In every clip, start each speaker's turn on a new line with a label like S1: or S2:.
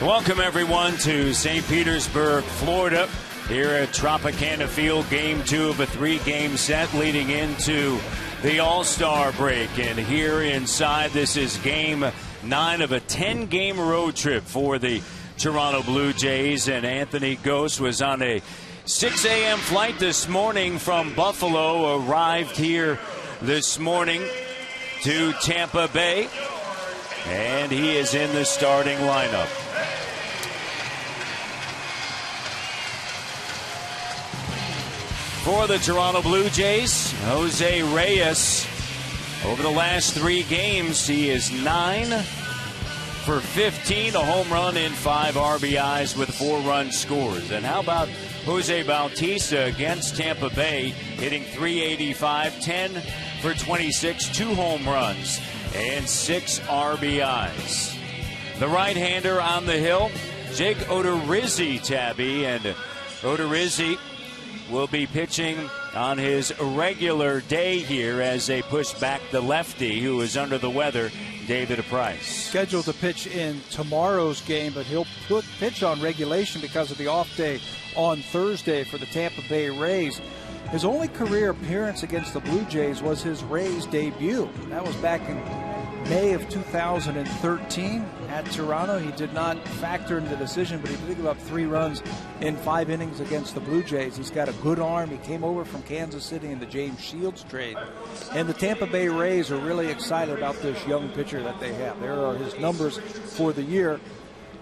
S1: Welcome, everyone, to St. Petersburg, Florida, here at Tropicana Field, Game 2 of a 3-game set leading into the All-Star break. And here inside, this is Game 9 of a 10-game road trip for the Toronto Blue Jays. And Anthony Gose was on a 6 a.m. flight this morning from Buffalo, arrived here this morning to Tampa Bay, and he is in the starting lineup. For the Toronto Blue Jays, Jose Reyes. Over the last 3 games, he is 9 for 15, a home run in 5 RBIs with 4 run scores. And how about Jose Bautista against Tampa Bay, hitting .385, 10 for 26, 2 home runs and 6 RBIs. The right-hander on the hill, Jake Odorizzi, Tabby, and Odorizzi will be pitching on his regular day here as they push back the lefty who is under the weather, David Price.
S2: Scheduled to pitch in tomorrow's game, but he'll pitch on regulation because of the off day on Thursday for the Tampa Bay Rays. His only career appearance against the Blue Jays was his Rays debut. That was back in May of 2013 at Toronto. He did not factor in the decision, but he did give up 3 runs in 5 innings against the Blue Jays. He's got a good arm. He came over from Kansas City in the James Shields trade. And the Tampa Bay Rays are really excited about this young pitcher that they have. There are his numbers for the year,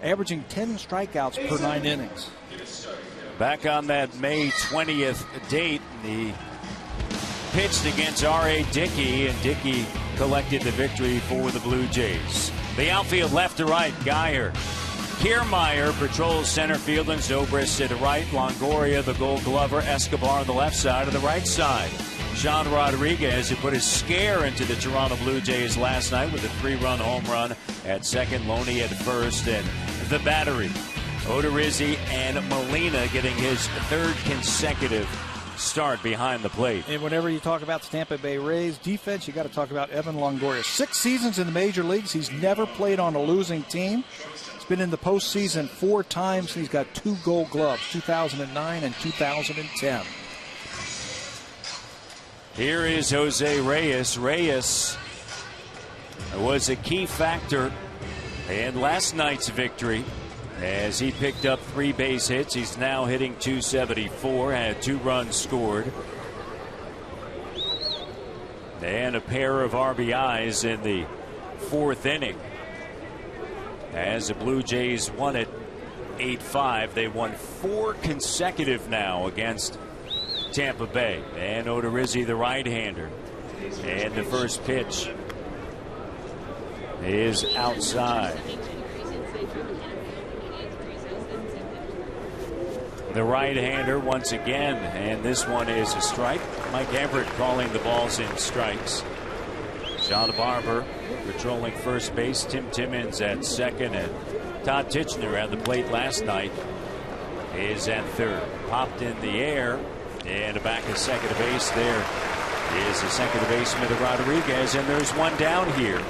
S2: averaging 10 strikeouts per 9 innings.
S1: Back on that May 20th date, he pitched against R.A. Dickey, and Dickey collected the victory for the Blue Jays. The outfield left to right, Geyer. Kiermaier patrols center field, and Zobrist to the right. Longoria, the Gold Glover. Escobar on the left side. of the right side, Sean Rodriguez, who put a scare into the Toronto Blue Jays last night with a 3-run home run at second, Loney at first, and the battery, Odorizzi and Molina, getting his 3rd consecutive start behind the plate.
S2: And whenever you talk about the Tampa Bay Rays defense, you got to talk about Evan Longoria. 6 seasons in the major leagues. He's never played on a losing team. He's been in the postseason 4 times. He's got 2 Gold Gloves, 2009 and 2010.
S1: Here is Jose Reyes. Reyes was a key factor in last night's victory as he picked up 3 base hits. He's now hitting .274, had 2 runs scored, and a pair of RBIs in the 4th inning. As the Blue Jays won it 8-5, they won 4 consecutive now against Tampa Bay. And Odorizzi, the right-hander, and the first pitch is outside. The right-hander once again, and this one is a strike. Mike Everett calling the balls in strikes. Sean Barber patrolling first base. Tim Timmons at second, and Todd Tichenor at the plate last night is at third. Popped in the air, and back at second base. There is the second baseman, Rodriguez, and there's one down here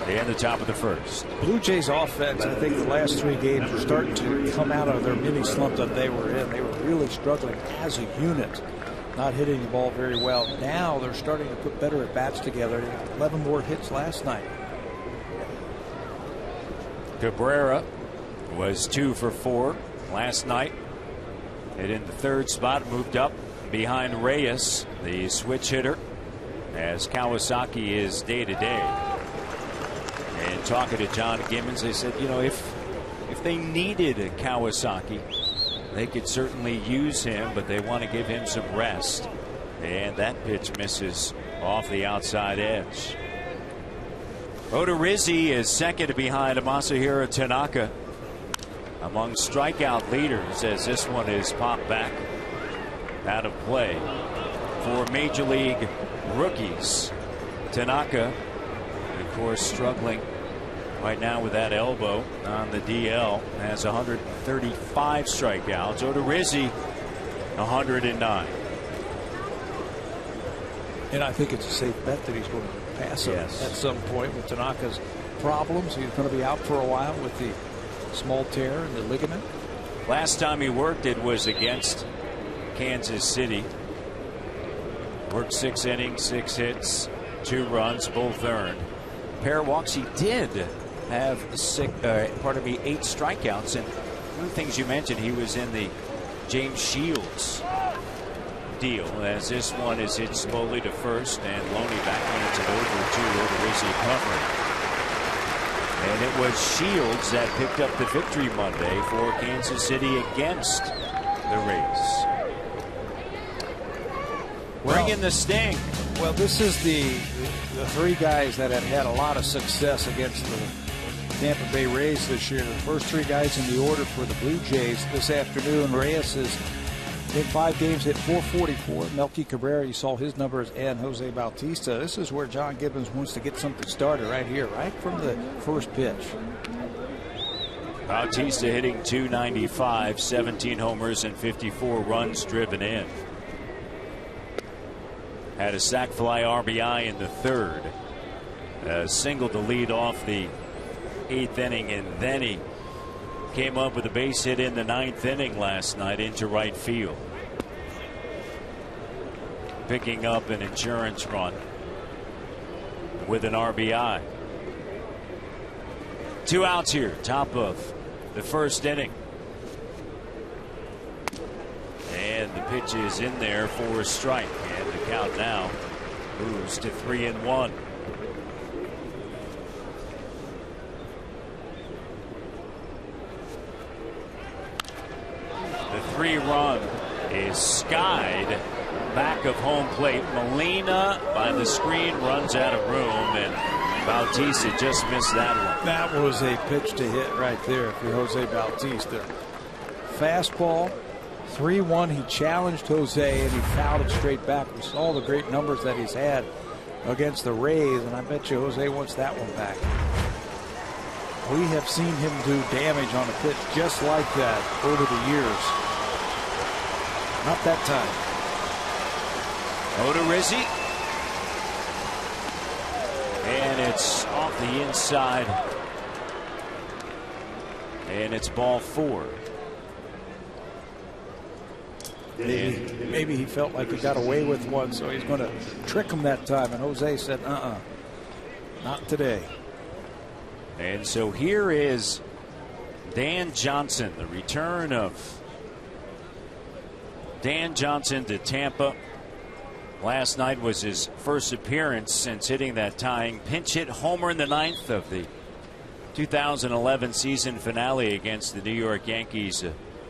S1: in the top of the first.
S2: Blue Jays offense, I think the last 3 games are starting to come out of their mini slump that they were in. They were really struggling as a unit, not hitting the ball very well. Now they're starting to put better at bats together. 11 more hits last night.
S1: Cabrera was 2 for 4 last night. Hit in the 3rd spot, moved up behind Reyes, the switch hitter, as Kawasaki is day-to-day. And talking to John Gimmons, they said, you know, if they needed a Kawasaki, they could certainly use him, but they want to give him some rest. And that pitch misses off the outside edge. Odorizzi is second behind Masahiro Tanaka among strikeout leaders, as this one is popped back out of play. For Major League rookies, Tanaka, of course, struggling right now with that elbow on the DL, has 135 strikeouts. Odorizzi, 109.
S2: And I think it's a safe bet that he's going to pass him at some point with Tanaka's problems. He's going to be out for a while with the small tear in the ligament.
S1: Last time he worked it was against Kansas City. Worked 6 innings, 6 hits, 2 runs, both earned. Pair of walks. He did have 8 strikeouts. And one of the things you mentioned, he was in the James Shields deal, as this one is hit slowly to first, and Loney backhands it over to Odorizzi covering. And it was Shields that picked up the victory Monday for Kansas City against the Rays. Bring in the sting.
S2: Well, this is the 3 guys that have had a lot of success against the Tampa Bay Rays this year. The first 3 guys in the order for the Blue Jays this afternoon. Reyes is in 5 games hit .444. Melky Cabrera, you saw his numbers, and Jose Bautista. This is where John Gibbons wants to get something started right here, right from the first pitch.
S1: Bautista hitting .295, 17 homers and 54 runs driven in. Had a sac fly RBI in the 3rd. A single to lead off the 8th inning, and then he came up with a base hit in the 9th inning last night into right field, picking up an insurance run with an RBI. 2 outs here, top of the 1st inning. And the pitch is in there for a strike, and the count now moves to 3-1. The 3-run is skied back of home plate. Molina by the screen runs out of room, and Bautista just missed that one.
S2: That was a pitch to hit right there for Jose Bautista. Fastball. 3-1. He challenged Jose and he fouled it straight back. We saw the great numbers that he's had against the Rays, and I bet you Jose wants that one back. We have seen him do damage on a pitch just like that over the years. Not that time.
S1: Odorizzi. And it's off the inside. And it's ball 4.
S2: Maybe he felt like he got away with one, so he's going to trick him that time. And Jose said, not today.
S1: And so here is Dan Johnson, the return of Dan Johnson to Tampa. Last night was his first appearance since hitting that tying pinch hit homer in the 9th of the 2011 season finale against the New York Yankees.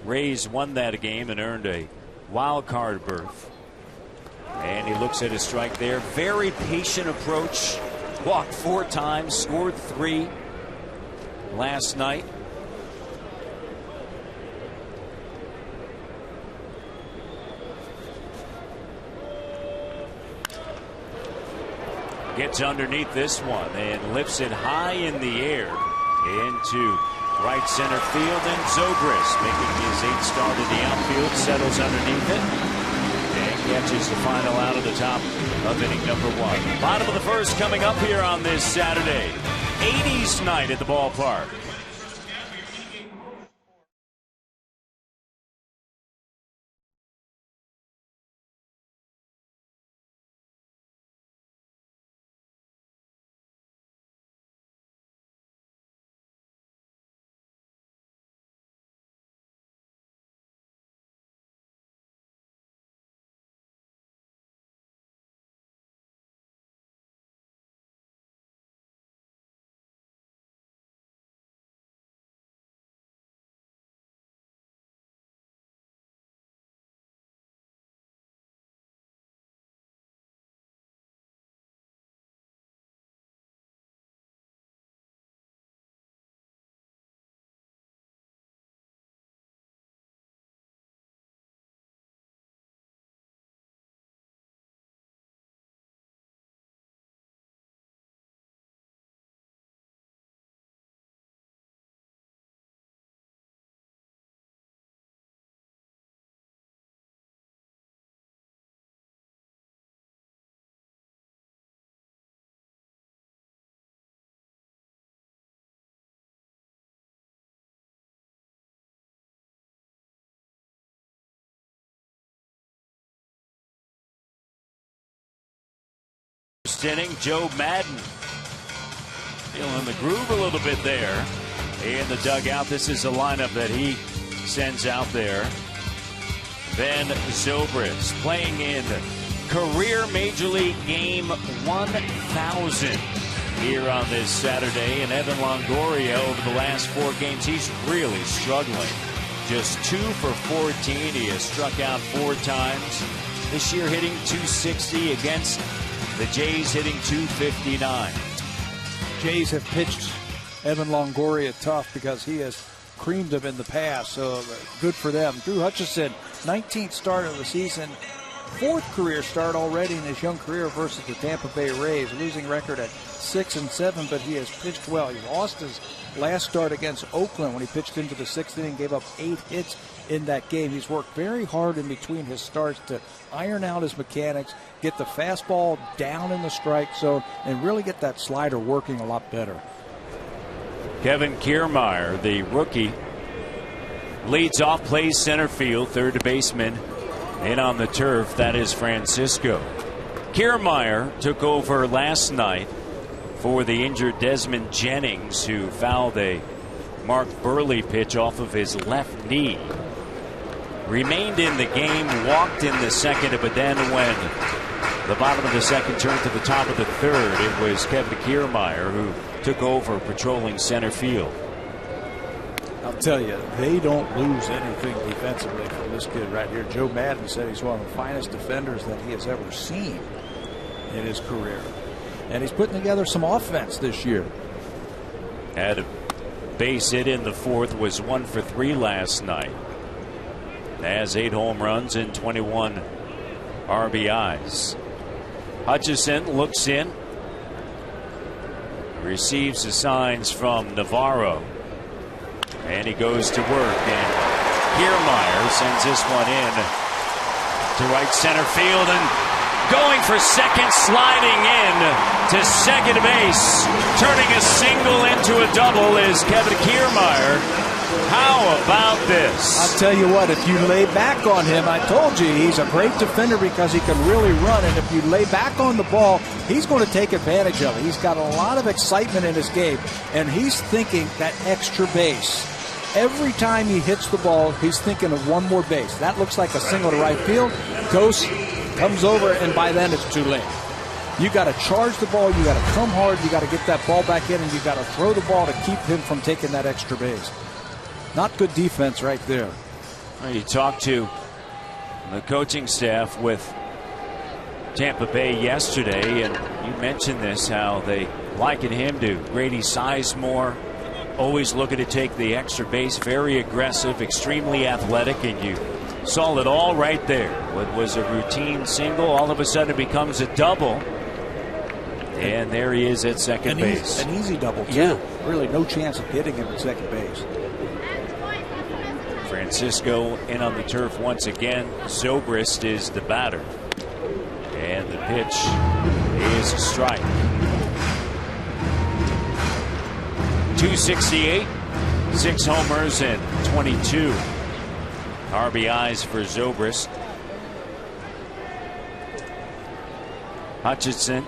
S1: Rays won that game and earned a wild card berth. And he looks at his strike there. Very patient approach. Walked 4 times, scored 3 last night. Gets underneath this one and lifts it high in the air into right center field, and Zobrist, making his 8th start in the outfield, settles underneath it and catches the final out of the top of inning number 1. Bottom of the 1st coming up here on this Saturday. 80s night at the ballpark. first inning. Joe Madden feeling the groove a little bit there in the dugout. This is a lineup that he sends out there. Ben Zobrist playing in career Major League game 1,000 here on this Saturday. And Evan Longoria, over the last 4 games, he's really struggling. Just 2 for 14. He has struck out 4 times. This year hitting .260 against the Jays, hitting .259.
S2: Jays have pitched Evan Longoria tough because he has creamed them in the past, so good for them. Drew Hutchison, 19th start of the season, 4th career start already in his young career versus the Tampa Bay Rays. Losing record at 6-7, but he has pitched well. He lost his last start against Oakland when he pitched into the 6th inning, gave up 8 hits in that game. He's worked very hard in between his starts to iron out his mechanics, get the fastball down in the strike zone, and really get that slider working a lot better.
S1: Kevin Kiermaier, the rookie, leads off, plays center field, third baseman in on the turf. That is Francisco. Kiermaier took over last night for the injured Desmond Jennings, who fouled a Mark Burley pitch off of his left knee. Remained in the game, walked in the second, but then when the bottom of the second turned to the top of the third, it was Kevin Kiermaier who took over patrolling center field.
S2: I'll tell you, they don't lose anything defensively from this kid right here. Joe Madden said he's one of the finest defenders that he has ever seen in his career. And he's putting together some offense this year.
S1: Had a base hit in the 4th, was 1 for 3 last night. Has 8 home runs and 21 RBIs. Hutchison looks in, receives the signs from Navarro, and he goes to work, and Kiermaier sends this one in to right center field, and going for second, sliding in to second base, turning a single into a double is Kevin Kiermaier. How about this?
S2: I'll tell you what, if you lay back on him, I told you he's a great defender because he can really run, and if you lay back on the ball, he's going to take advantage of it. He's got a lot of excitement in his game, and he's thinking that extra base. Every time he hits the ball, he's thinking of one more base. That looks like a single to right field. Goes, comes over, and by then it's too late. You got to charge the ball, you got to come hard, you got to get that ball back in, and you got to throw the ball to keep him from taking that extra base. Not good defense right there.
S1: Well, you talked to the coaching staff with Tampa Bay yesterday, and you mentioned this, how they liken him to Grady Sizemore, always looking to take the extra base, very aggressive, extremely athletic, and you saw it all right there. What was a routine single all of a sudden becomes a double, and there he is at second base.
S2: An easy double too.
S1: Yeah.
S2: Really no chance of hitting him at second base.
S1: Francisco in on the turf once again. Zobrist is the batter, and the pitch is a strike. 268, 6 homers and 22 RBIs for Zobrist. Hutchison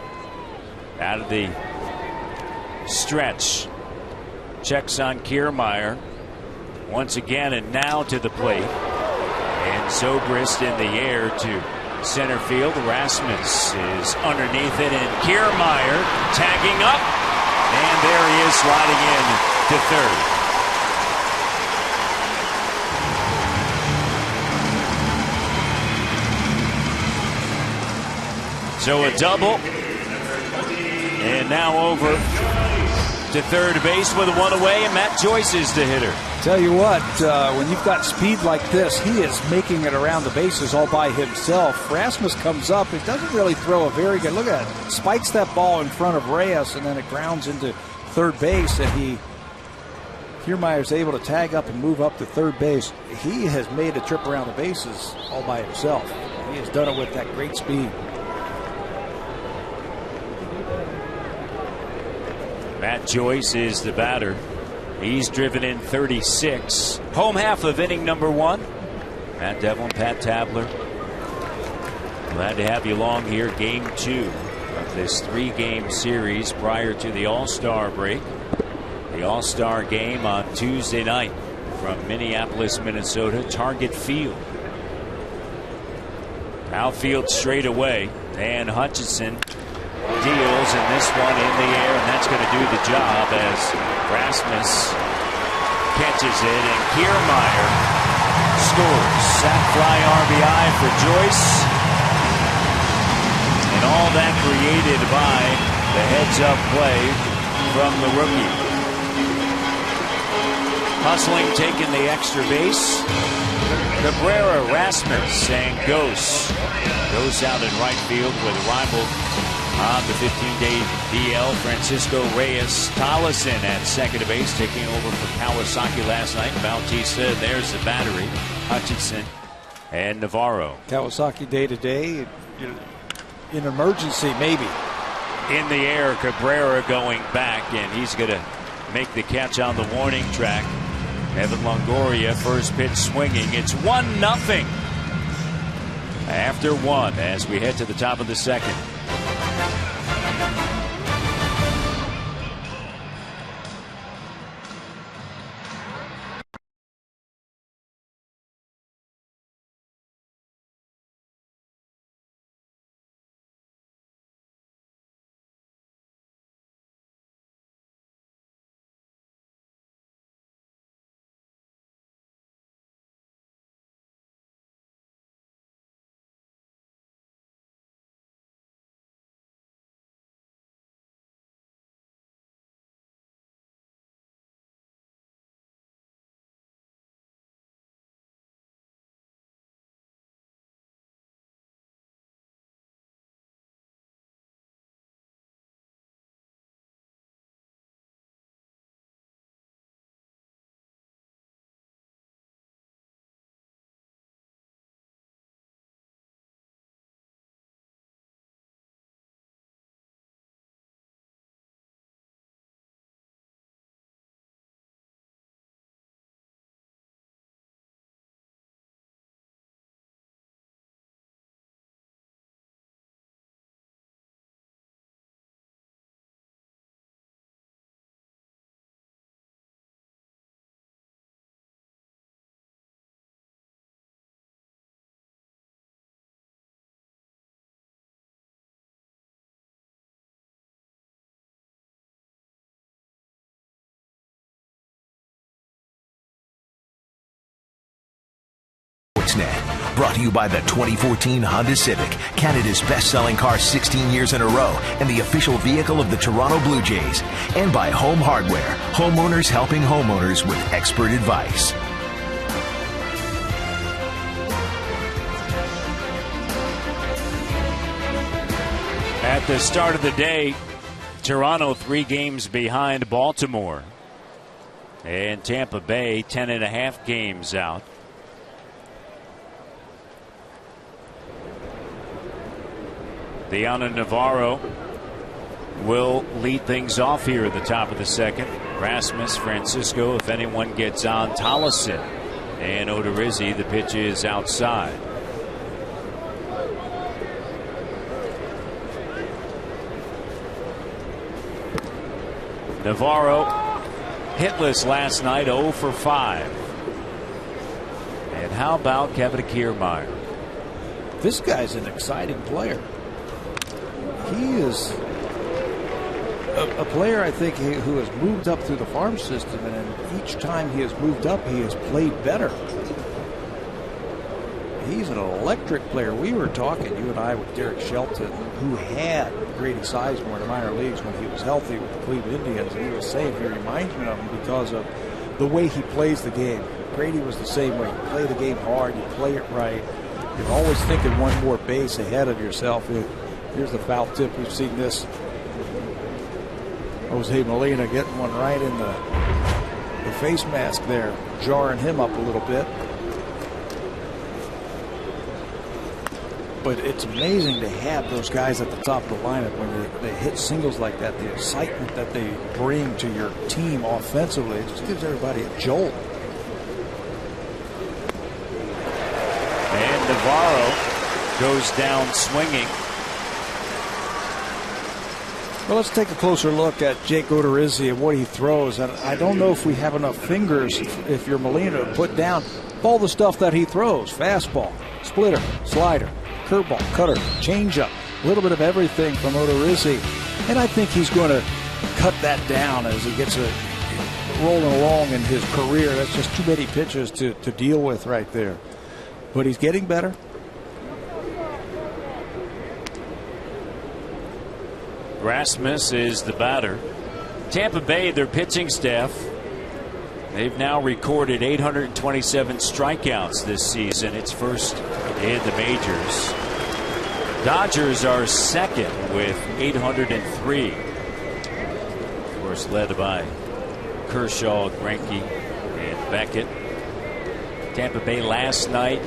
S1: out of the stretch, checks on Kiermaier once again, and now to the plate, and Zobrist in the air to center field. Rasmus is underneath it, and Kiermaier tagging up, and there he is sliding in to third. So a double, and now over to third base with 1 away, and Matt Joyce is the hitter.
S2: Tell you what, when you've got speed like this, he is making it around the bases all by himself. Rasmus comes up. He doesn't really throw a very good, look at it, spikes that ball in front of Reyes, and then it grounds into third base, and Kiermaier's able to tag up and move up to third base. He has made a trip around the bases all by himself. He has done it with that great speed.
S1: Matt Joyce is the batter. He's driven in 36. Home half of inning number 1. Matt Devlin, Pat Tabler. Glad to have you along here. Game 2 of this 3-game series prior to the All-Star break. The All-Star game on Tuesday night from Minneapolis, Minnesota, Target Field. Outfield straight away, and Hutchinson deals, and this one in the air, and that's going to do the job as Rasmus catches it, and Kiermaier scores. Sac fly RBI for Joyce, and all that created by the heads-up play from the rookie. Hustling, taking the extra base. Cabrera, Rasmus, and Gose goes out in right field with Reimel on the 15-day DL. Francisco Reyes, Tollison at second base, taking over for Kawasaki last night. Bautista, there's the battery. Hutchinson and Navarro.
S2: Kawasaki day-to-day, in emergency maybe.
S1: In the air, Cabrera going back, and he's going to make the catch on the warning track. Evan Longoria, first pitch swinging. It's 1-0 after 1 as we head to the top of the second.
S3: Sportsnet, brought to you by the 2014 Honda Civic, Canada's best-selling car 16 years in a row and the official vehicle of the Toronto Blue Jays, and by Home Hardware, homeowners helping homeowners with expert advice.
S1: At the start of the day, Toronto 3 games behind Baltimore, and Tampa Bay 10.5 games out. Deanna Navarro will lead things off here at the top of the second. Rasmus, Francisco, if anyone gets on, Tollison, and Odorizzi. The pitch is outside. Navarro hitless last night, 0 for 5. And how about Kevin Kiermaier?
S2: This guy's an exciting player. He is a player, I think, who has moved up through the farm system, and each time he has moved up, he has played better. He's an electric player. We were talking, you and I, with Derek Shelton, who had Grady Sizemore in the minor leagues when he was healthy with the Cleveland Indians, and he was saying he reminds me of him because of the way he plays the game. Grady was the same way. You play the game hard, you play it right. You're always thinking one more base ahead of yourself. Here's the foul tip. We've seen this. Jose Molina getting one right in the face mask there, jarring him up a little bit. But it's amazing to have those guys at the top of the lineup when they hit singles like that. The excitement that they bring to your team offensively, it just gives everybody a jolt.
S1: And Navarro goes down swinging.
S2: Well, let's take a closer look at Jake Odorizzi and what he throws. And I don't know if we have enough fingers, if you're Molina, to put down all the stuff that he throws. Fastball, splitter, slider, curveball, cutter, changeup, a little bit of everything from Odorizzi. And I think he's going to cut that down as he gets rolling along in his career. That's just too many pitches to deal with right there. But he's getting better.
S1: Rasmus is the batter. Tampa Bay, their pitching staff, they've now recorded 827 strikeouts this season. It's first in the majors. Dodgers are second with 803. Of course, led by Kershaw, Greinke, and Beckett. Tampa Bay last night,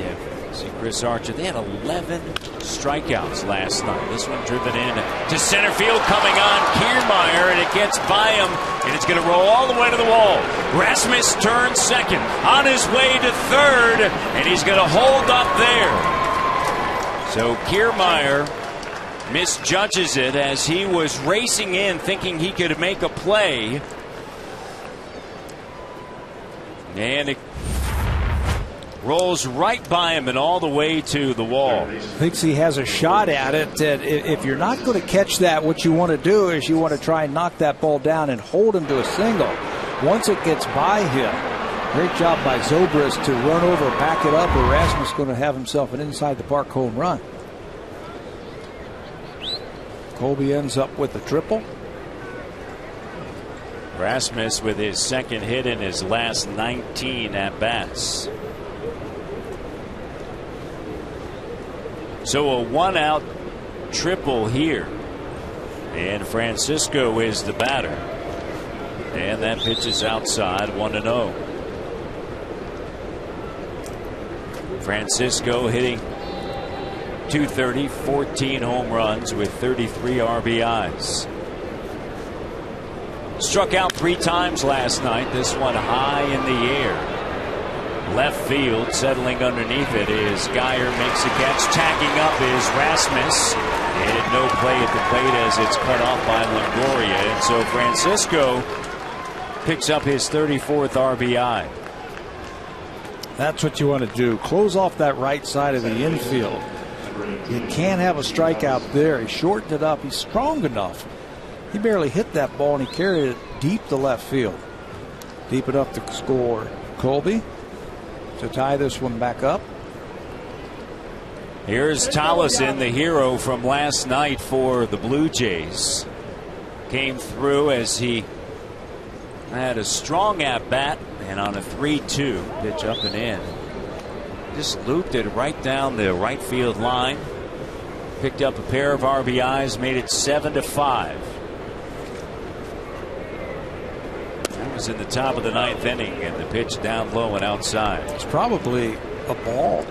S1: see Chris Archer, they had 11 strikeouts last night. This one driven in to center field, coming on Kiermaier, and it gets by him, and it's going to roll all the way to the wall. Rasmus turns second, on his way to third, and he's going to hold up there. So Kiermaier misjudges it as he was racing in thinking he could make a play. And it rolls right by him and all the way to the wall.
S2: Thinks he has a shot at it. And if you're not going to catch that, what you want to do is you want to try and knock that ball down and hold him to a single. Once it gets by him, great job by Zobrist to run over, back it up, or Rasmus going to have himself an inside the park home run. Colby ends up with a triple.
S1: Rasmus with his second hit in his last 19 at bats. So a 1-out triple here, and Francisco is the batter, and that pitch is outside, 1-0. Francisco hitting .230, 14 home runs with 33 RBIs. Struck out 3 times last night. This one high in the air. Left field, settling underneath it is Geyer, makes a catch. Tagging up is Rasmus, and no play at the plate as it's cut off by Longoria. And so Francisco picks up his 34th RBI.
S2: That's what you want to do. Close off that right side of the infield. You can't have a strikeout there. He shortened it up. He's strong enough. He barely hit that ball, and he carried it deep to left field. Deep enough to score. Colby to tie this one back up.
S1: Here's Tollison, the hero from last night for the Blue Jays. Came through as he had a strong at bat, and on a 3-2 pitch up and in, just looped it right down the right field line. Picked up a pair of RBIs, made it 7-5. That was in the top of the 9th inning, and the pitch down low and outside.
S2: It's probably a ball,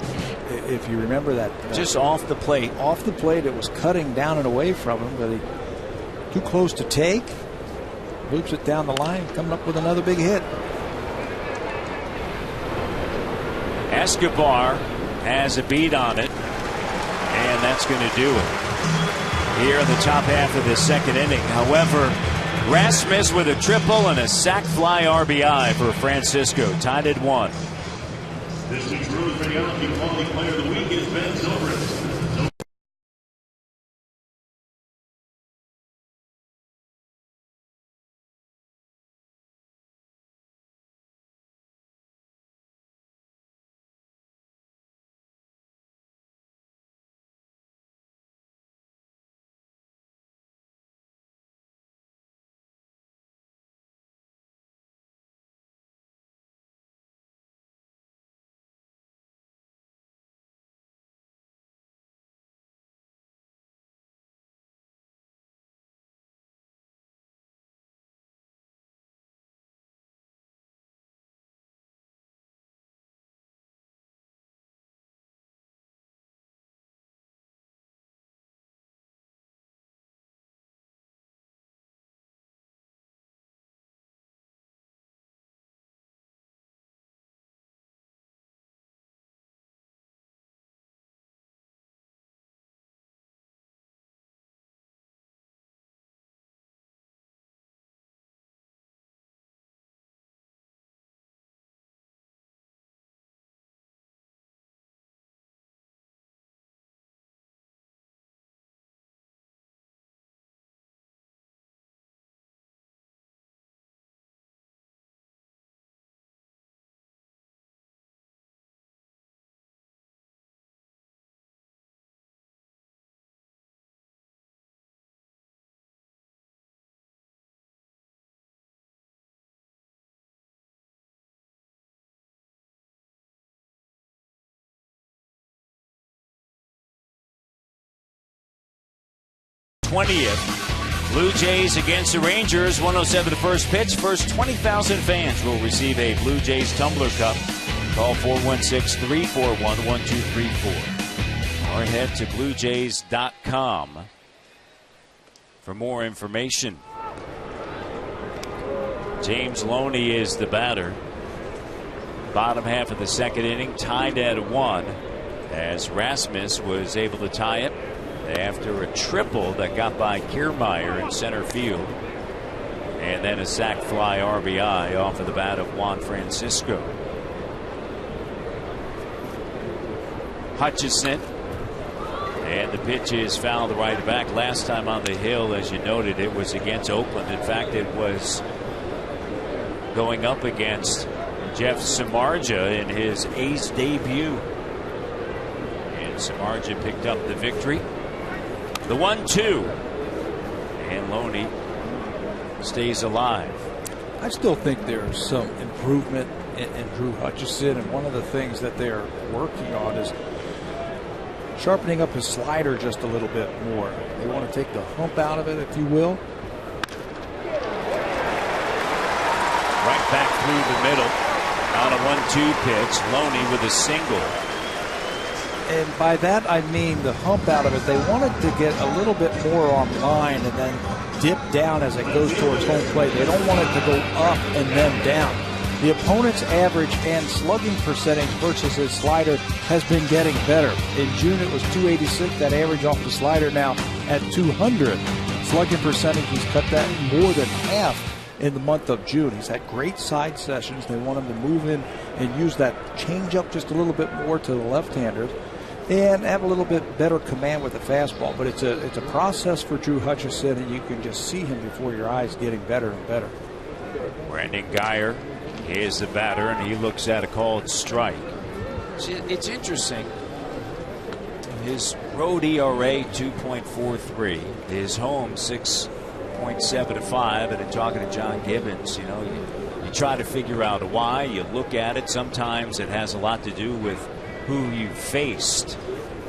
S2: if you remember that.
S1: Just off the plate.
S2: Off the plate, it was cutting down and away from him, but he too close to take. Loops it down the line, coming up with another big hit.
S1: Escobar has a beat on it, and that's going to do it here in the top half of the 2nd inning. However, Rasmus with a triple and a sac fly RBI for Francisco, tied at 1.
S4: This week's Brewers Radiology Quality Player of the Week is Ben Zobrist.
S1: 20th. Blue Jays against the Rangers, 1:07 the first pitch. First 20,000 fans will receive a Blue Jays Tumbler Cup. Call 416-341-1234. Or head to BlueJays.com for more information. James Loney is the batter. Bottom half of the second inning, tied at 1, as Rasmus was able to tie it after a triple that got by Kiermaier in center field, and then a sac fly RBI off of the bat of Juan Francisco. Hutchison, and the pitch is fouled to right back. Last time on the hill, as you noted, it was against Oakland. In fact, it was going up against Jeff Samardzija in his ace debut. And Samardzija picked up the victory. The 1-2. And Loney stays alive.
S2: I still think there's some improvement in Drew Hutchison, and one of the things that they're working on is sharpening up his slider just a little bit more. They want to take the hump out of it, if you will.
S1: Right back through the middle on a 1-2 pitch. Loney with a single.
S2: And by that I mean the hump out of it. They wanted to get a little bit more on line and then dip down as it goes towards home plate. They don't want it to go up and then down. The opponent's average and slugging percentage versus his slider has been getting better. In June it was 286. That average off the slider now at 200. Slugging percentage, he's cut that more than half in the month of June. He's had great side sessions. They want him to move in and use that changeup just a little bit more to the left-handers and have a little bit better command with the fastball. But it's a process for Drew Hutchison, and you can just see him before your eyes getting better and better.
S1: Brandon Guyer is the batter, and he looks at a called strike. It's interesting. His road ERA 2.43. His home 6.75. And in talking to John Gibbons, you try to figure out why. You look at it. Sometimes it has a lot to do with who you faced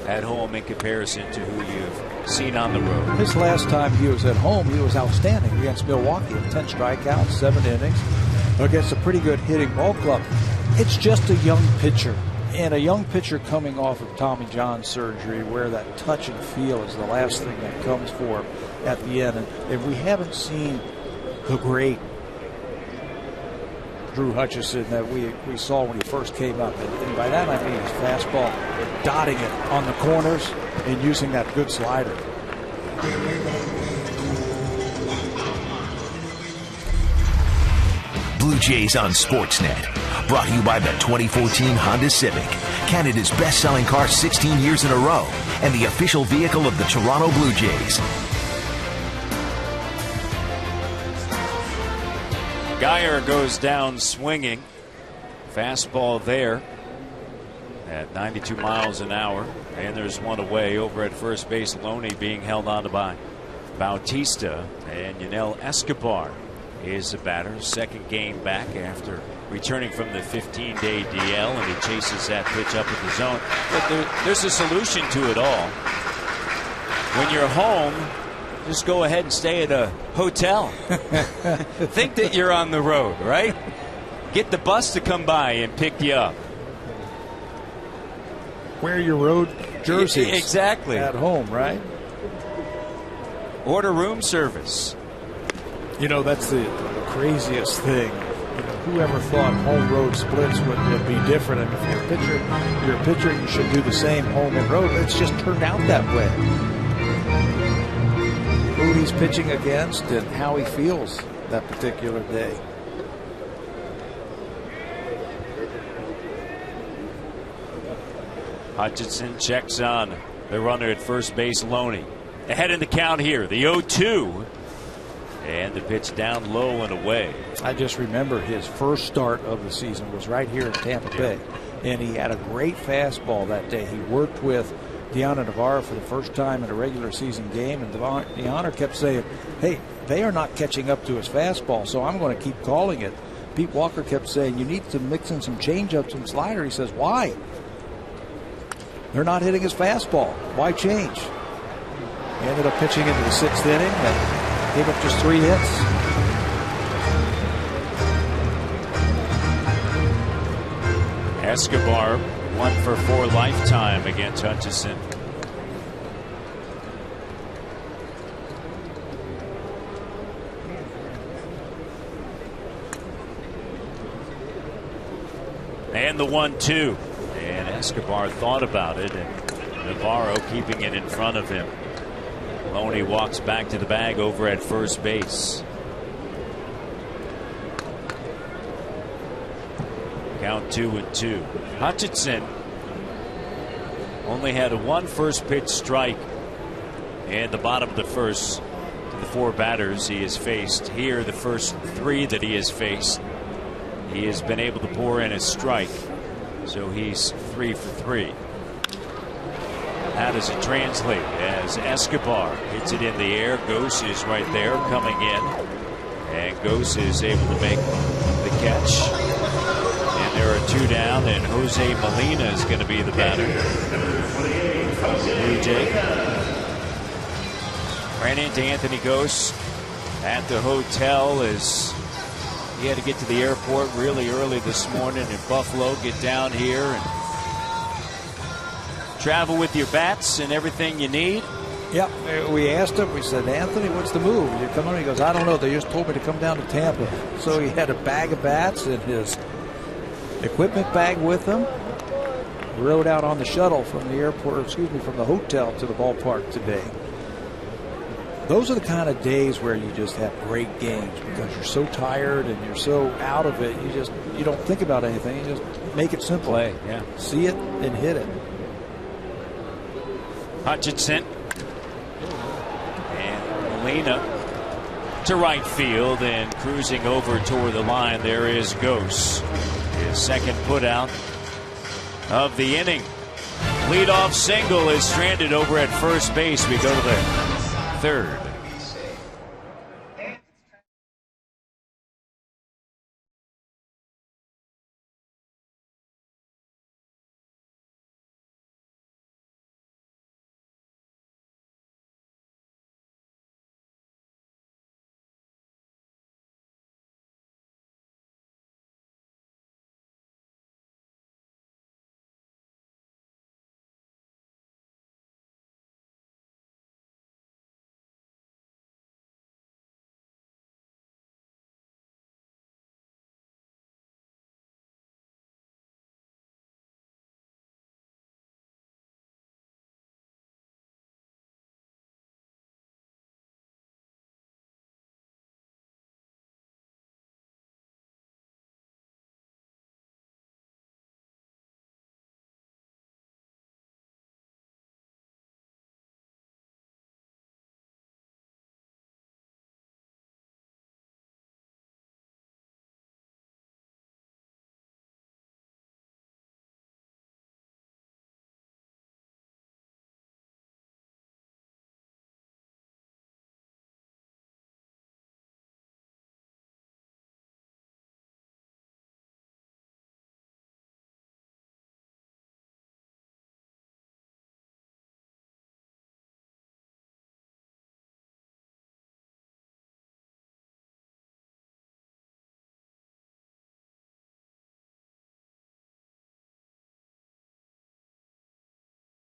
S1: at home in comparison to who you've seen on the road.
S2: His last time he was at home, he was outstanding against Milwaukee. 10 strikeouts, 7 innings against a pretty good hitting ball club. It's just a young pitcher, and a young pitcher coming off of Tommy John surgery, where that touch and feel is the last thing that comes for him at the end. And we haven't seen the great Drew Hutchison that we saw when he first came up. And by that I mean his fastball, dotting it on the corners and using that good slider.
S3: Blue Jays on Sportsnet. Brought to you by the 2014 Honda Civic, Canada's best-selling car 16 years in a row, and the official vehicle of the Toronto Blue Jays.
S1: Guyer goes down swinging. Fastball there at 92 miles an hour. And there's one away over at first base. Loney being held on by Bautista. And Yunel Escobar is the batter. Second game back after returning from the 15-day DL. And he chases that pitch up in the zone. But there's a solution to it all. When you're home, just go ahead and stay at a hotel. Think that you're on the road, right? Get the bus to come by and pick you up.
S2: Wear your road jerseys.
S1: Exactly.
S2: At home, right?
S1: Order room service.
S2: That's the craziest thing. Whoever thought home road splits would be different? And if you're a pitcher, you should do the same home and road. It's just turned out that way. Who he's pitching against and how he feels that particular day.
S1: Hutchison checks on the runner at first base, Loney. Ahead in the count here, the 0-2. And the pitch down low and away.
S2: I just remember his first start of the season was right here in Tampa Bay. And he had a great fastball that day. He worked with Deanna Navarro for the first time in a regular season game, and Deanna kept saying, hey, they are not catching up to his fastball, so I'm going to keep calling it. Pete Walker kept saying, you need to mix in some changeups and slider. He says, why? They're not hitting his fastball. Why change? He ended up pitching into the 6th inning and gave up just 3 hits.
S1: Escobar 1 for 4 lifetime against Hutchinson. And the 1-2. And Escobar thought about it, and Navarro keeping it in front of him. Loney walks back to the bag over at first base. Count 2-2. Hutchinson only had 1 first pitch strike in the bottom of the first to the 4 batters he has faced. Here, the first 3 that he has faced, he has been able to pour in a strike. So he's 3 for 3. How does it translate as Escobar hits it in the air? Gose is right there coming in, and Gose is able to make the catch. And there are 2 down, and Jose Molina is going to be the batter. Blue Jay ran into Anthony Gose at the hotel as he had to get to the airport really early this morning in Buffalo, get down here and travel with your bats and everything you need.
S2: Yep, we asked him, we said, Anthony, what's the move? You come on? He goes, I don't know. They just told me to come down to Tampa. So he had a bag of bats and his equipment bag with him. Rode out on the shuttle from the airport, from the hotel to the ballpark today. Those are the kind of days where you just have great games because you're so tired and you're so out of it. You don't think about anything. You just make it simple.
S1: Play, yeah.
S2: See it and hit it.
S1: Hutchinson and Molina to right field, and cruising over toward the line there is Gose. His second putout of the inning. Leadoff single is stranded over at first base. We go to the 3rd.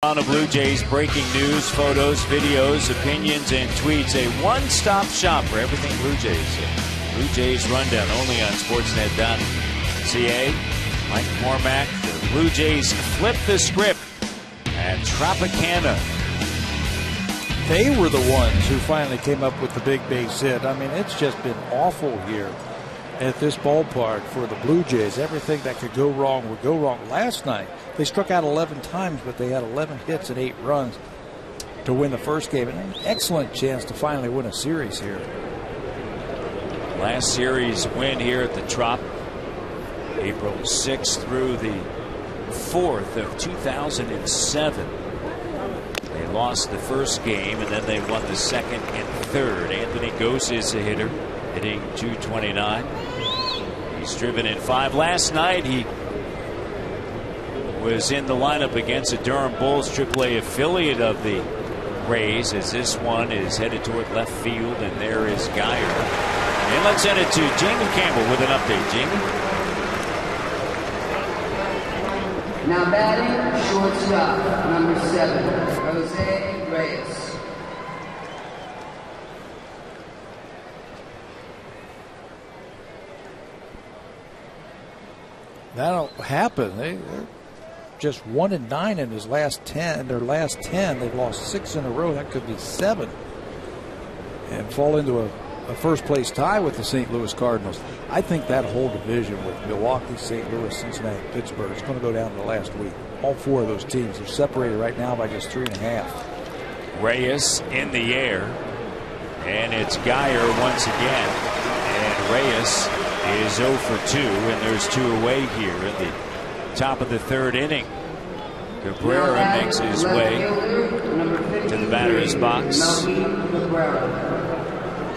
S1: Toronto Blue Jays breaking news, photos, videos, opinions, and tweets. A one-stop shop for everything Blue Jays. Blue Jays Rundown only on Sportsnet.ca. Mike Cormack. The Blue Jays flip the script at Tropicana.
S2: They were the ones who finally came up with the big base hit. I mean, it's just been awful here at this ballpark for the Blue Jays. Everything that could go wrong would go wrong. Last night, they struck out 11 times, but they had 11 hits and 8 runs to win the first game. And an excellent chance to finally win a series here.
S1: Last series win here at the Trop, April 6th through the 4th of 2007. They lost the first game, and then they won the second and third. Anthony Gose is a hitter, hitting .229. He's driven in 5. Last night, he was in the lineup against the Durham Bulls, AAA affiliate of the Rays, as this one is headed toward left field, and there is Geyer. And let's send it to Jamie Campbell with an update. Jamie?
S5: Now batting, shortstop, number 7, Jose Reyes.
S2: That'll happen. They're just 1-9 in his last 10. Their last 10, they've lost 6 in a row. That could be 7, and fall into a first-place tie with the St. Louis Cardinals. I think that whole division with Milwaukee, St. Louis, Cincinnati, Pittsburgh is going to go down to the last week. All 4 of those teams are separated right now by just 3.5.
S1: Reyes in the air, and it's Geyer once again, and Reyes is 0 for 2, and there's 2 away here in the top of the 3rd inning. Cabrera makes his way to the batter's box.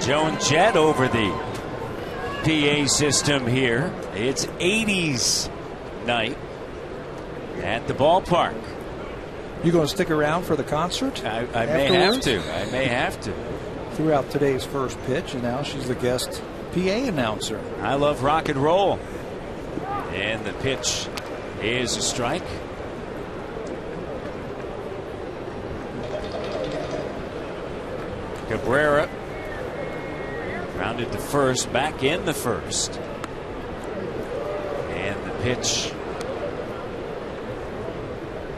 S1: Joan Jett over the PA system here. It's 80s night at the ballpark.
S2: You going to stick around for the concert?
S1: I may have to. I may have to.
S2: Threw out today's first pitch, and now she's the guest PA announcer.
S1: I love rock and roll. And the pitch is a strike. Cabrera grounded to first, back in the first. And the pitch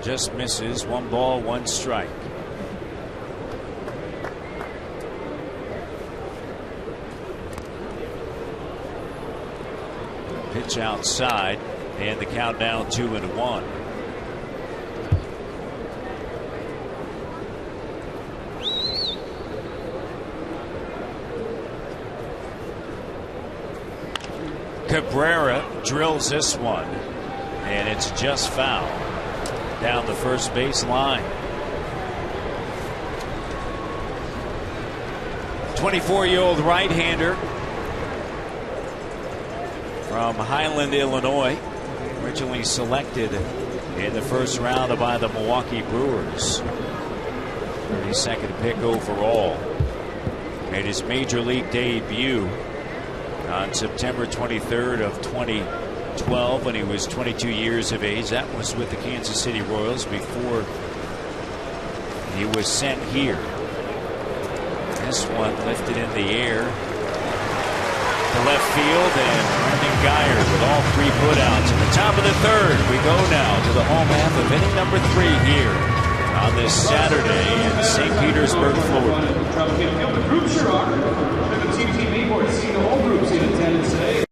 S1: just misses. 1 ball, 1 strike. Pitch outside, and the count down 2-1. Cabrera drills this one, and it's just foul down the first base line. 24-year-old right-hander from Highland, Illinois, originally selected in the first round by the Milwaukee Brewers. 32nd pick overall. Made his major league debut on September 23rd of 2012 when he was 22 years of age. That was with the Kansas City Royals before he was sent here. This one lifted in the air to left field, and Brendan Geyer with all 3 putouts. At the top of the 3rd, we go now to the home half of inning number 3 here on this Saturday in St. Petersburg, Florida.
S4: The groups are on. The TV board seeing all groups in attendance today.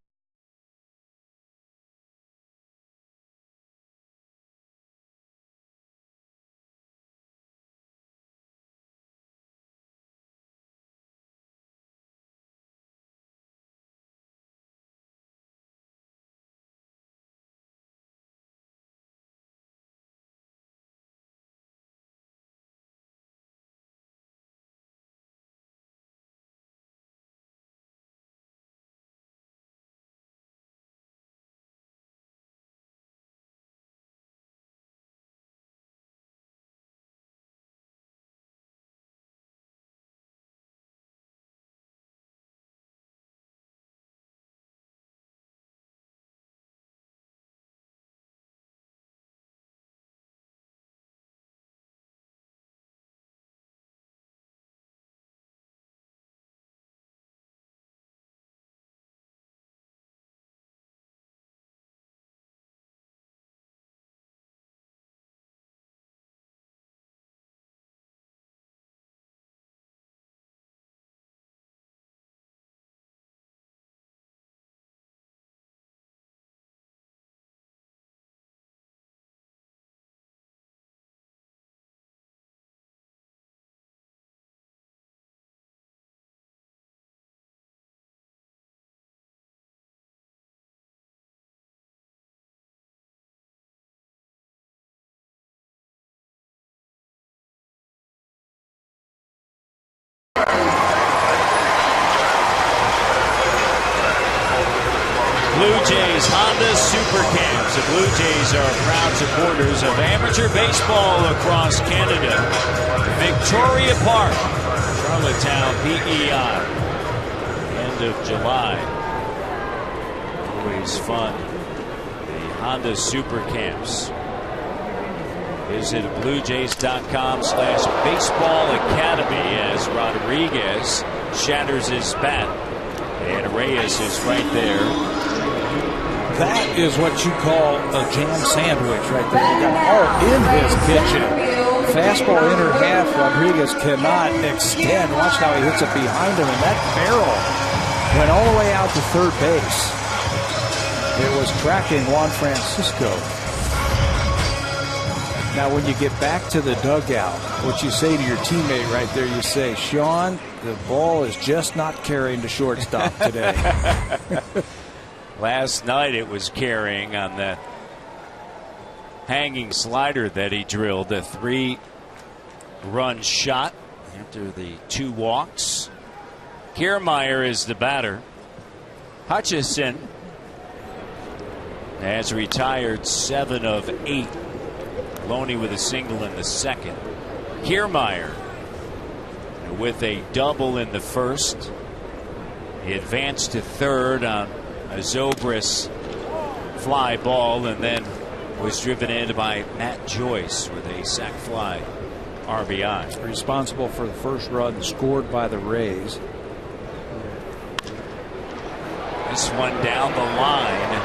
S1: Blue Jays Honda Super Camp Times. The Blue Jays are proud supporters of amateur baseball across Canada. Victoria Park, Charlottetown, PEI. End of July. Always fun. The Honda Super Camps. Visit BlueJays.com/baseball academy as Rodriguez shatters his bat. And Reyes is right there.
S2: That is what you call a jam sandwich right there. You got all in his pitching. Fastball inner half. Rodriguez cannot extend. Watch how he hits it behind him. And that barrel went all the way out to third base. It was tracking Juan Francisco. Now, when you get back to the dugout, what you say to your teammate right there, you say, Sean, the ball is just not carrying to shortstop today.
S1: Last night it was carrying on that hanging slider that he drilled. A 3-run shot after the 2 walks. Kiermaier is the batter. Hutchison has retired 7 of 8. Loney with a single in the second. Kiermaier with a double in the first. He advanced to third on a Zobrist fly ball and then was driven in by Matt Joyce with a sac fly RBI.
S2: Responsible for the first run scored by the Rays.
S1: This one down the line,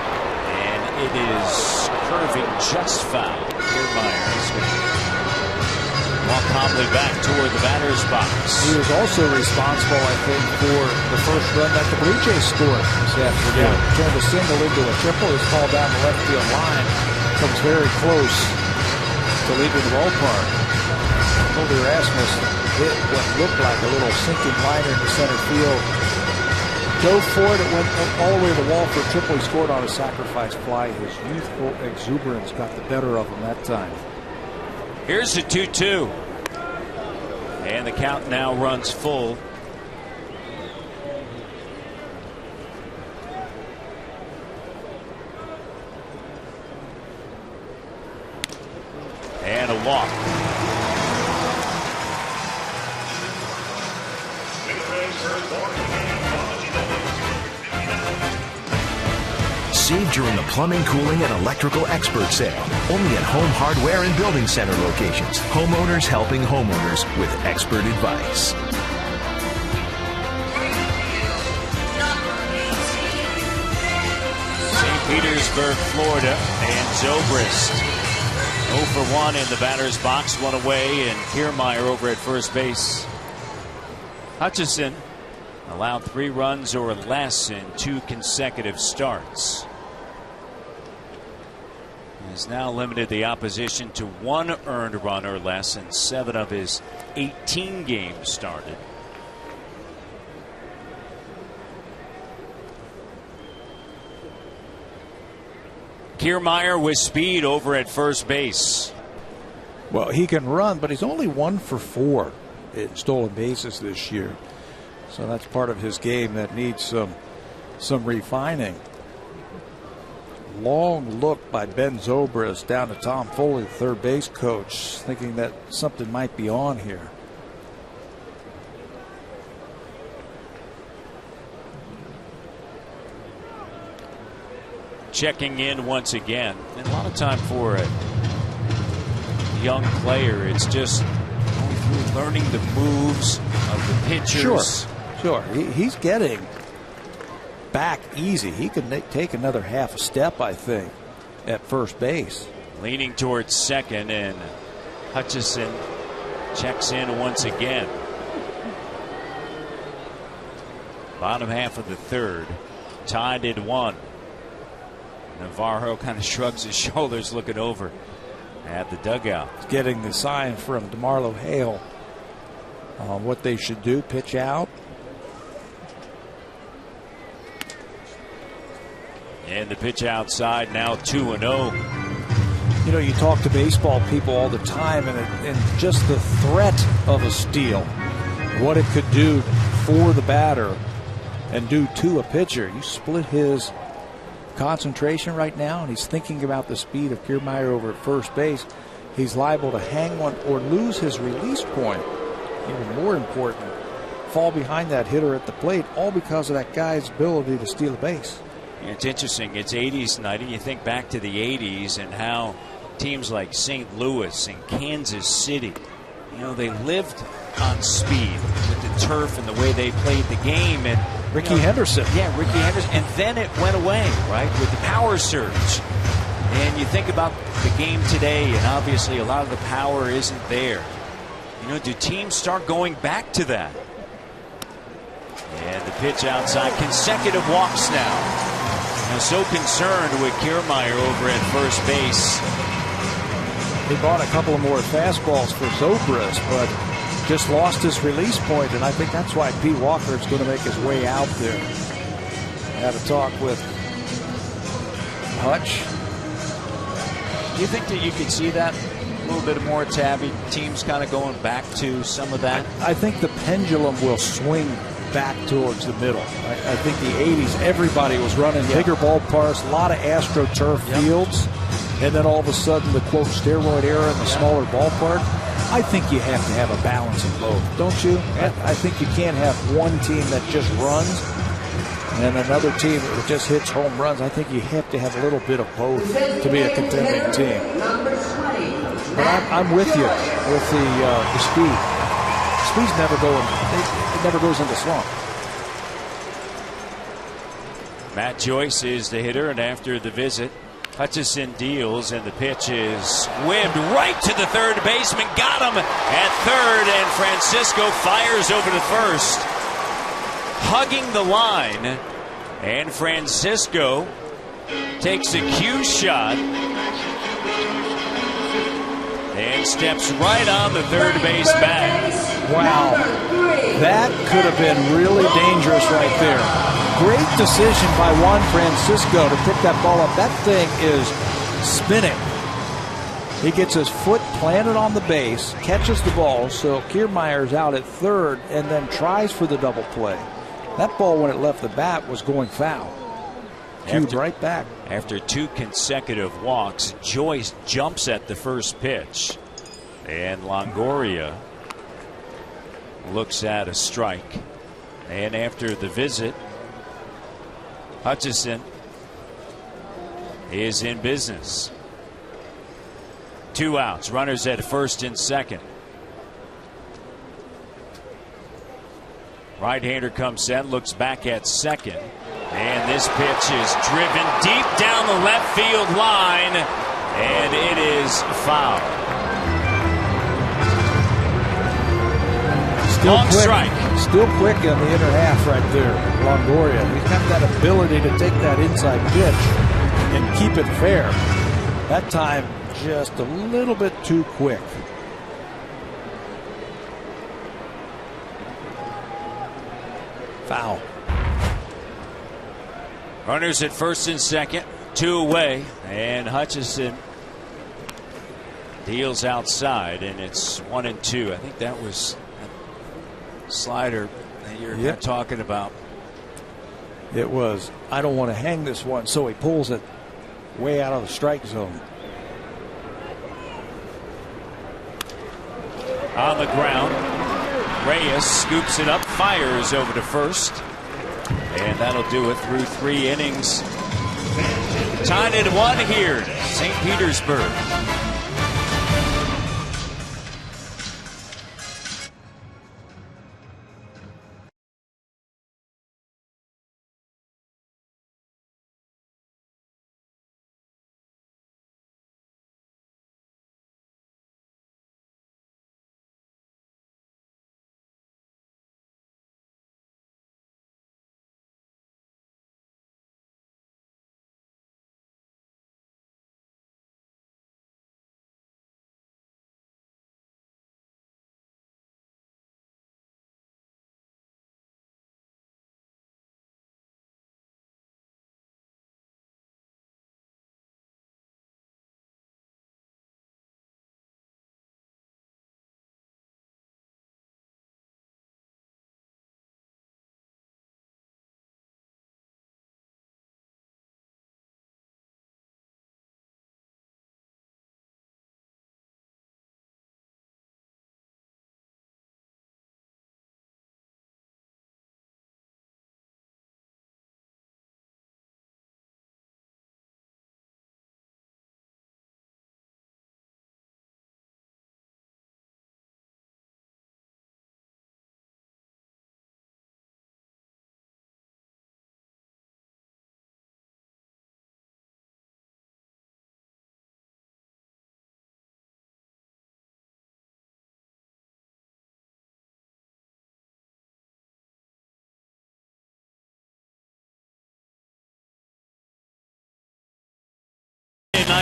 S1: and it is curving just foul. Kiermaier is going to walk calmly back toward the batter's box.
S2: He was also responsible, I think, for the first run that the Blue Jays scored this afternoon. Yeah. Turned a single into a triple. His ball down the left field line comes very close to leaving the ballpark. Colby Rasmus hit what looked like a little sinking liner in the center field. Go for it. It went all the way to the wall for a triple. He scored on a sacrifice fly. His youthful exuberance got the better of him that time.
S1: Here's the 2-2. And the count now runs full. And a walk.
S3: Save during the plumbing, cooling, and electrical expert sale. Only at Home Hardware and Building Center locations. Homeowners helping homeowners with expert advice.
S1: St. Petersburg, Florida, and Zobrist 0 for 1 in the batter's box, 1 away, and Kiermaier over at first base. Hutchison allowed 3 runs or less in 2 consecutive starts. Has now limited the opposition to 1 earned run or less in 7 of his 18 games started. Kiermaier with speed over at first base.
S2: Well, he can run, but he's only 1 for 4 in stolen bases this year. So that's part of his game that needs some refining. Long look by Ben Zobrist down to Tom Foley, the third base coach, thinking that something might be on here.
S1: Checking in once again. And a lot of time for a young player. It's just learning the moves of the pitchers.
S2: Sure. He's getting back easy. He can take another half a step, I think, at first base.
S1: Leaning towards second, and Hutchison checks in once again. Bottom half of the third, tied at 1. Navarro kind of shrugs his shoulders looking over at the dugout.
S2: He's getting the sign from DeMarlo Hale on what they should do, pitch out.
S1: And the pitch outside, now 2-0.
S2: You know, you talk to baseball people all the time, and just the threat of a steal, what it could do for the batter and do to a pitcher. You split his concentration right now, and he's thinking about the speed of Kiermaier over at first base, he's liable to hang one or lose his release point. Even more important, fall behind that hitter at the plate, all because of that guy's ability to steal a base.
S1: Yeah, it's interesting. It's 80s night, and you think back to the 80s and how teams like St. Louis and Kansas City, they lived on speed with the turf and the way they played the game. And
S2: Ricky Henderson.
S1: Yeah, Ricky Henderson. And then it went away, right, with the power surge. And you think about the game today, and obviously a lot of the power isn't there. Do teams start going back to that? And the pitch outside. Consecutive walks now. So concerned with Kiermaier over at first base.
S2: He bought a couple of more fastballs for Zobrist, but just lost his release point, and I think that's why Pete Walker is going to make his way out there. I had a talk with Hutch.
S1: Do you think that you could see that a little bit more, Tabby? Teams kind of going back to some of that?
S2: I think the pendulum will swing back towards the middle. I think the 80s, everybody was running bigger ballparks, a lot of AstroTurf fields, and then all of a sudden the quote steroid era in the smaller ballpark. I think you have to have a balance of both, don't you? I think you can't have one team that just runs and another team that just hits home runs. I think you have to have a little bit of both to be a contending team. But I'm with you with the speed. Speed's never going. It never goes into slump.
S1: Matt Joyce is the hitter, and after the visit, Hutchison deals, and the pitch is whipped right to the third baseman. Got him at third, and Francisco fires over to first, hugging the line, and Francisco takes a cue shot and steps right on the third base bag.
S2: Wow, that could have been really dangerous right there. Great decision by Juan Francisco to pick that ball up. That thing is spinning. He gets his foot planted on the base, catches the ball, so Kiermaier's out at third, and then tries for the double play. That ball, when it left the bat, was going foul. Cued right back.
S1: After two consecutive walks, Joyce jumps at the first pitch, and Longoria looks at a strike. And after the visit, Hutchison is in business. 2 outs, runners at first and second. Right-hander comes set, looks back at second, and this pitch is driven deep down the left field line, and it is foul. Long strike.
S2: Still quick in the inner half right there, Longoria. He's got that ability to take that inside pitch and keep it fair. That time, just a little bit too quick. Foul.
S1: Runners at first and second, 2 away, and Hutchison deals outside, and it's 1-2. I think that was a slider that you're talking about.
S2: It was, I don't want to hang this one, so he pulls it way out of the strike zone.
S1: On the ground, Reyes scoops it up, fires over to first, and that'll do it through 3 innings. Tied at 1 here, St. Petersburg.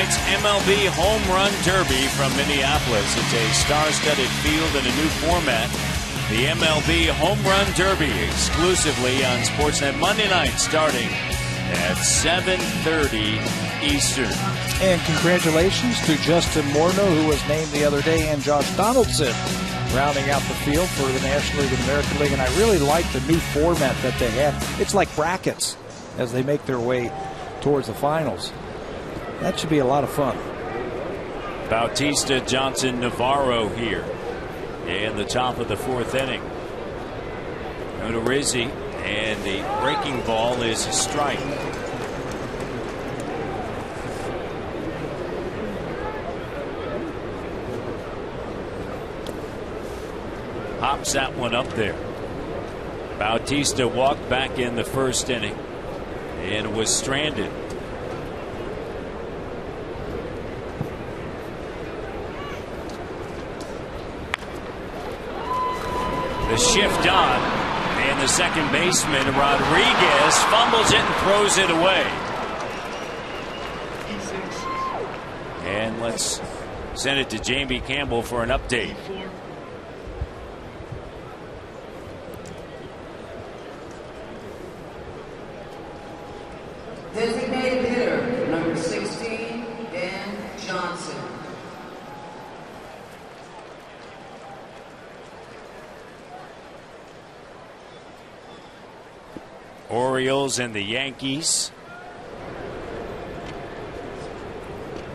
S1: night's MLB Home Run Derby from Minneapolis. It's a star-studded field in a new format. The MLB Home Run Derby exclusively on Sportsnet Monday night starting at 7:30 Eastern.
S2: And congratulations to Justin Morneau, who was named the other day, and Josh Donaldson rounding out the field for the National League and American League. And I really like the new format that they have. It's like brackets as they make their way towards the finals. That should be a lot of fun.
S1: Bautista, Johnson, Navarro here in the top of the fourth inning. Odorizzi, and the breaking ball is a strike. Hops that one up there. Bautista walked back in the first inning and was stranded. The shift on, and the second baseman Rodriguez fumbles it and throws it away. And let's send it to Jamie Campbell for an update.
S5: Designated hitter, number 16, Dan Johnson.
S1: Orioles and the Yankees.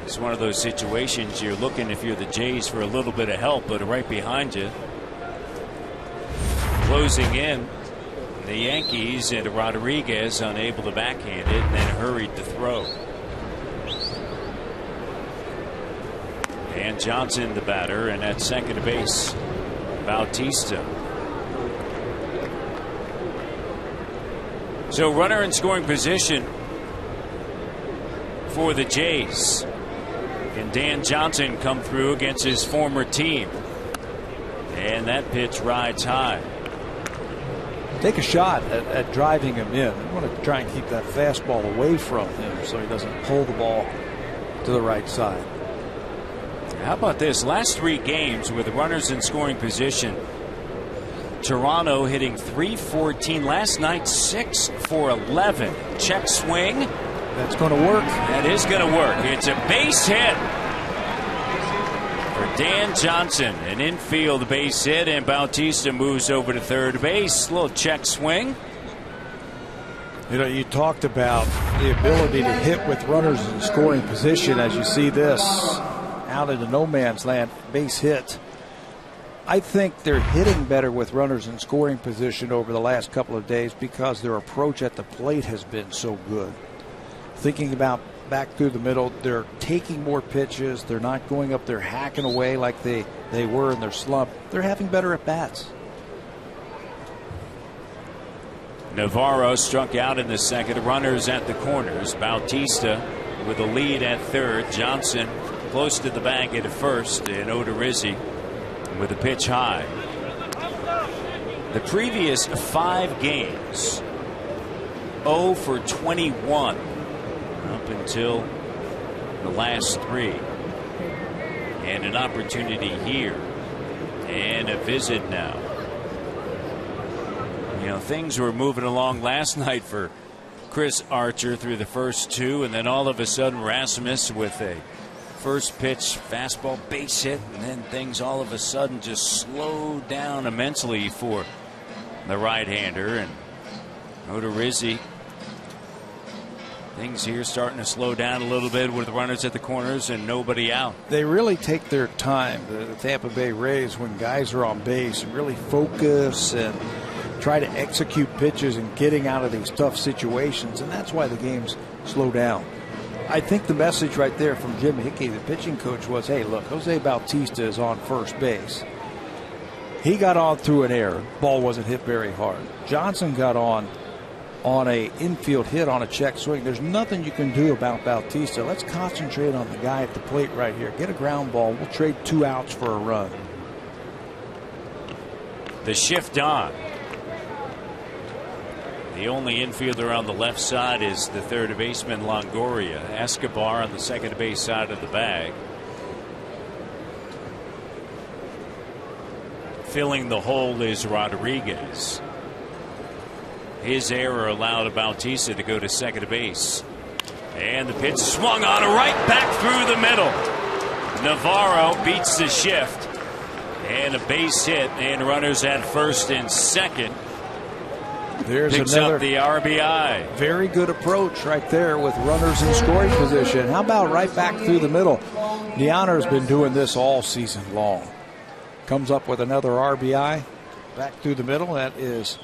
S1: It's one of those situations you're looking, if you're the Jays, for a little bit of help, but right behind you, closing in, the Yankees, and Rodriguez unable to backhand it and then hurried to throw. And Johnson the batter, and at second base, Bautista. So runner in scoring position for the Jays. Can Dan Johnson come through against his former team? And that pitch rides high.
S2: Take a shot at driving him in. You want to try and keep that fastball away from him so he doesn't pull the ball to the right side.
S1: How about this? Last three games with runners in scoring position, Toronto hitting .314. Last night 6 for 11. Check swing.
S2: That's going to work.
S1: That is going to work. It's a base hit for Dan Johnson. An infield base hit, and Bautista moves over to third base. Little check swing.
S2: You know, you talked about the ability to hit with runners in scoring position. As you see this out into no man's land, base hit. I think they're hitting better with runners in scoring position over the last couple of days because their approach at the plate has been so good. Thinking about back through the middle, they're taking more pitches. They're not going up there hacking away like they were in their slump. They're having better at bats.
S1: Navarro struck out in the second. Runners at the corners. Bautista with a lead at third. Johnson close to the bag at first, and Odorizzi with a pitch high. The previous 5 games, 0 for 21 up until the last 3. And an opportunity here, and a visit now. You know, things were moving along last night for Chris Archer through the first 2, and then all of a sudden Rasmus with a first pitch fastball base hit, and then things all of a sudden just slowed down immensely for the right-hander. And Odorizzi, things here starting to slow down a little bit with runners at the corners and nobody out.
S2: They really take their time, the Tampa Bay Rays, when guys are on base, and really focus and try to execute pitches and getting out of these tough situations, and that's why the games slow down. I think the message right there from Jim Hickey, the pitching coach, was, hey, look, Jose Bautista is on first base. He got on through an error. Ball wasn't hit very hard. Johnson got on a infield hit on a check swing. There's nothing you can do about Bautista. Let's concentrate on the guy at the plate right here. Get a ground ball. We'll trade 2 outs for a run.
S1: The shift on. The only infielder on the left side is the third baseman Longoria. Escobar on the second base side of the bag. Filling the hole is Rodriguez. His error allowed Bautista to go to second base. And the pitch swung on right back through the middle. Navarro beats the shift. And a base hit, and runners at first and second.
S2: There's
S1: Picks
S2: another
S1: up the RBI.
S2: very good approach right there with runners in scoring position. How about right back through the middle? Deanna's been doing this all season long. Comes up with another RBI back through the middle. That is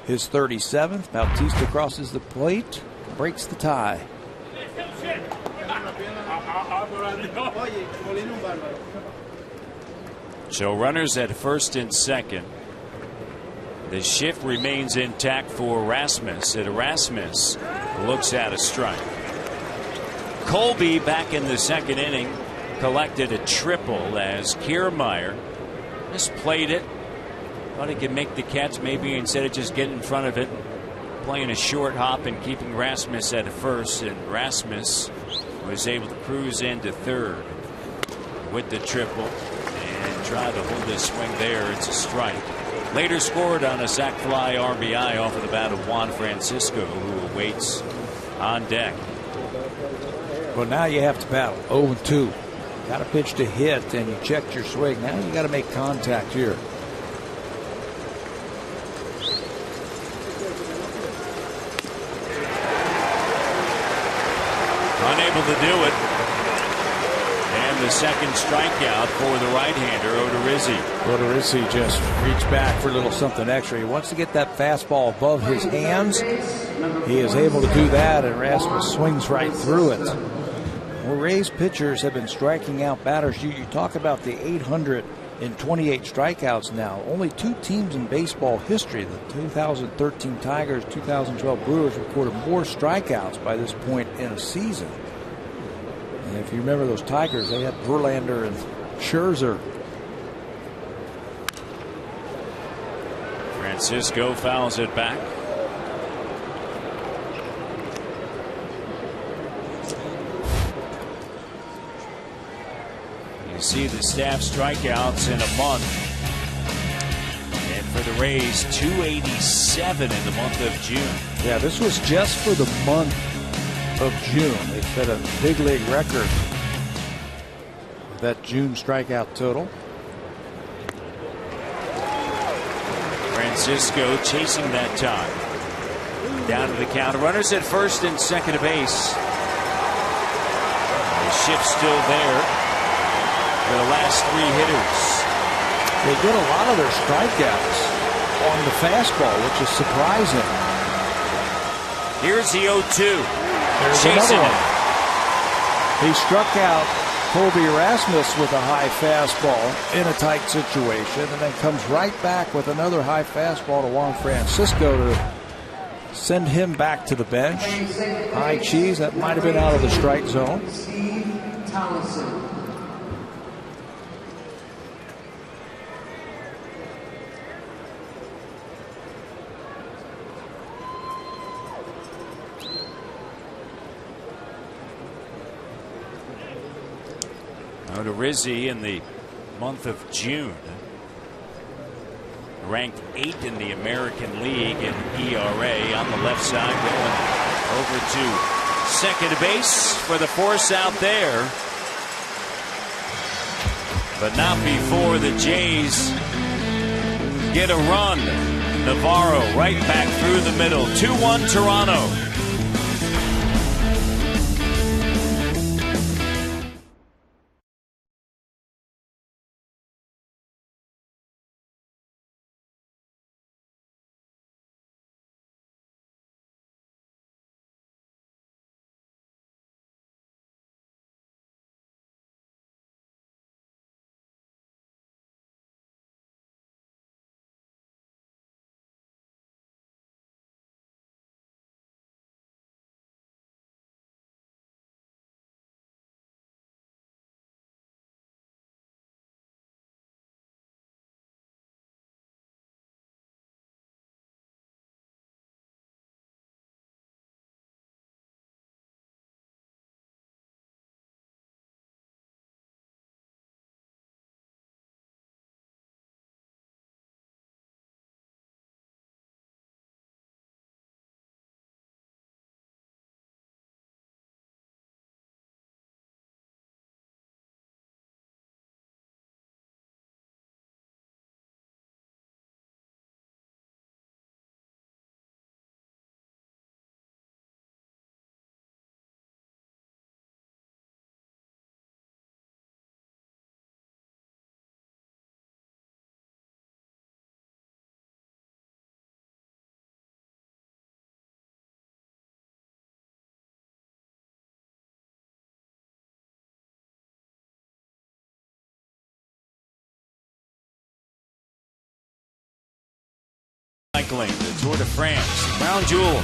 S2: his 37th. Bautista crosses the plate, breaks the tie.
S1: So runners at first and second. The shift remains intact for Rasmus. And Rasmus looks at a strike. Colby back in the second inning collected a triple as Kiermaier just played it. Thought he could make the catch maybe instead of just getting in front of it, playing a short hop and keeping Rasmus at first. And Rasmus was able to cruise into third with the triple and try to hold his swing there. It's a strike. Later scored on a sac fly RBI off of the bat of Juan Francisco, who awaits on deck.
S2: Well, now you have to battle 0-2. Got a pitch to hit, and you checked your swing. Now you got to make contact here.
S1: Unable to do it. And the second strikeout for the right-hander, Odorizzi.
S2: Odorizzi just reached back for a little something extra. He wants to get that fastball above his hands. He is able to do that, and Rasmus swings right through it. Well, Rays pitchers have been striking out batters. You talk about the 828 strikeouts now. Only two teams in baseball history, the 2013 Tigers, 2012 Brewers, recorded more strikeouts by this point in a season. And if you remember those Tigers, they had Verlander and Scherzer.
S1: Francisco fouls it back. You see the staff strikeouts in a month. And for the Rays, 287 in the month of June.
S2: Yeah, this was just for the month of June. They set a big league record. That June strikeout total.
S1: Francisco chasing that tie. Down to the count. Runners at first and second base. The shift still there for the last three hitters.
S2: They get a lot of their strikeouts on the fastball, which is surprising.
S1: Here's the 0-2.
S2: There's
S1: chasing
S2: another
S1: it.
S2: one. He struck out Colby Rasmus with a high fastball in a tight situation, and then comes right back with another high fastball to Juan Francisco to send him back to the bench. High cheese, that might have been out of the strike zone.
S1: Odorizzi in the month of June ranked 8th in the American League in ERA. On the left side, going over to second base for the force out there, but not before the Jays get a run. Navarro right back through the middle. 2-1 Toronto. cycling, the Tour de France, Crown Jewel.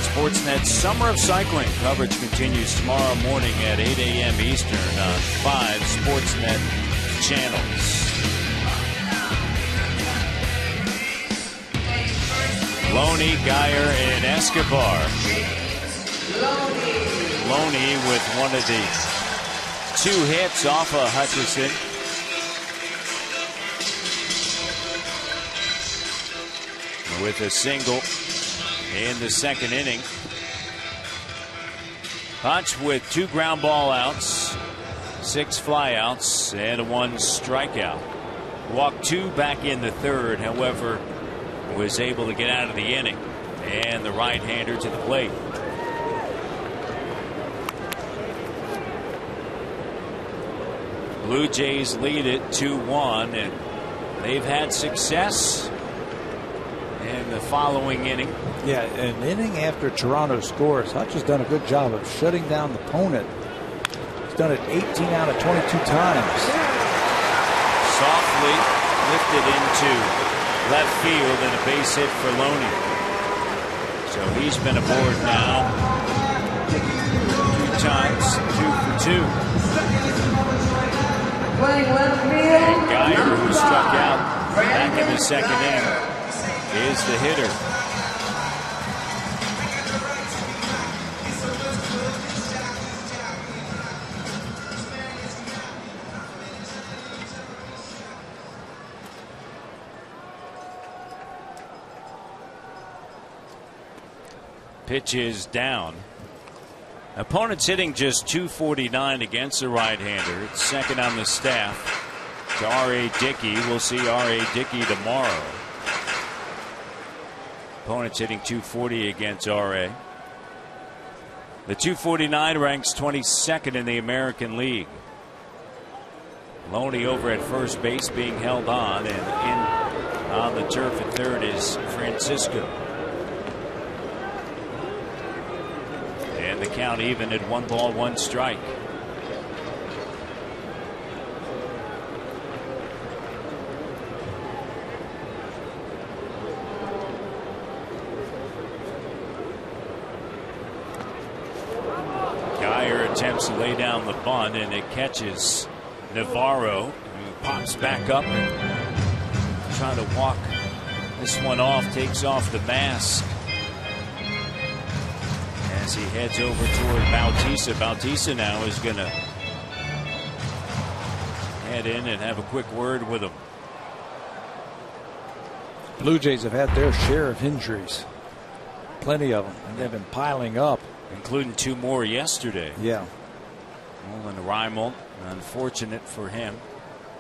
S1: Sportsnet Summer of Cycling coverage continues tomorrow morning at 8 a.m. Eastern on 5 Sportsnet channels. Loney, Geyer, and Escobar. Loney with one of the 2 hits off of Hutchison. With a single in the second inning. Hutch with 2 ground ball outs, 6 flyouts, and 1 strikeout. Walked 2 back in the third, however, was able to get out of the inning. And the right-hander to the plate. Blue Jays lead it 2-1, and they've had success in the following inning.
S2: Yeah, an inning after Toronto scores, Hutch has done a good job of shutting down the opponent. He's done it 18 out of 22 times.
S1: Softly lifted into left field and a base hit for Loney. So he's been aboard now 2 times, 2 for 2. And Geyer, who struck out back in the second inning, is the hitter. Pitch is down. Opponent's hitting just .249 against the right-hander. It's second on the staff to R.A. Dickey. We'll see R.A. Dickey tomorrow. Opponent's hitting .240 against R.A. The .249 ranks 22nd in the American League. Loney over at first base being held on, and in on the turf at third is Francisco. And the count even at 1 ball, 1 strike. Geyer attempts to lay down the bunt, and it catches Navarro, who pops back up and trying to walk this one off, takes off the mask as he heads over toward Bautista. Bautista now is going to head in and have a quick word with him.
S2: Blue Jays have had their share of injuries. Plenty of them, and they've been piling up.
S1: Including 2 more yesterday.
S2: Yeah.
S1: Nolan Reimel, unfortunate for him,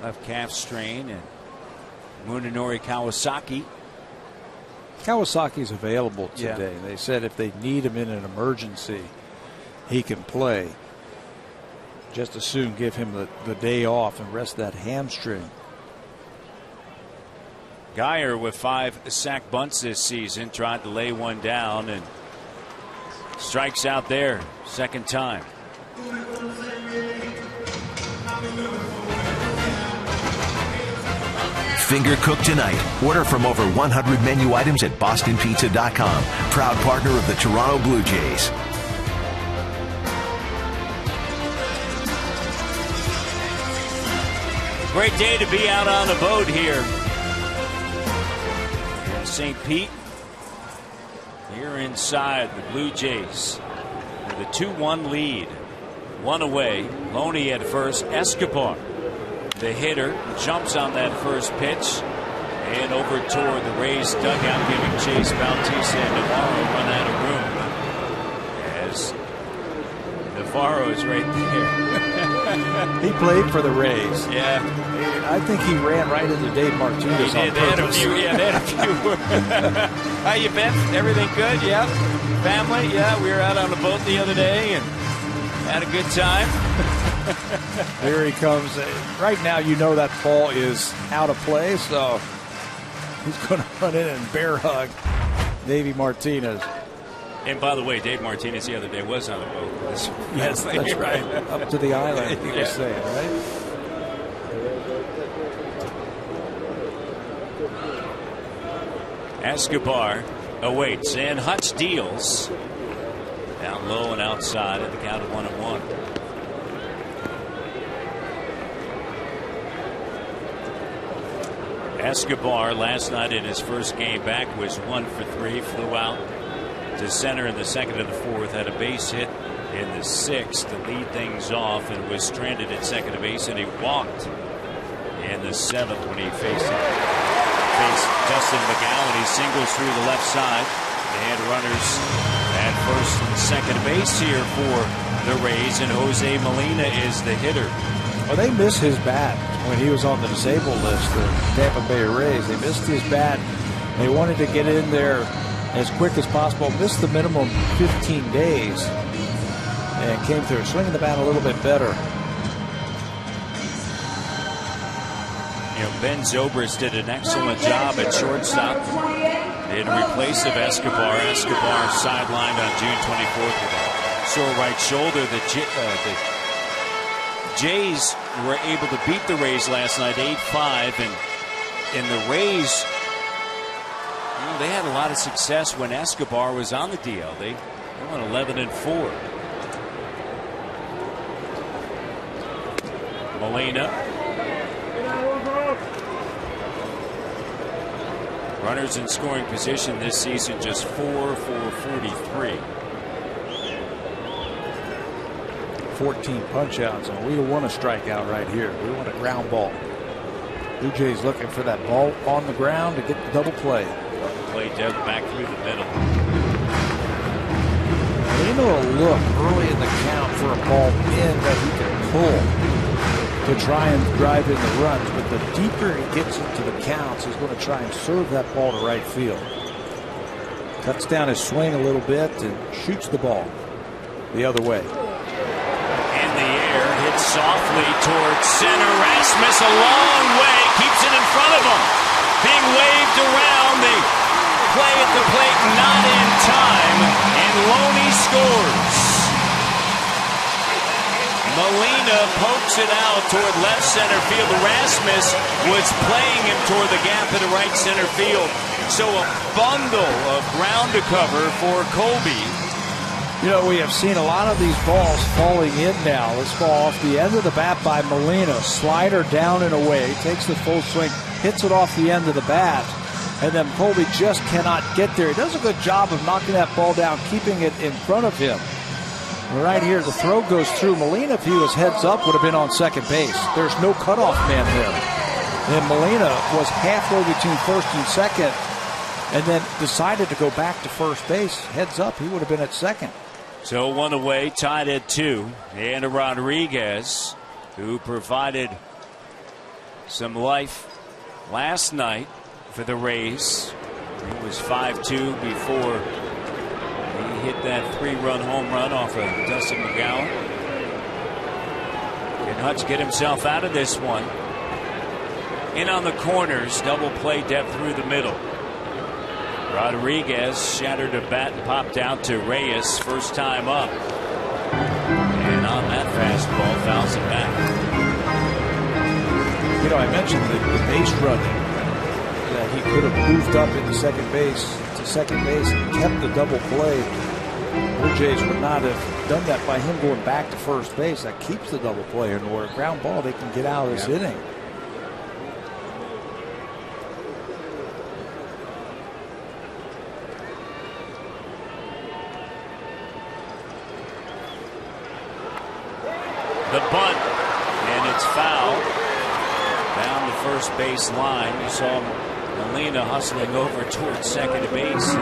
S1: left calf strain, and Munenori Kawasaki.
S2: Kawasaki's available today. Yeah. They said if they need him in an emergency, he can play. Just as soon give him the day off and rest that hamstring.
S1: Geyer with 5 sack bunts this season, tried to lay one down and strikes out there, second time.
S3: Finger cooked tonight. Order from over 100 menu items at bostonpizza.com. Proud partner of the Toronto Blue Jays.
S1: Great day to be out on the boat here in St. Pete. Here inside, the Blue Jays with a 2-1 lead. 1 away. Loney at first. Escobar, the hitter, jumps on that first pitch and over toward the Rays dugout, giving Chase, Bautista, and Navarro run out of room. As Navarro is right there.
S2: He played for the Rays.
S1: Yeah.
S2: I think he ran right into Dave Martinez on purpose.
S1: They had a few. How you been? Everything good? Yeah. Family? Yeah. We were out on the boat the other day and had a good time.
S2: Here he comes. Right now, you know that ball is out of play, so he's going to run in and bear hug Davey Martinez.
S1: And by the way, Dave Martinez the other day was on the boat.
S2: Yes, that's right. Up to the island, he was saying, right?
S1: Escobar awaits, and Hutch deals. Down low and outside at the count of 1-1. Escobar last night in his first game back was 1 for 3, flew out to center in the second of the fourth, had a base hit in the sixth to lead things off, and was stranded at second base, and he walked in the seventh when he faced Justin McGowan. He singles through the left side. They had runners at first and second base here for the Rays, and Jose Molina is the hitter.
S2: Well, they miss his bat when he was on the disabled list, the Tampa Bay Rays. They missed his bat. They wanted to get in there as quick as possible, missed the minimum 15 days, and came through, swinging the bat a little bit better.
S1: You know, Ben Zobrist did an excellent job at shortstop in replace of Escobar. Escobar sidelined on June 24th with a sore right shoulder. The Jays were able to beat the Rays last night 8-5, and the Rays, you know, they had a lot of success when Escobar was on the DL. They went 11-4. Molina. Runners in scoring position this season, just 4 for 43.
S2: 14 punch outs, and we don't want a strikeout right here. We want a ground ball. Blue Jays looking for that ball on the ground to get the double play.
S1: Play Dev back through the middle.
S2: Molina will look early in the count for a ball in that he can pull to try and drive in the runs, but the deeper he gets into the counts, he's going to try and serve that ball to right field. Cuts down his swing a little bit and shoots the ball the other way.
S1: Softly towards center. Rasmus a long way, keeps it in front of him. Being waved around. They play at the plate, not in time, and Loney scores. Molina pokes it out toward left center field. Rasmus was playing him toward the gap in the right center field. So a bundle of ground to cover for Colby.
S2: You know, we have seen a lot of these balls falling in now. This ball off the end of the bat by Molina. Slider down and away. Takes the full swing. Hits it off the end of the bat. And then Colby just cannot get there. He does a good job of knocking that ball down, keeping it in front of him. Right here, the throw goes through. Molina, if he was heads up, would have been on second base. There's no cutoff man there. And Molina was halfway between first and second, and then decided to go back to first base. Heads up, he would have been at second.
S1: So one away, tied at 2. And Rodriguez, who provided some life last night for the Rays. He was 5-2 before he hit that 3-run home run off of Dustin McGowan. Can Hutch get himself out of this one? In on the corners, double play depth through the middle. Rodriguez shattered a bat and popped out to Reyes, first time up. And on that fastball, fouls it back.
S2: You know, I mentioned the base running, that he could have moved up into second base and kept the double play. Blue Jays would not have done that by him going back to first base. That keeps the double play in order. Ground ball, they can get out of this inning.
S1: The bunt, and it's foul down the first base line. You saw Molina hustling over towards second base.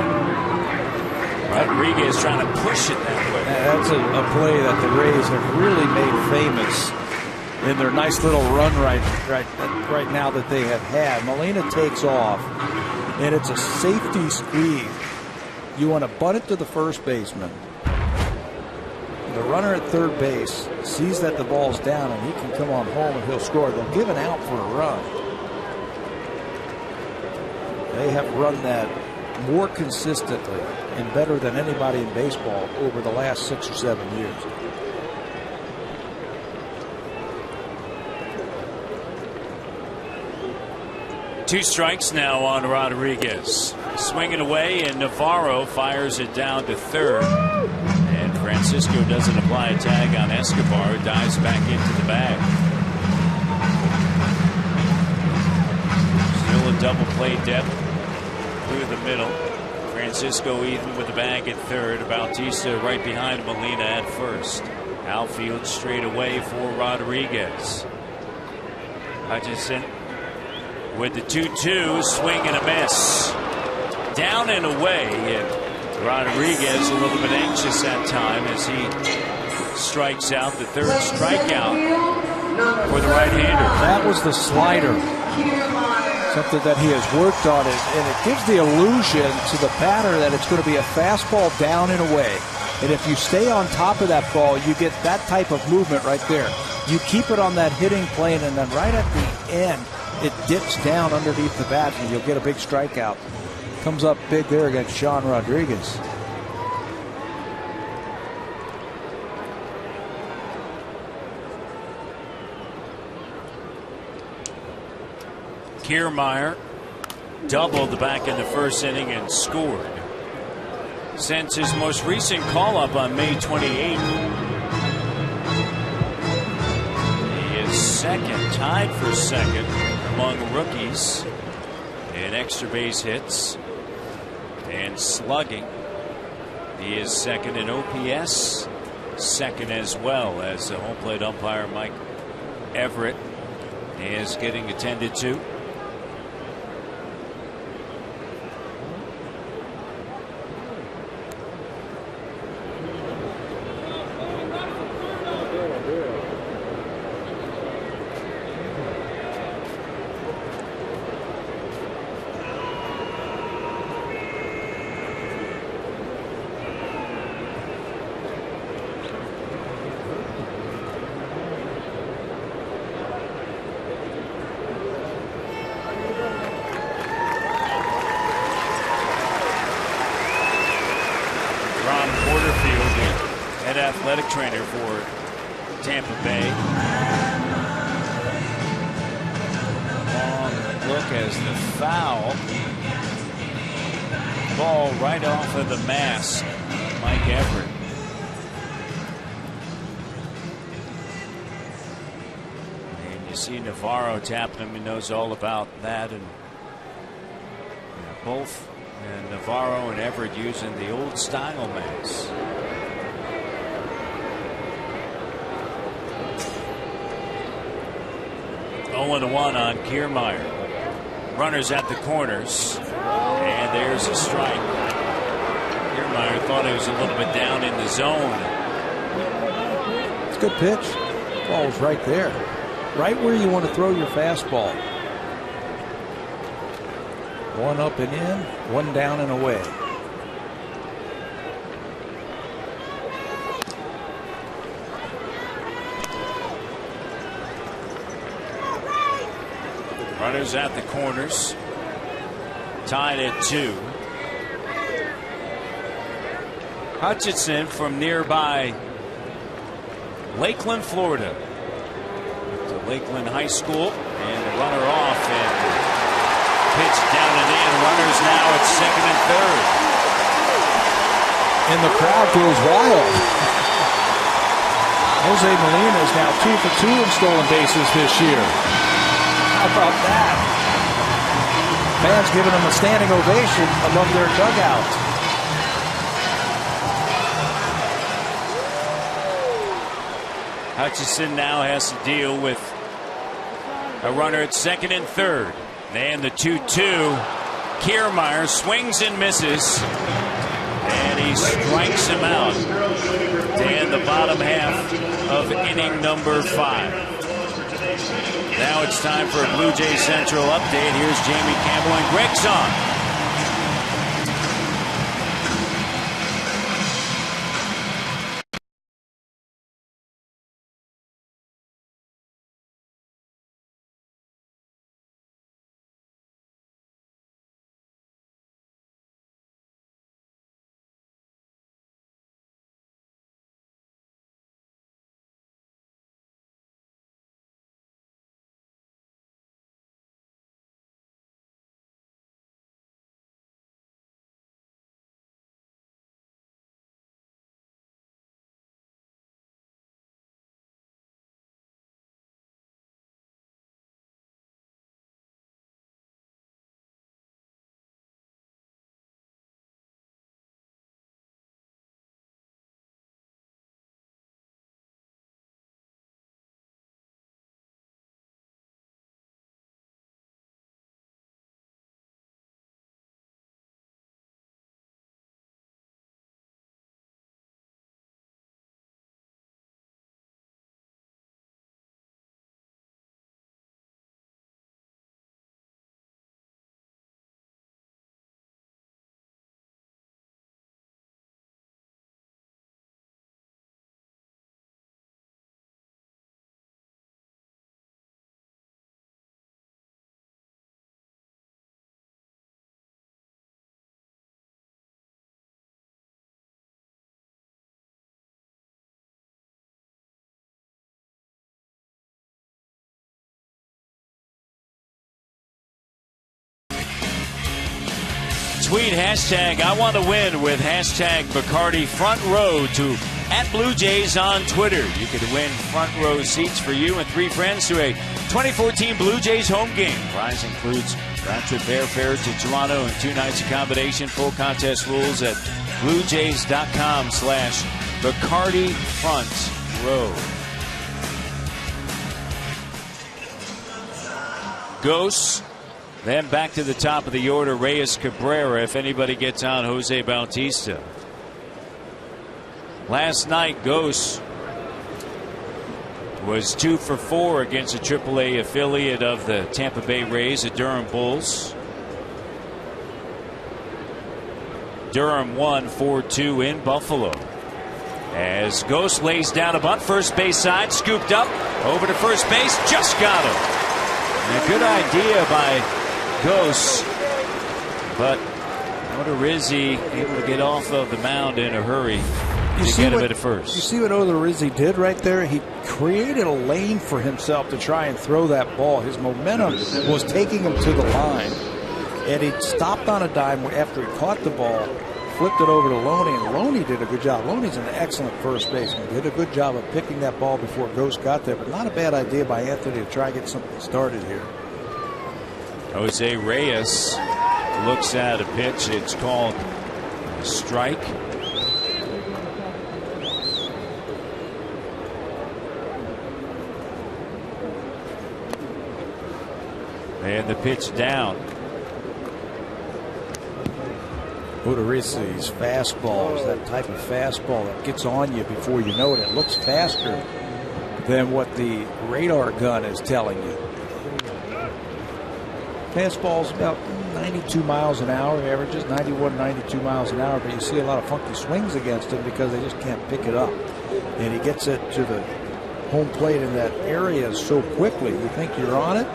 S1: Rodriguez trying to push it that way.
S2: That's a play that the Rays have really made famous in their nice little run right now that they have had. Molina takes off, and it's a safety squeeze. You want to bunt it to the first baseman. The runner at third base sees that the ball's down and he can come on home and he'll score. They'll give it out for a run. They have run that more consistently and better than anybody in baseball over the last 6 or 7 years.
S1: Two strikes now on Rodriguez. Swinging away, and Navarro fires it down to third. And Francisco doesn't apply a tag on Escobar, who dives back into the bag. Still a double play depth through the middle. Francisco even with the bag at third. Bautista right behind Molina at first. Outfield straight away for Rodriguez. Hutchinson with the 2-2, swing and a miss. Down and away, and Rodriguez a little bit anxious that time as he strikes out, the third strikeout for the right-hander.
S2: That was the slider, something that he has worked on it, and it gives the illusion to the batter that it's going to be a fastball down and away. And if you stay on top of that ball, you get that type of movement right there. You keep it on that hitting plane, and then right at the end, it dips down underneath the bat, and you'll get a big strikeout. Comes up big there against Sean Rodriguez.
S1: Kiermaier doubled back in the first inning and scored. Since his most recent call-up on May 28th, he is second, tied for second among rookies in extra base hits and slugging. He is second in OPS, second as well, as the home plate umpire Mike Everett is getting attended to. Athletic trainer for Tampa Bay. Long look as the foul ball right off of the mask. Mike Everett. And you see Navarro tapping him. He knows all about that. And both Navarro and Everett using the old style mask. 0-1 on Kiermaier. Runners at the corners, and there's a strike. Kiermaier thought he was a little bit down in the zone.
S2: It's a good pitch. Ball's right there, right where you want to throw your fastball. One up and in, one down and away.
S1: Runners at the corners, tied at 2. Hutchinson from nearby Lakeland, Florida, to Lakeland High School, and the runner off and pitch down and in. Runners now at second and third,
S2: and the crowd goes wild. Jose Molina is now 2 for 2 in stolen bases this year. How about that? Fans giving him a standing ovation above their dugout.
S1: Hutchinson now has to deal with a runner at second and third. And the 2-2. Kiermaier swings and misses. And he strikes him out to end the bottom half of inning number 5. Now it's time for a Blue Jays Central update. Here's Jamie Campbell and Greg Zahn. tweet hashtag I want to win with hashtag Bacardi front row to @BlueJays on Twitter. You could win front row seats for you and 3 friends to a 2014 Blue Jays home game. Prize includes round-trip airfare to Toronto and 2 nights accommodation. Full contest rules at BlueJays.com/Bacardi front row. Ghosts. Then back to the top of the order, Reyes Cabrera, if anybody gets on Jose Bautista. Last night, Ghosts was 2 for 4 against a AAA affiliate of the Tampa Bay Rays, the Durham Bulls. Durham won 4-2 in Buffalo. As Ghost lays down a bunt, first base side, scooped up, over to first base, just got him. And a good idea by Ghosts, but Odorizzi able to get off of the mound in a hurry to get him at first.
S2: You see what Odorizzi did right there? He created a lane for himself to try and throw that ball. His momentum was taking him to the line, and he stopped on a dime after he caught the ball, flipped it over to Loney, and Loney did a good job. Loney's an excellent first baseman. Did a good job of picking that ball before Ghost got there, but not a bad idea by Anthony to try and get something started here.
S1: Jose Reyes looks at a pitch. It's called a strike. And the pitch down.
S2: Odorizzi's fastball is that type of fastball that gets on you before you know it. It looks faster than what the radar gun is telling you. Fastball's about 92 miles an hour, averages 91, 92 miles an hour, but you see a lot of funky swings against him because they just can't pick it up. And he gets it to the home plate in that area so quickly, you think you're on it,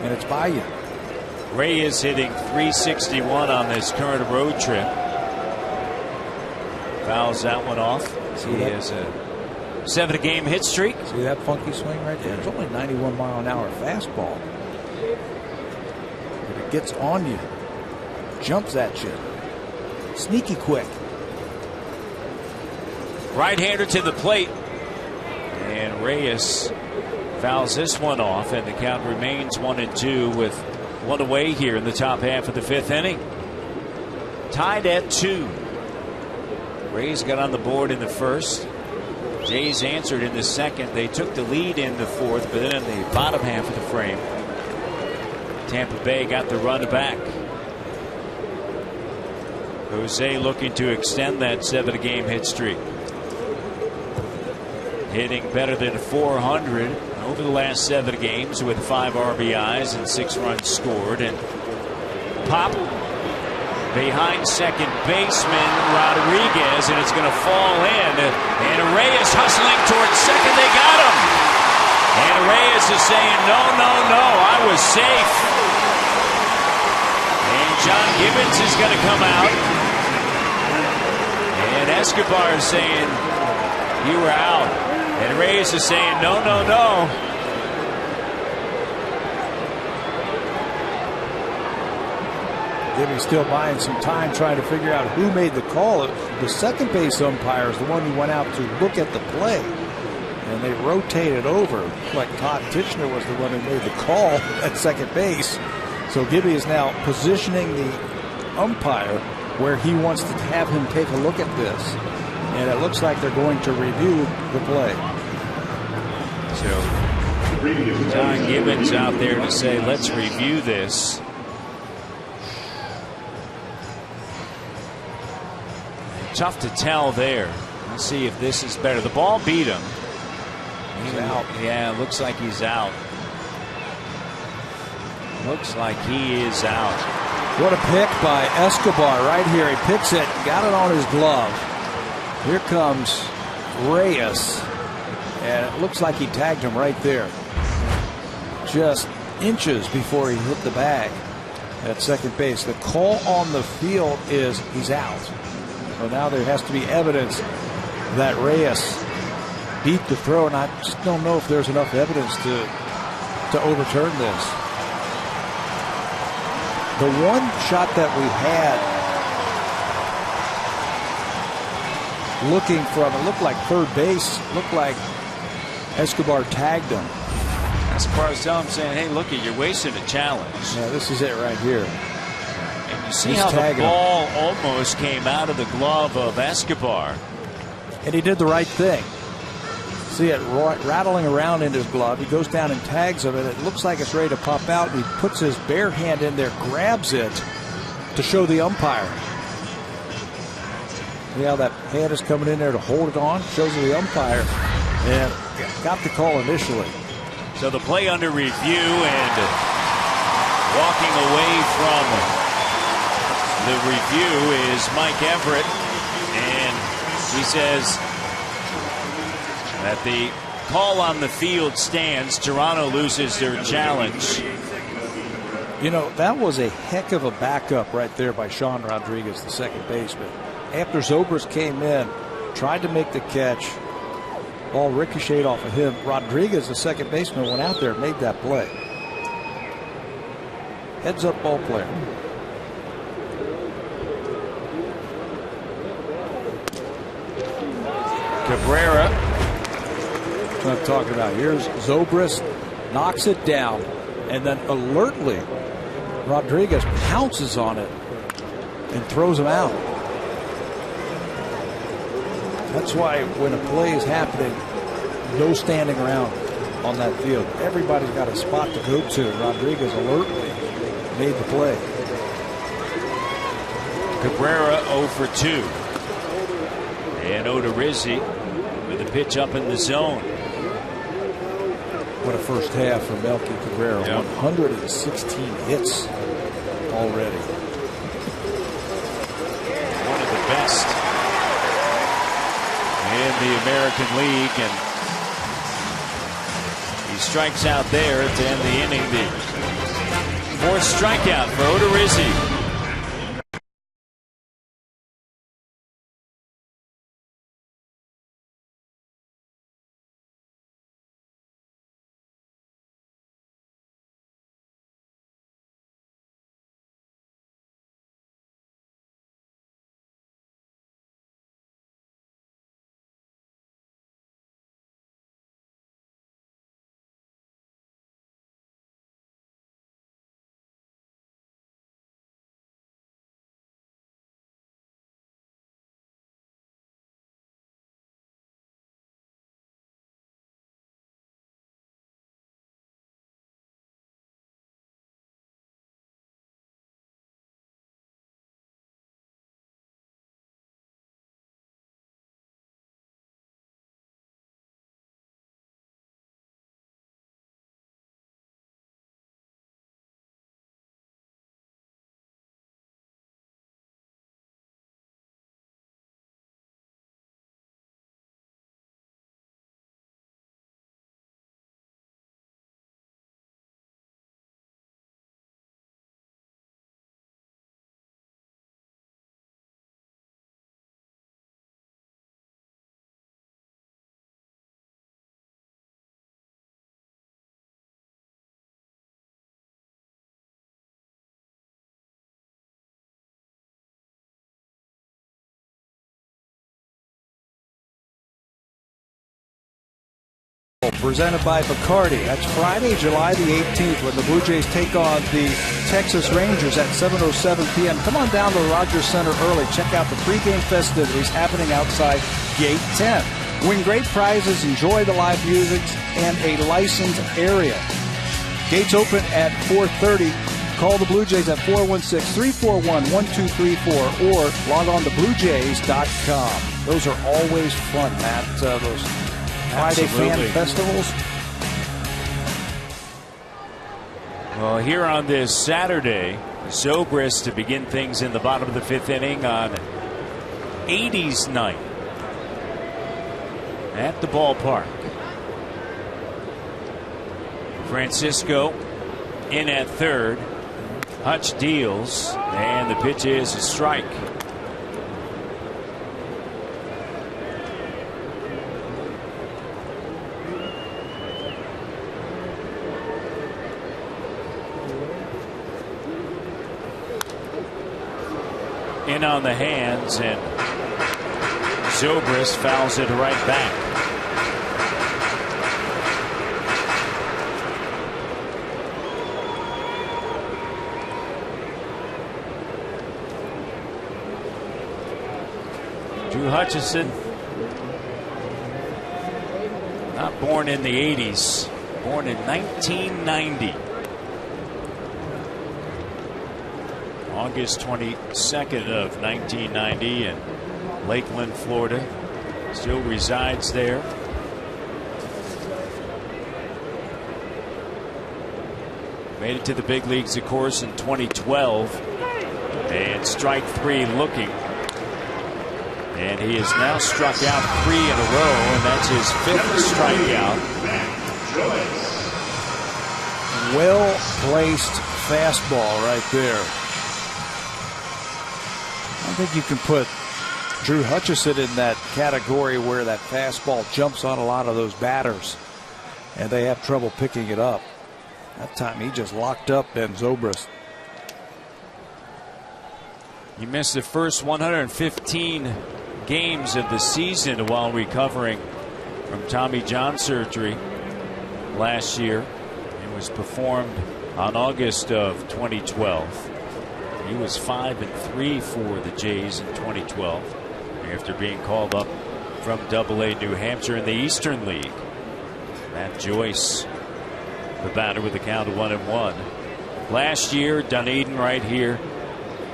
S2: and it's by you.
S1: Reyes hitting .361 on this current road trip. Fouls that one off. He has a 7-game hit streak.
S2: See that funky swing right there? It's only 91 mile an hour fastball. But it gets on you, jumps at you, sneaky quick.
S1: Right-hander to the plate, and Reyes fouls this one off, and the count remains 1-2 with one away here in the top half of the 5th inning. Tied at 2. Rays got on the board in the first. Jays answered in the second. They took the lead in the 4th, but then in the bottom half of the frame, Tampa Bay got the run back. Jose looking to extend that 7-game hit streak. Hitting better than 400 over the last 7 games with 5 RBIs and 6 runs scored. And pop behind second baseman Rodriguez, and it's going to fall in. And Reyes hustling towards second. They got him. And Reyes is saying, no, no, no, I was safe. And John Gibbons is going to come out. And Escobar is saying, you were out. And Reyes is saying, no, no, no.
S2: Gibby's still buying some time trying to figure out who made the call. The second base umpire is the one who went out to look at the play. And they rotated over. Like Todd Tichenor was the one who made the call at second base. So Gibby is now positioning the umpire where he wants to have him take a look at this. And it looks like they're going to review the play.
S1: So John Gibbons out there to say, let's review this. Tough to tell there. Let's see if this is better. The ball beat him. He's out. Yeah, looks like he's out. Looks like he is out.
S2: What a pick by Escobar right here. He picks it, got it on his glove. Here comes Reyes, and it looks like he tagged him right there. Just inches before he hit the bag at second base. The call on the field is he's out. So now there has to be evidence that Reyes beat the throw, and I just don't know if there's enough evidence to overturn this. The one shot that we had looking from, it looked like third base, looked like Escobar tagged him.
S1: Escobar's telling him, saying, hey, look, you're wasting a challenge.
S2: Yeah, this is it right here.
S1: And you see how the ball almost came out of the glove of Escobar.
S2: And he did the right thing. See it rattling around in his glove. He goes down and tags him, and it looks like it's ready to pop out. And he puts his bare hand in there, grabs it to show the umpire. See how that hand is coming in there to hold it on? Shows the umpire. And got the call initially.
S1: So the play under review, and walking away from the review is Mike Everett. And he says that the call on the field stands. Toronto loses their challenge.
S2: You know, that was a heck of a backup right there by Sean Rodriguez, the second baseman. After Zobrist came in, tried to make the catch, ball ricocheted off of him. Rodriguez, the second baseman, went out there and made that play. Heads up ball player.
S1: Cabrera.
S2: That's what I'm talking about. Here's Zobrist, knocks it down, and then alertly Rodriguez pounces on it and throws him out. That's why when a play is happening, no standing around on that field. Everybody's got a spot to go to. Rodriguez alertly made the play.
S1: Cabrera 0 for 2. And Odorizzi with a pitch up in the zone.
S2: What a first half for Melky Cabrera. Yep. 116 hits already.
S1: One of the best in the American League, and he strikes out there to end the inning. The fourth strikeout for Odorizzi.
S2: Presented by Bacardi. That's Friday, July the 18th, when the Blue Jays take on the Texas Rangers at 7:07 p.m. Come on down to the Rogers Center early. Check out the pregame festivities happening outside Gate 10. Win great prizes, enjoy the live music, and a licensed area. Gates open at 4:30. Call the Blue Jays at 416-341-1234 or log on to BlueJays.com. Those are always fun, Matt. Those Friday fan festivals.
S1: Well, here on this Saturday, Zobrist to begin things in the bottom of the fifth inning on 80s night at the ballpark. Francisco in at third. Hutch deals, and the pitch is a strike. in on the hands, and Zobrist fouls it right back. Drew Hutchison, not born in the 80s, born in 1990. August 22nd of 1990 in Lakeland, Florida. Still resides there. Made it to the big leagues, of course, in 2012. And strike three looking. And he has now struck out 3 in a row, and that's his 5th strikeout.
S2: Well-placed fastball right there. I think you can put Drew Hutchison in that category where that fastball jumps on a lot of those batters, and they have trouble picking it up. That time he just locked up Ben Zobrist.
S1: He missed the first 115 games of the season while recovering from Tommy John surgery last year. It was performed on August of 2012. He was 5-3 for the Jays in 2012 after being called up from AA New Hampshire in the Eastern League. Matt Joyce, the batter, with a count of 1-1. Last year, Dunedin right here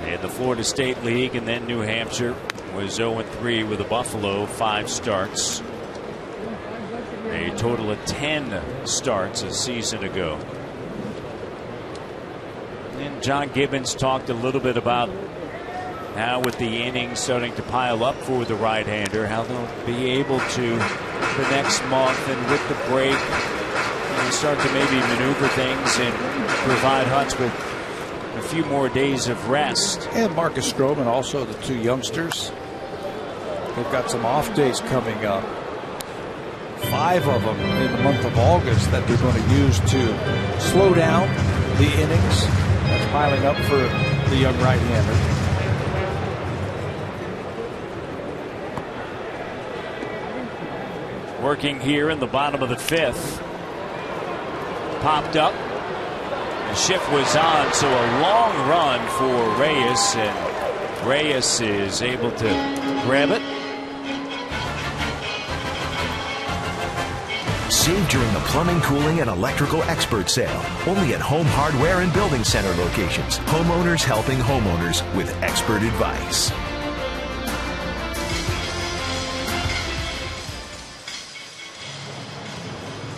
S1: in the Florida State League, and then New Hampshire was 0-3 with the Buffalo, 5 starts. A total of 10 starts a season ago. And John Gibbons talked a little bit about how, with the innings starting to pile up for the right-hander, how they'll be able to, the next month and with the break, start to maybe maneuver things and provide Hutch with a few more days of rest.
S2: And Marcus Stroman, also the 2 youngsters. They've got some off days coming up. 5 of them in the month of August that they're going to use to slow down the innings. That's piling up for the young right-hander.
S1: Working here in the bottom of the 5th. Popped up. The shift was on, so a long run for Reyes, and Reyes is able to grab it.
S3: Save during the plumbing, cooling, and electrical expert sale. Only at Home Hardware and Building Center locations. Homeowners helping homeowners with expert advice.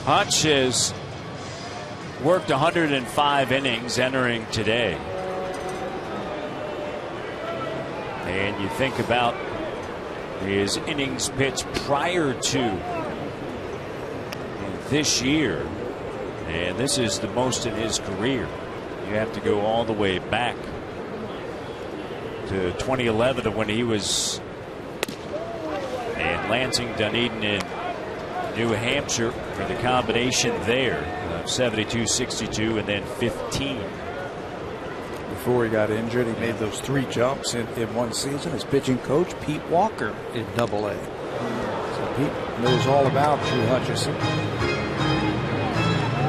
S1: Hutch has worked 105 innings entering today. And you think about his innings pitched prior to this year, and this is the most in his career. You have to go all the way back to 2011 when he was in Lansing, Dunedin, in New Hampshire for the combination there of 72, 62, and then 15.
S2: Before he got injured, he made those 3 jumps in one season. His pitching coach, Pete Walker, in AA. So Pete knows all about Drew Hutchison.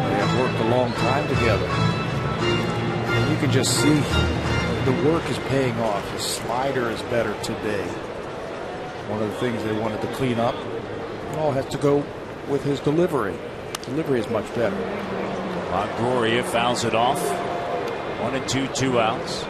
S2: They have worked a long time together. And you can just see the work is paying off. His slider is better today. One of the things they wanted to clean up, it all has to go with his delivery. Delivery is much better.
S1: Longoria fouls it off. 1-2, 2 outs.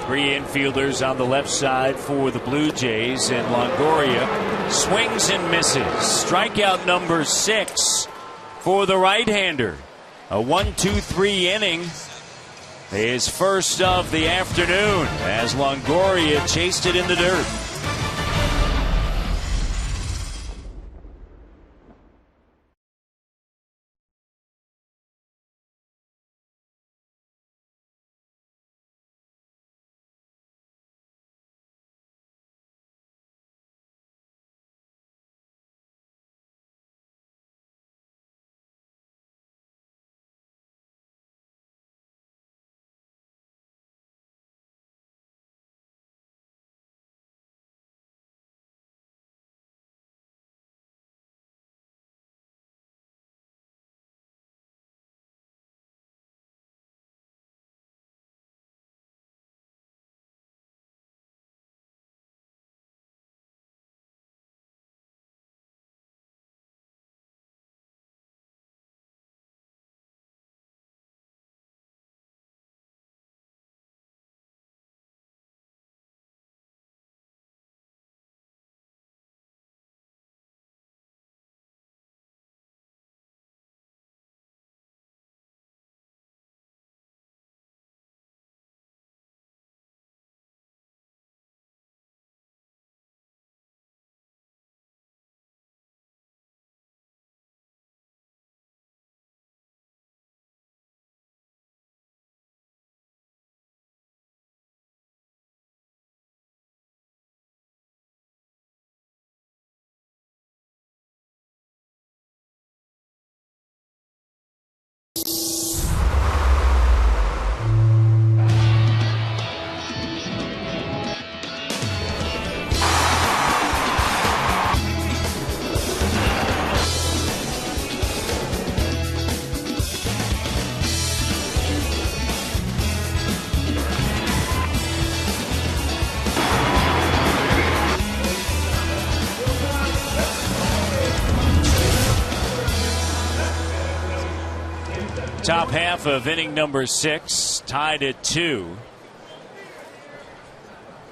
S1: Three infielders on the left side for the Blue Jays, and Longoria swings and misses. Strikeout number 6 for the right-hander. A 1-2-3 inning. His first of the afternoon as Longoria chased it in the dirt. Top half of inning number 6, tied at 2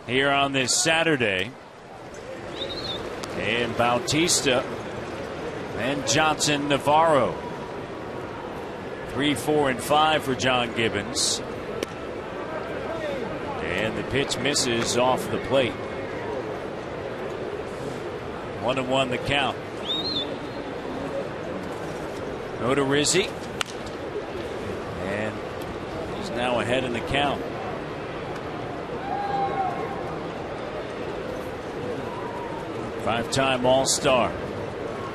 S1: here on this Saturday. And Bautista and Johnson, Navarro. 3, 4, and 5 for John Gibbons. And the pitch misses off the plate. 1-1 the count. Odorizzi. And he's now ahead in the count. Five-time All-Star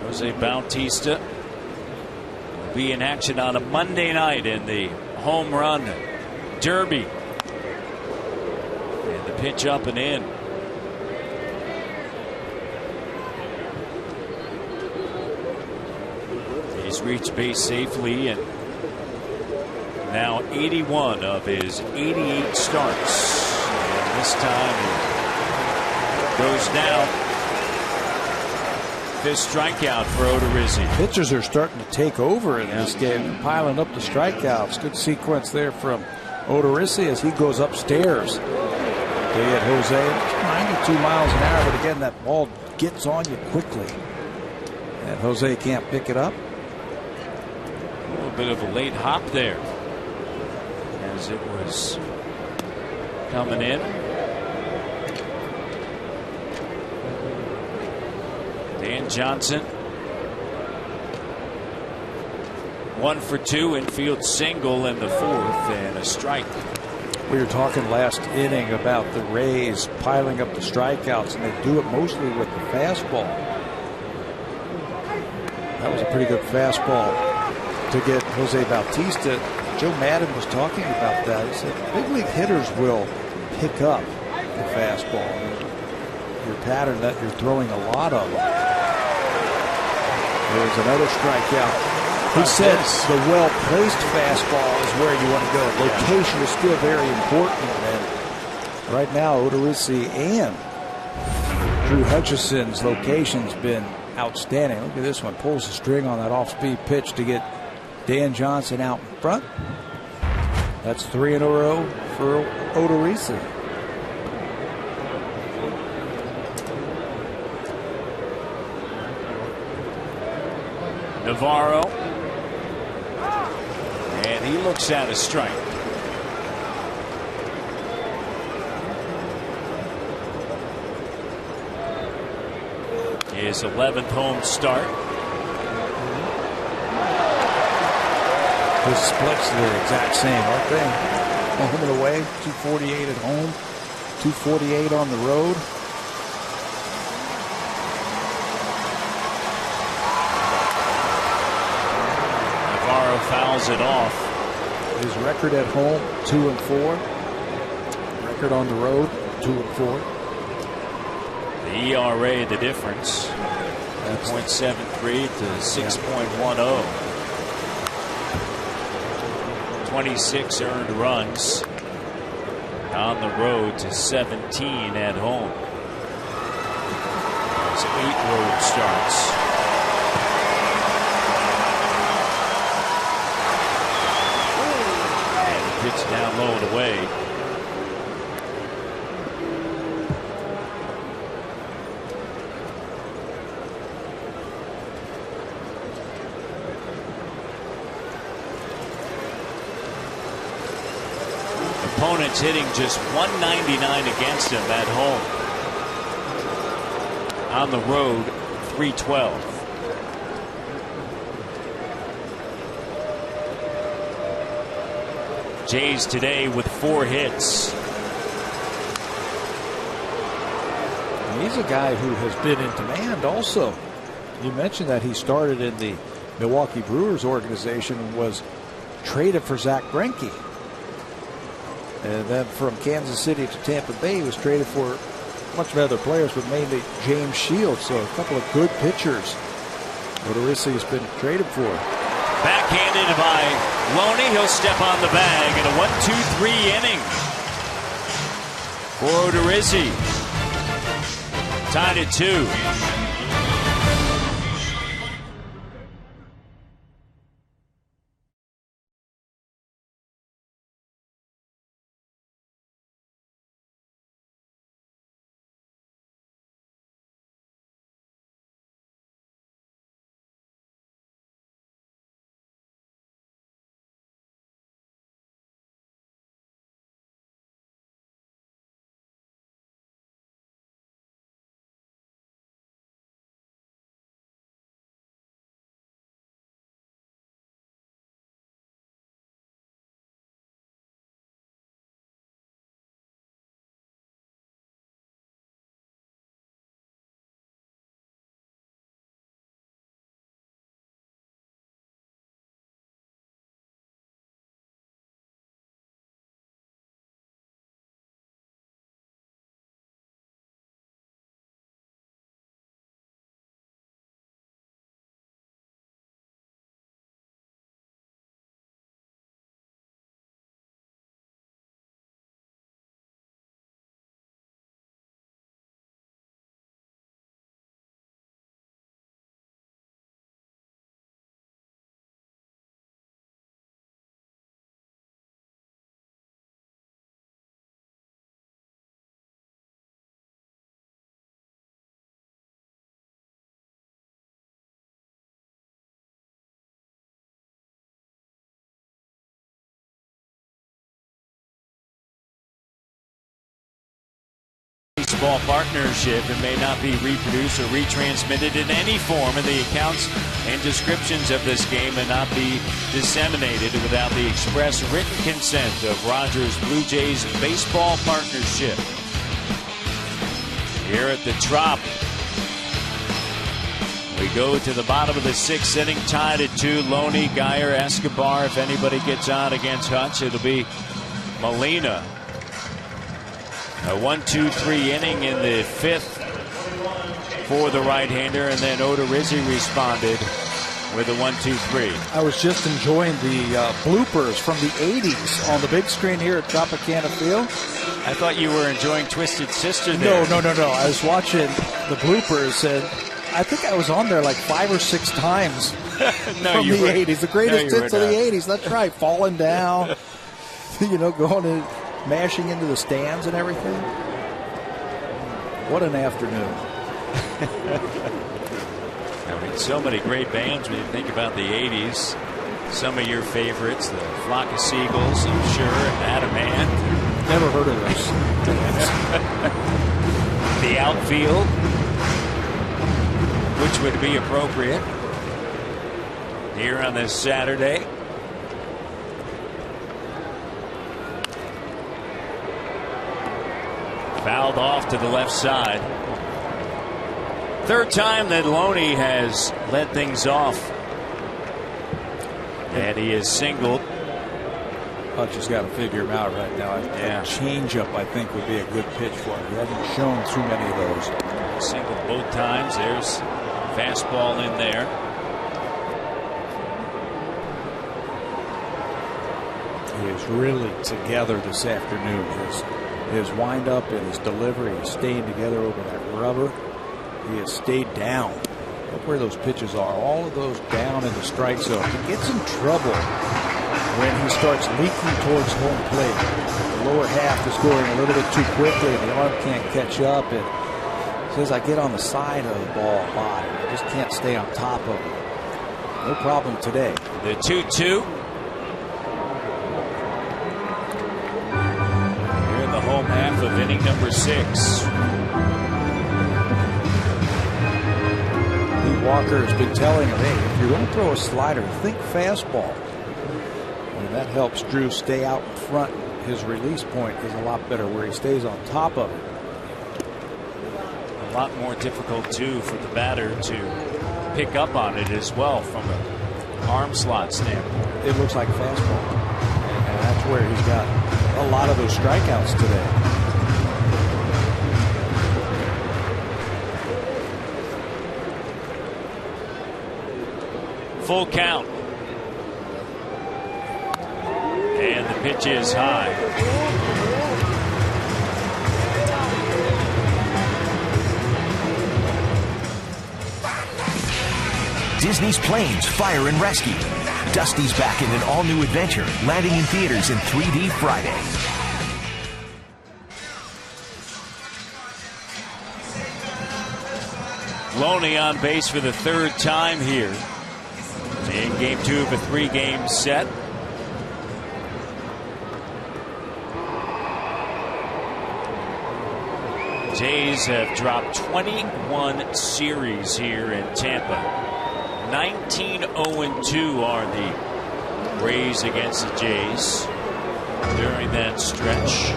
S1: Jose Bautista will be in action on a Monday night in the home run derby. And the pitch up and in. He's reached base safely and now 81 of his 88 starts. And this time he goes down. 5th strikeout for Odorizzi.
S2: Pitchers are starting to take over in this game, piling up the strikeouts. Good sequence there from Odorizzi as he goes upstairs. They get Jose 92 miles an hour, but again that ball gets on you quickly. And Jose can't pick it up.
S1: A little bit of a late hop there as it was coming in. Dan Johnson 1 for 2, infield single in the 4th and a strike.
S2: We were talking last inning about the Rays piling up the strikeouts, and they do it mostly with the fastball. That was a pretty good fastball to get Jose Bautista. Joe Madden was talking about that. He said big league hitters will pick up the fastball. Your pattern that you're throwing a lot of them. There's another strikeout. He said the well-placed fastball is where you want to go. Location is still very important. And right now, Odorizzi and Drew Hutchison's location's been outstanding. Look at this one. Pulls the string on that off-speed pitch to get Dan Johnson out in front. That's 3 in a row for Odorizzi.
S1: Navarro. And he looks at a strike. His 11th home start.
S2: The splits are the exact same, aren't they? Home and away, 248 at home, 248 on the road.
S1: Fouls it off.
S2: His record at home 2-4. Record on the road 2-4.
S1: The ERA, the difference, 0.73 to 6.10. 26 earned runs on the road to 17 at home. It's 8 road starts. Pitch down low and away. Opponents hitting just 199 against him at home. On the road, 312. Jays today with 4 hits.
S2: And he's a guy who has been in demand also. You mentioned that he started in the Milwaukee Brewers organization and was traded for Zach Greinke. And then from Kansas City to Tampa Bay, he was traded for a bunch of other players, but mainly James Shields. So a couple of good pitchers Odorizzi has been traded for.
S1: Backhanded by Loney. He'll step on the bag in a 1-2-3 inning for Odorizzi. Tied at 2. Baseball Partnership and may not be reproduced or retransmitted in any form, and the accounts and descriptions of this game may not be disseminated without the express written consent of Rogers Blue Jays Baseball Partnership. Here at the Trop, we go to the bottom of the 6th inning, tied at 2. Loney, Geyer, Escobar. If anybody gets on against Hutch, it'll be Molina. A 1-2-3 inning in the 5th for the right-hander, and then Odorizzi responded with a 1-2-3.
S2: I was just enjoying the bloopers from the 80s on the big screen here at Tropicana Field.
S1: I thought you were enjoying Twisted Sister there.
S2: No. I was watching the bloopers, and I think I was on there like 5 or 6 times
S1: No,
S2: from the 80s. The greatest hits of the 80s. That's right. Falling down, going and mashing into the stands and everything. What an afternoon.
S1: I mean, so many great bands when you think about the 80s. Some of your favorites, the Flock of Seagulls, I'm sure, Adamant.
S2: Never heard of those.
S1: The Outfield, which would be appropriate here on this Saturday. Fouled off to the left side. Third time that Loney has led things off. And he is singled.
S2: Hutch has got to figure him out right now. A changeup, I think, would be a good pitch for him. He hasn't shown too many of those.
S1: Singled both times. There's fastball in there.
S2: He is really together this afternoon. His windup and his delivery is staying together over that rubber. He has stayed down. Look where those pitches are. All of those down in the strike zone. He gets in trouble when he starts leaking towards home plate. The lower half is going a little bit too quickly, and the arm can't catch up. It says I get on the side of the ball a lot. I just can't stay on top of it. No problem today.
S1: The 2-2. Here in the home half of inning number 6.
S2: Walker has been telling him, hey, if you're going to throw a slider, think fastball. And that helps Drew stay out in front. His release point is a lot better where he stays on top of it.
S1: A lot more difficult, too, for the batter to pick up on it as well from an arm slot standpoint.
S2: It looks like fastball. And that's where he's got a lot of those strikeouts today.
S1: Full count. And the pitch is high.
S3: Disney's Planes Fire and Rescue. Dusty's back in an all-new adventure, landing in theaters in 3D Friday.
S1: Loney on base for the 3rd time here in game 2 of a 3-game set. Jays have dropped 21 series here in Tampa. 19-0-2 are the Rays against the Jays during that stretch.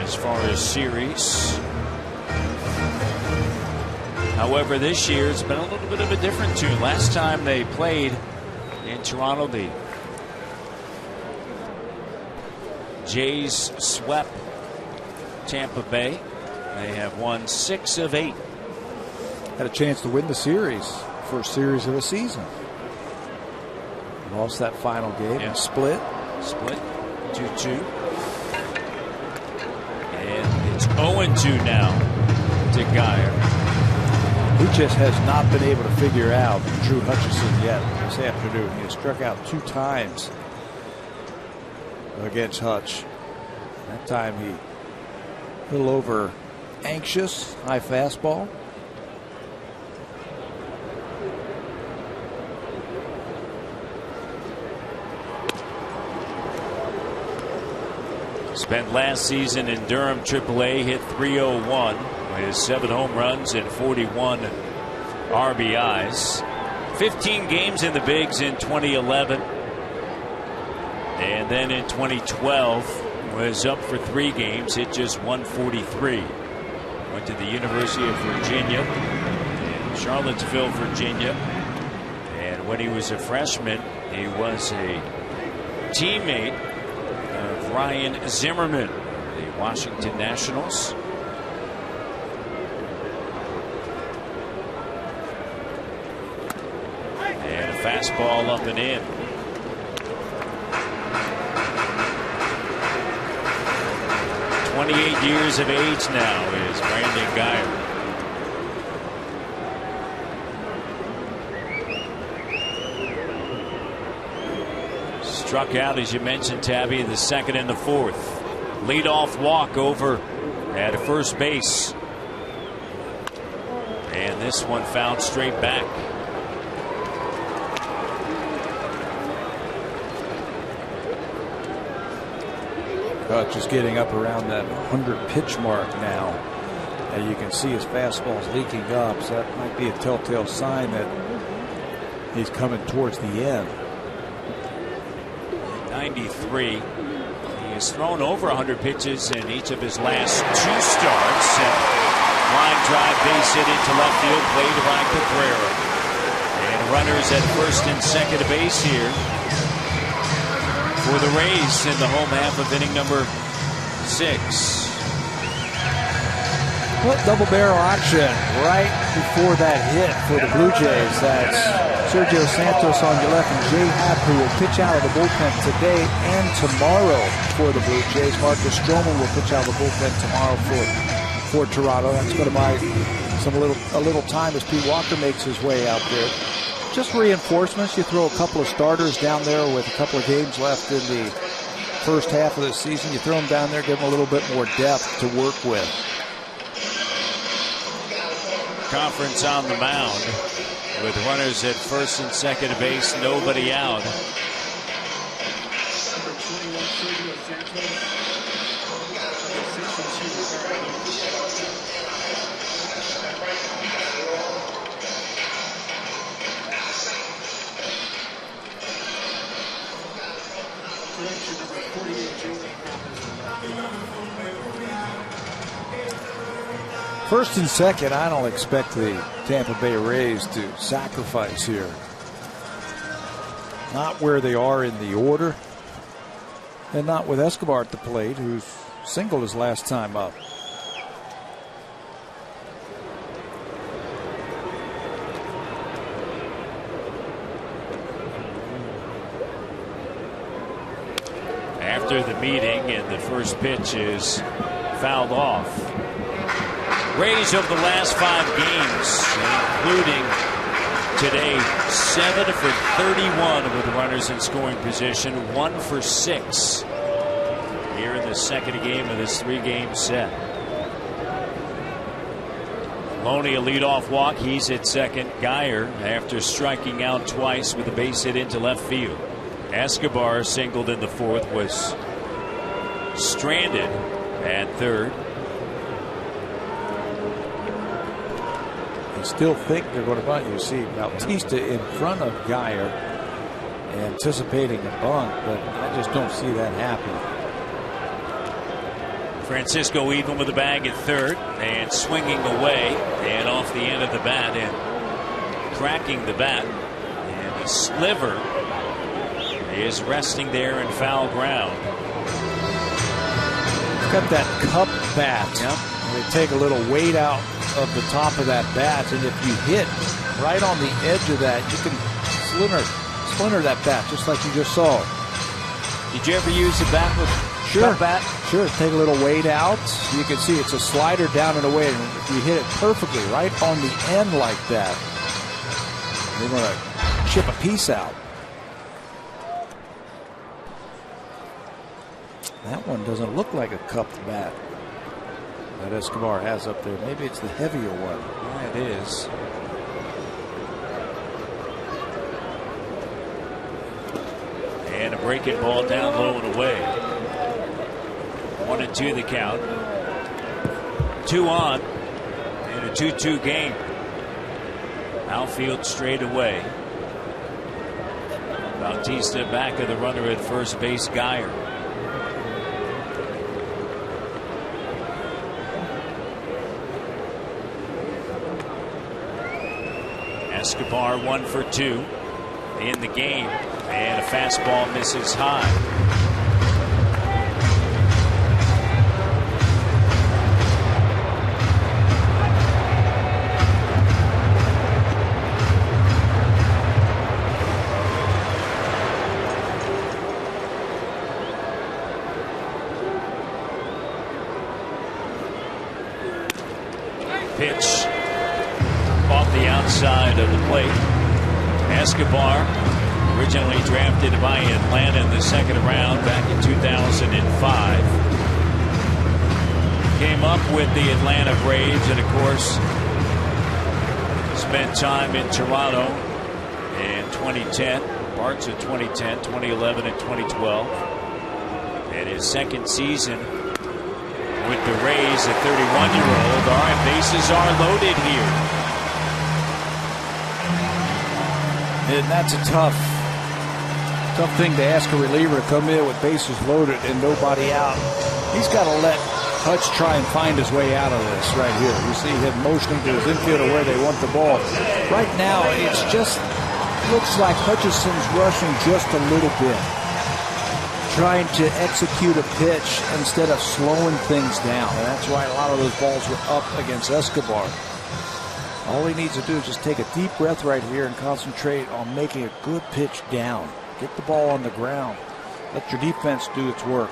S1: As far as series, however, this year it's been a little bit of a different tune. Last time they played in Toronto, the Jays swept Tampa Bay. They have won 6 of 8.
S2: Had a chance to win the series, first series of the season. Lost that final game and split.
S1: 2-2. And it's 0-2 now to Geyer.
S2: He just has not been able to figure out Drew Hutchison yet this afternoon. He has struck out 2 times against Hutch. That time he a little over anxious, high fastball.
S1: Spent last season in Durham AAA, hit .301 with 7 home runs and 41 RBIs. 15 games in the bigs in 2011. And then in 2012 was up for 3 games, hit just .143. Went to the University of Virginia in Charlottesville, Virginia. And when he was a freshman, he was a teammate of Ryan Zimmerman, the Washington Nationals. And a fastball up and in. 28 years of age now is Brandon Guyer. Struck out, as you mentioned, Tabby, the 2nd and the 4th. Leadoff walk over at first base. And this one fouled straight back.
S2: Just getting up around that 100 pitch mark now. And you can see his fastball's leaking up, so that might be a telltale sign that he's coming towards the end.
S1: 93. He has thrown over 100 pitches in each of his last 2 starts. Line drive, base hit into left field, played by Cabrera. And runners at first and second base here for the Rays in the home half of inning number 6.
S2: Well, double barrel action right before that hit for the Blue Jays. That's Sergio Santos on your left and Jay Happ, who will pitch out of the bullpen today and tomorrow for the Blue Jays. Marcus Stroman will pitch out of the bullpen tomorrow for Toronto. That's going to buy a little time as Pete Walker makes his way out there. Just reinforcements. You throw a couple of starters down there with a couple of games left in the first half of the season. You throw them down there, give them a little bit more depth to work with.
S1: Conference on the mound with runners at first and second base, nobody out.
S2: First and second, I don't expect the Tampa Bay Rays to sacrifice here. Not where they are in the order, and not with Escobar at the plate, who's singled his last time up.
S1: After the meeting, and the first pitch is fouled off. Rays over the last 5 games, including today, 7 for 31 with runners in scoring position, 1 for 6 here in the second game of this 3-game set. Loney a leadoff walk. He's at second. Guyer, after striking out twice with a base hit into left field. Escobar singled in the 4th, was stranded at third.
S2: Still think they're going to bunt. You see Bautista in front of Guyer anticipating a bunt, but I just don't see that happen.
S1: Francisco even with the bag at third and swinging away and off the end of the bat and cracking the bat, and the sliver is resting there in foul ground.
S2: It's got that cup bat.
S1: Yep.
S2: They take a little weight out of the top of that bat, and if you hit right on the edge of that, you can splinter that bat just like you just saw.
S1: Did you ever use the bat with cup bat?
S2: Sure. Take a little weight out. You can see it's a slider down and away, and if you hit it perfectly right on the end like that, you're going to chip a piece out. That one doesn't look like a cupped bat that Escobar has up there. Maybe it's the heavier one.
S1: Yeah, it is. And a breaking ball down low and away. 1-2 the count. 2 on in a 2-2 game. Outfield straight away. Bautista back of the runner at first base, Geyer. Escobar 1 for 2 in the game, and a fastball misses high. Pitch off the outside of the plate. Escobar, originally drafted by Atlanta in the second round back in 2005. Came up with the Atlanta Braves and, of course, spent time in Toronto in 2010, parts of 2010, 2011, and 2012. And his second season with the Rays, a 31-year-old. All right, bases are loaded here.
S2: And that's a tough thing to ask a reliever to come in with bases loaded and nobody out. He's got to let Hutch try and find his way out of this right here. You see him motioning to his infielder where they want the ball. Right now, it's just looks like Hutchison's rushing just a little bit, trying to execute a pitch instead of slowing things down. And that's why a lot of those balls were up against Escobar. All he needs to do is just take a deep breath right here and concentrate on making a good pitch down. Get the ball on the ground. Let your defense do its work.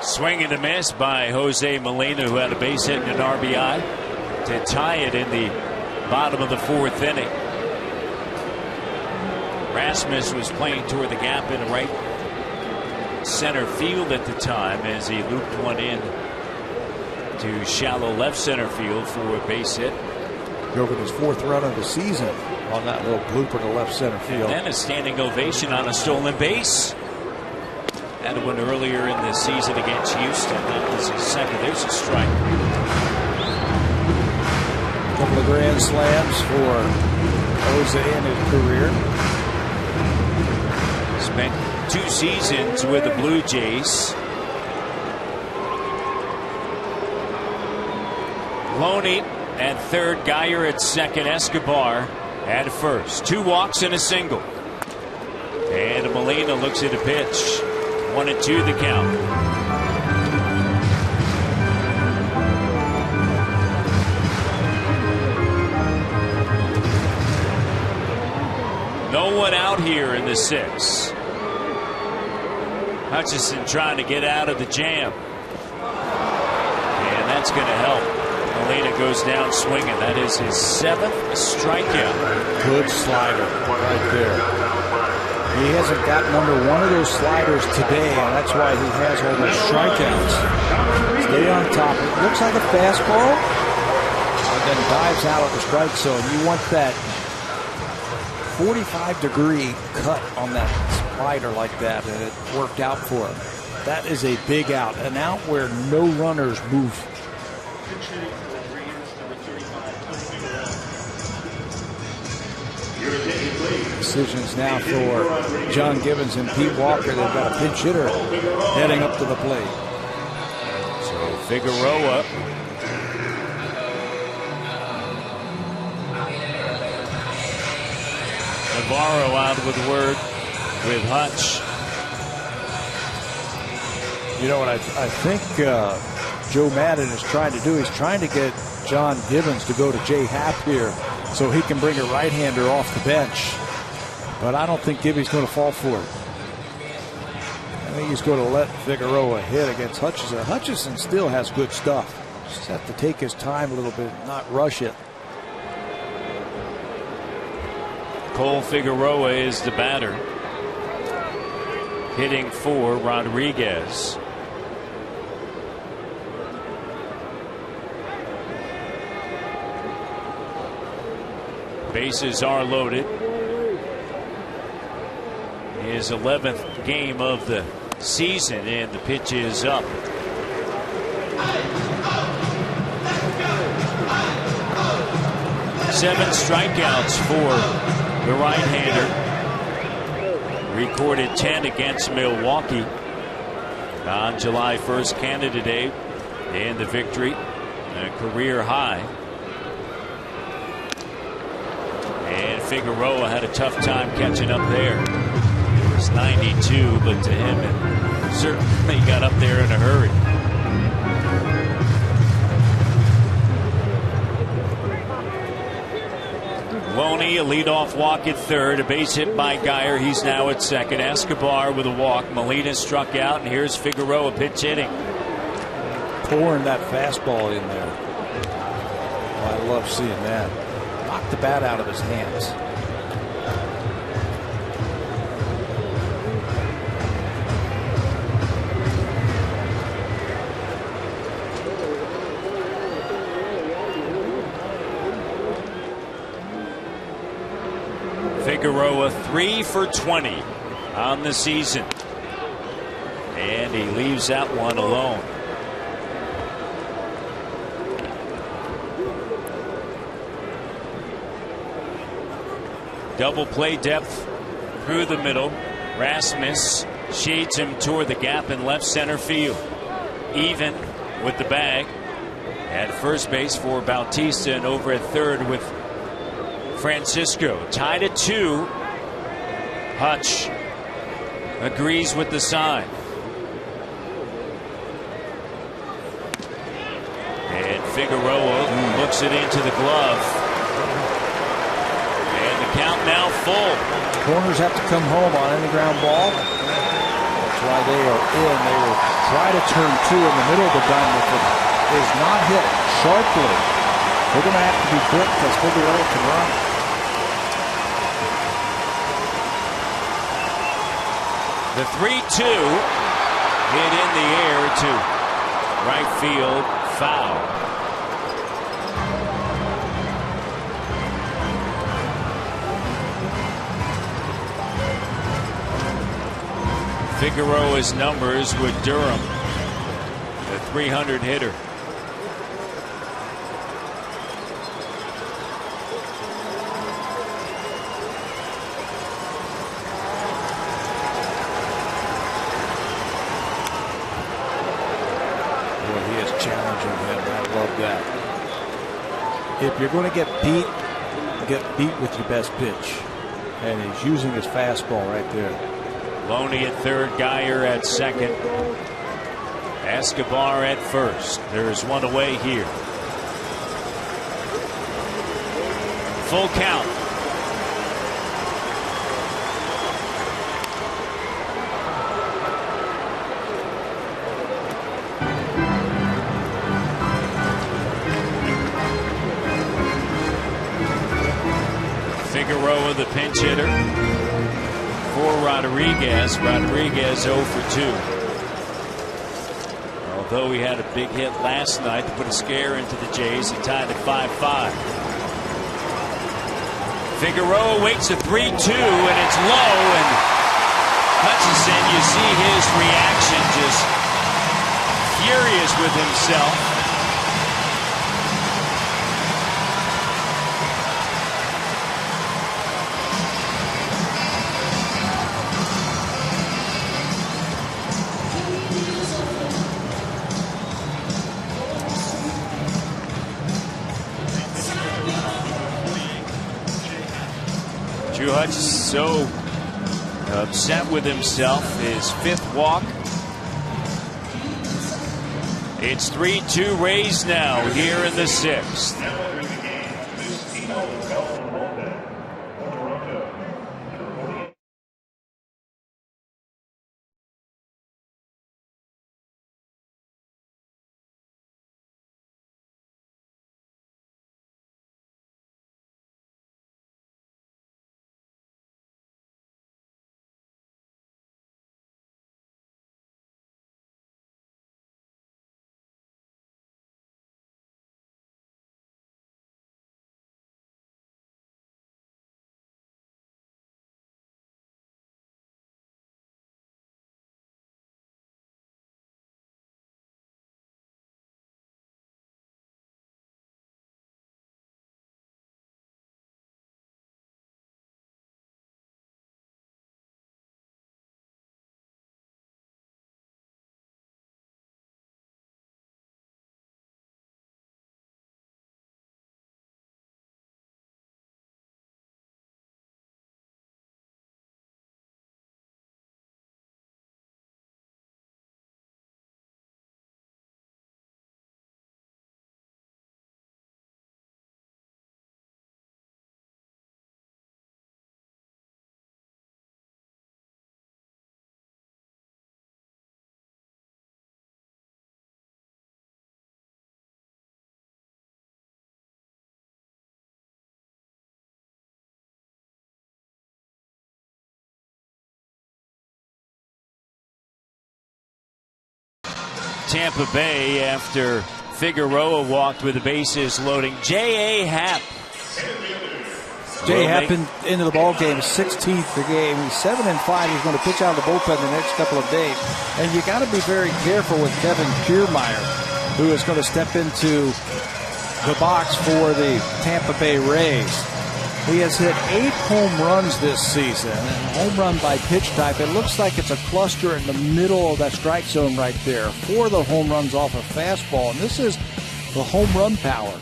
S1: Swing and a miss by Jose Molina, who had a base hit and an RBI to tie it in the bottom of the fourth inning. Rasmus was playing toward the gap in right center field at the time as he looped one in to shallow left center field for a base hit.
S2: Drove in his fourth run of the season on that little blooper to left center field.
S1: And then a standing ovation on a stolen base. Had one earlier in the season against Houston. That was his second. There's a strike.
S2: A couple of grand slams for Jose in his career.
S1: Spent 2 seasons with the Blue Jays. Loney at third, Geyer at second, Escobar at first. 2 walks and a single. And Molina looks at a pitch. 1-2 the count. No one out here in the 6th. Hutchison trying to get out of the jam. And that's going to help. Molina goes down swinging. That is his 7th strikeout.
S2: Good slider right there. He hasn't gotten under one of those sliders today, and that's why he has all those strikeouts. Stay on top. It looks like a fastball, and then dives out of the strike zone. You want that 45-degree cut on that slider like that, and it worked out for him. That is a big out, an out where no runners move. Decisions now for John Gibbons and Pete Walker. They've got a pinch hitter heading up to the plate.
S1: So Figueroa. Navarro out with the word with Hutch.
S2: You know what I think Joe Madden is trying to do? He's trying to get John Gibbons to go to Jay Happ here so he can bring a right-hander off the bench. But I don't think Gibby's going to fall for it. I think he's going to let Figueroa hit against Hutchison. Hutchison still has good stuff. Just have to take his time a little bit, not rush it.
S1: Cole Figueroa is the batter. Hitting for Rodriguez. Bases are loaded. his 11th game of the season, and the pitch is up. Seven strikeouts for the right-hander. Recorded 10 against Milwaukee on July 1st, Canada Day, and the victory, a career high. And Figueroa had a tough time catching up there. It was 92, but to him, it certainly got up there in a hurry. Loney, a leadoff walk at third, a base hit by Geyer. He's now at second. Escobar with a walk. Molina struck out, and here's Figueroa pitch hitting.
S2: Pouring that fastball in there. Oh, I love seeing that. Knocked the bat out of his hands.
S1: Figueroa 3 for 20 on the season, and he leaves that one alone. Double play depth through the middle. Rasmus shades him toward the gap in left center field. Even with the bag at first base for Bautista, and over at third with Francisco. Tied at 2. Hutch agrees with the sign. And Figueroa looks it into the glove. And the count now full.
S2: Corners have to come home on any ground ball. That's why they are in. They will try to turn 2 in the middle of the diamond. If it is not hit sharply, they're going to have to be quick because Figueroa can run.
S1: The 3-2 hit in the air to right field, foul. Figueroa's numbers with Durham, the 300 hitter.
S2: If you're going to get beat with your best pitch. And he's using his fastball right there.
S1: Loney at third, Geyer at second, Escobar at first. There's one away here. Full count. Figueroa, the pinch hitter for Rodriguez. Rodriguez 0 for 2. Although he had a big hit last night to put a scare into the Jays, he tied at 5-5. Figueroa waits a 3-2, and it's low. And Hutchinson, you see his reaction, just furious with himself. Drew Hutch is so upset with himself. His 5th walk. It's 3-2 Rays now here in the 6th. Tampa Bay after Figueroa walked with the bases loading. J.A. Happ.
S2: Jay Happ into the ball game, 16th the game. He's 7-5. He's going to pitch out of the bullpen the next couple of days. And you got to be very careful with Kevin Kiermaier, who is going to step into the box for the Tampa Bay Rays. He has hit 8 home runs this season, and home run by pitch type. It looks like it's a cluster in the middle of that strike zone right there. 4 of the home runs off a fastball, and this is the home run power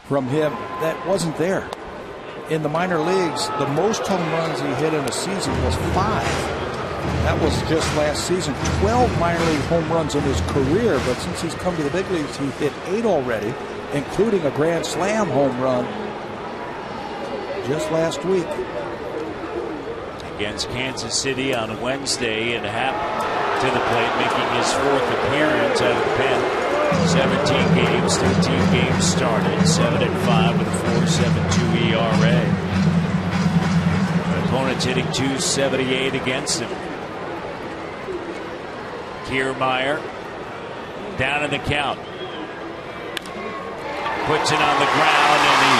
S2: from him that wasn't there. In the minor leagues, the most home runs he hit in a season was 5. That was just last season. 12 minor league home runs in his career, but since he's come to the big leagues, he hit 8 already, including a grand slam home run just last week.
S1: Against Kansas City on Wednesday, and Happ to the plate, making his 4th appearance out of the pen. 17 games, 13 games started, 7-5 with a 4.72 ERA. Opponents hitting .278 against him. Kiermaier down in the count. Puts it on the ground, and he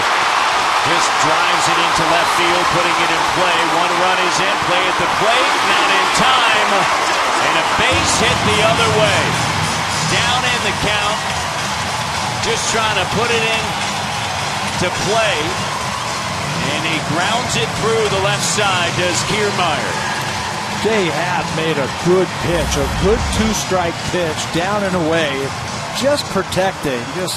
S1: just drives it into left field, putting it in play. 1 run is in, play at the plate, not in time, and a base hit the other way. Down in the count, just trying to put it in to play, and he grounds it through the left side, does Kiermaier.
S2: Jay Happ made a good pitch, a good 2-strike pitch, down and away, just protecting, just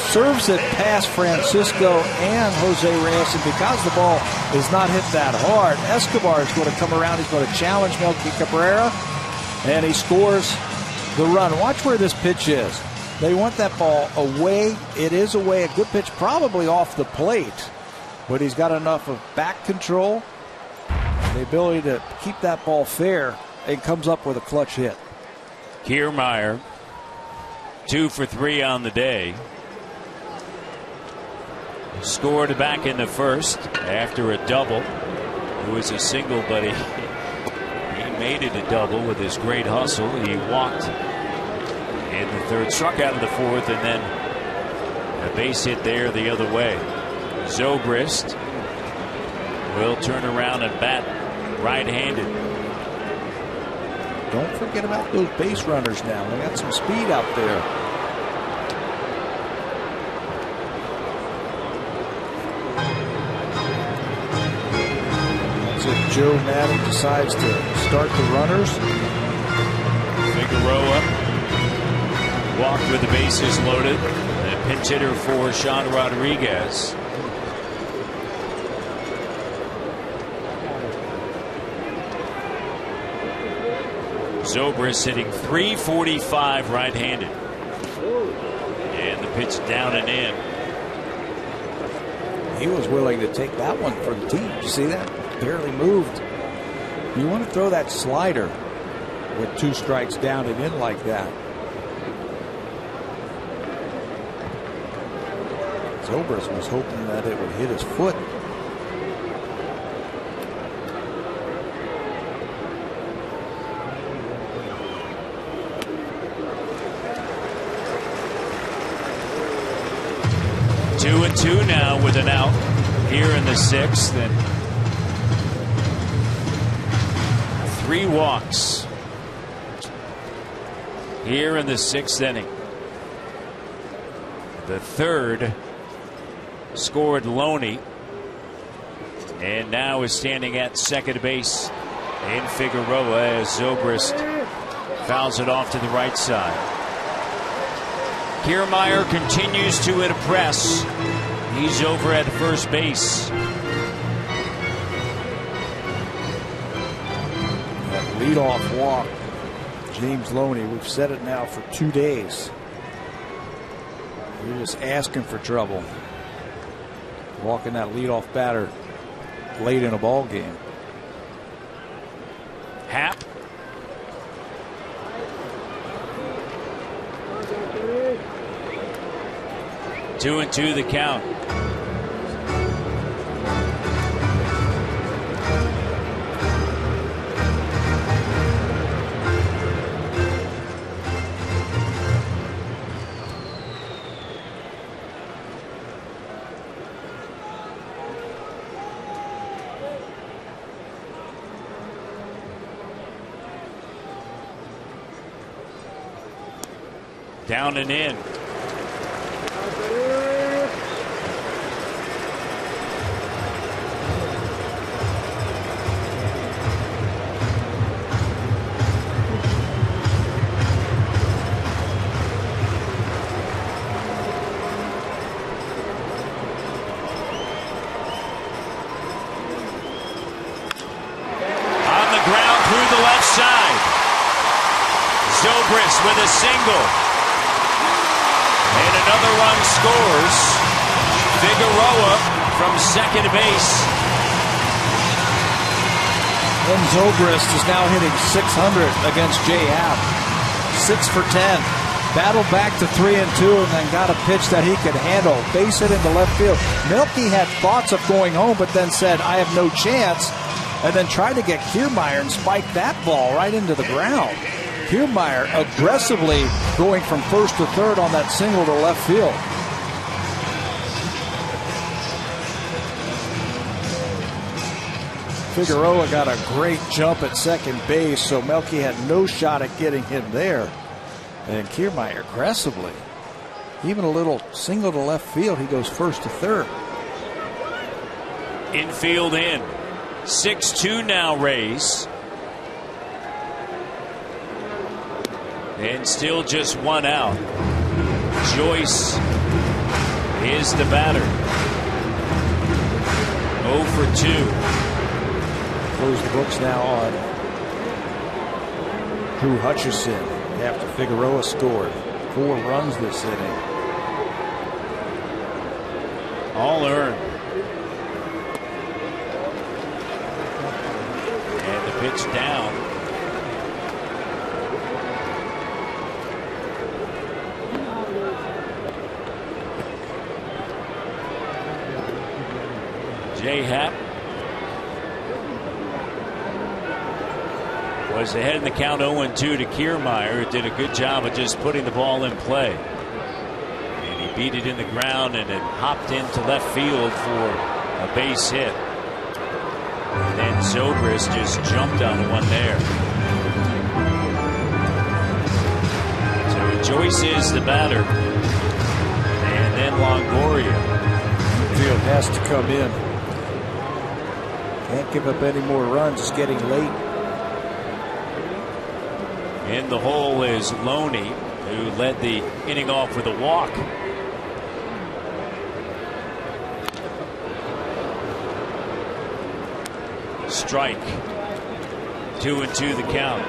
S2: serves it past Francisco and Jose Reyes, and because the ball is not hit that hard, Escobar is going to come around, he's going to challenge Melky Cabrera, and he scores the run. Watch where this pitch is. They want that ball away. It is away. A good pitch, probably off the plate, but he's got enough of back control, the ability to keep that ball fair, and comes up with a clutch hit.
S1: Kiermaier, 2 for 3 on the day. Scored back in the first after a double. It was a single, but he made it a double with his great hustle. He walked in the 3rd, struck out in the 4th, and then a base hit there the other way. Zobrist will turn around and bat right-handed.
S2: Don't forget about those base runners now. They got some speed out there. Joe Madden decides to start the runners.
S1: Figueroa walked with the bases loaded. A pinch hitter for Sean Rodriguez. Zobrist hitting .345 right-handed. And the pitch down and in.
S2: He was willing to take that one for the team. Did you see that? Barely moved. You want to throw that slider with 2 strikes down and in like that. Zobrist was hoping that it would hit his foot.
S1: Two and 2 now with an out here in the 6th, and 3 walks here in the 6th inning. The 3rd scored Loney, and now is standing at second base in Figueroa as Zobrist fouls it off to the right side. Kiermaier continues to impress. He's over at first base.
S2: That leadoff walk, James Loney, we've said it now for 2 days. You're just asking for trouble. Walking that leadoff batter late in a ball game.
S1: Happ. Two and 2 the count. Down and in.
S6: Zobrist with a single. And another run scores. Figueroa from second base.
S2: And Zobrist is now hitting .600 against Jay Happ. 6 for 10. Battled back to 3-2 and then got a pitch that he could handle. Base hit into left field. Milky had thoughts of going home, but then said, I have no chance. And then tried to get Kiermaier and spiked that ball right into the ground. Kiermaier aggressively going from first to third on that single to left field. Figueroa got a great jump at second base, so Melky had no shot at getting him there. And Kiermaier aggressively, even a little single to left field, he goes first to third.
S1: Infield in. 6-2 now, Rays. And still just one out. Joyce is the batter. 0 for 2.
S2: Close the books now on Drew Hutchison after Figueroa scored 4 runs this inning.
S1: All earned. And the pitch down. Jay Happ was ahead in the count 0-2 to Kiermaier, who did a good job of just putting the ball in play. And he beat it in the ground and it hopped into left field for a base hit. And then Zobrist just jumped on one there. So Joyce is the batter. And then Longoria.
S2: Field has to come in. Can't give up any more runs. It's getting late.
S1: In the hole is Loney, who led the inning off with a walk. Strike. 2-2 the count.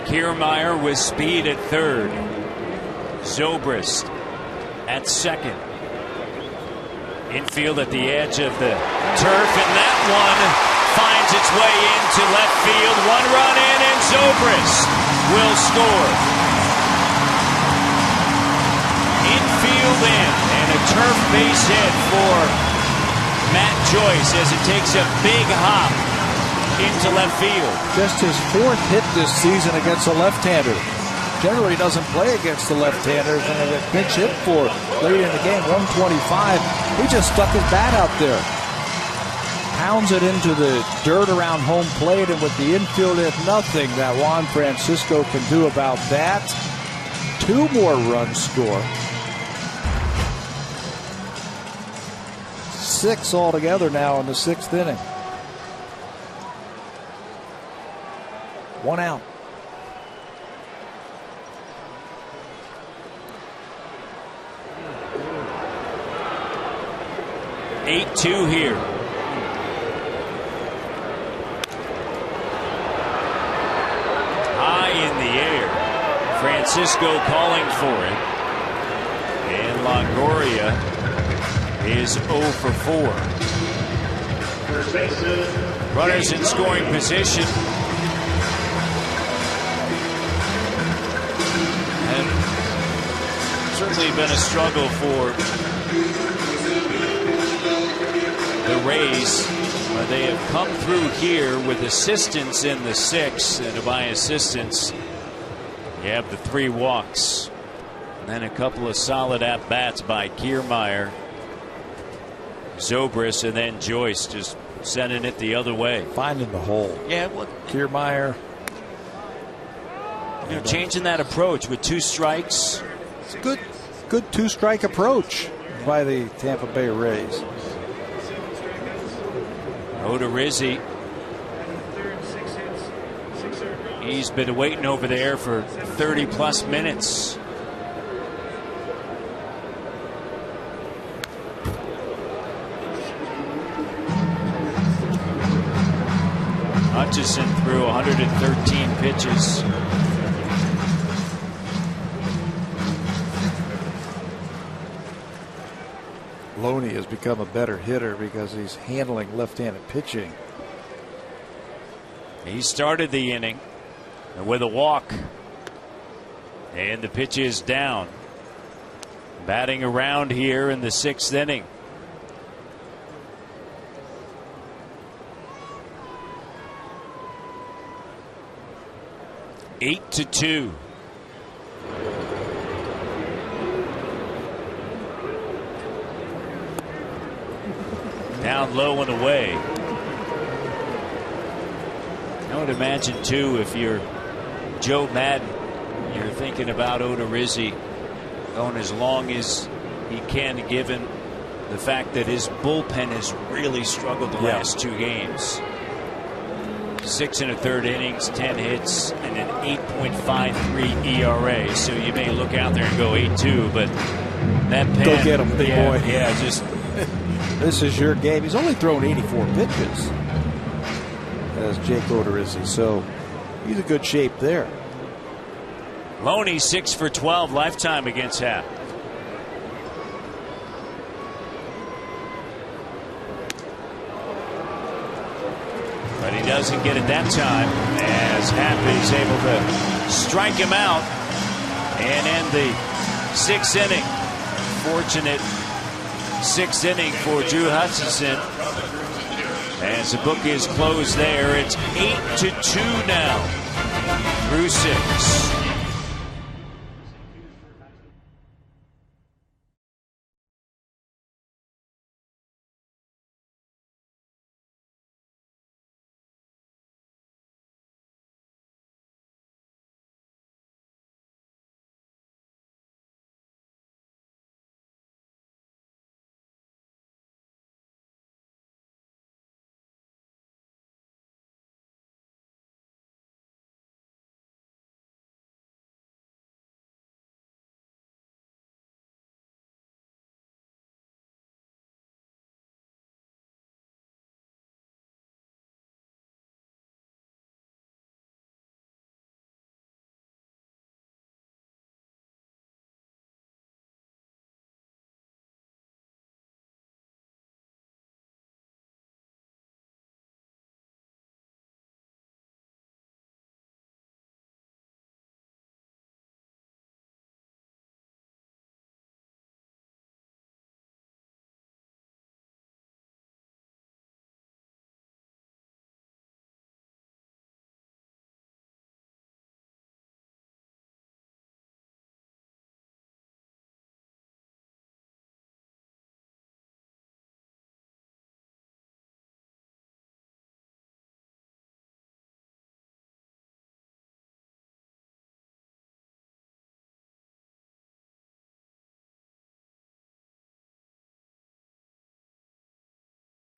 S1: Kiermaier with speed at third. Zobrist at second. Infield at the edge of the turf, and that one finds its way into left field. 1 run in, and Zobrist will score. Infield in, and a turf base hit for Matt Joyce as it takes a big hop into left field.
S2: Just his 4th hit this season against a left-hander. Generally doesn't play against the left-handers, and a pinch hit for late in the game, 125. He just stuck his bat out there. Pounds it into the dirt around home plate, and with the infield at nothing that Juan Francisco can do about that. 2 more runs score. 6 altogether now in the 6th inning. 1 out.
S1: Eight-2 here. High in the air. Francisco calling for it. And Longoria is 0 for 4. Runners in scoring position. And certainly been a struggle for the Rays. They have come through here with assistance in the 6th, and by assistance you have the 3 walks and then a couple of solid at-bats by Kiermaier Zobrist, and then Joyce just sending it the other way.
S2: Finding the hole.
S1: Yeah, well,
S2: Kiermaier.
S1: Changing that approach with 2 strikes.
S2: It's a good 2-strike approach by the Tampa Bay Rays.
S1: Odorizzi. He's been waiting over there for 30+ minutes. Hutchison threw 113 pitches.
S2: Loney has become a better hitter because he's handling left-handed pitching.
S1: He started the inning with a walk, and the pitch is down. Batting around here in the 6th inning. Eight to 2. Down low and away. I would imagine too, if you're Joe Madden, you're thinking about Odorizzi going as long as he can, given the fact that his bullpen has really struggled the last 2 games. 6 1/3 innings, 10 hits, and an 8.53 ERA. So you may look out there and go 8-2, but that pen,
S2: go get him, big boy.
S1: Yeah, just
S2: this is your game. He's only thrown 84 pitches as Jake Odorizzi, so he's in good shape there.
S1: Loney 6 for 12 lifetime against Happ. But he doesn't get it that time, as Happ is able to strike him out and end the 6th inning. Fortunate 6th inning for Drew Hutchison. As the book is closed there, it's 8 to 2 now through 6.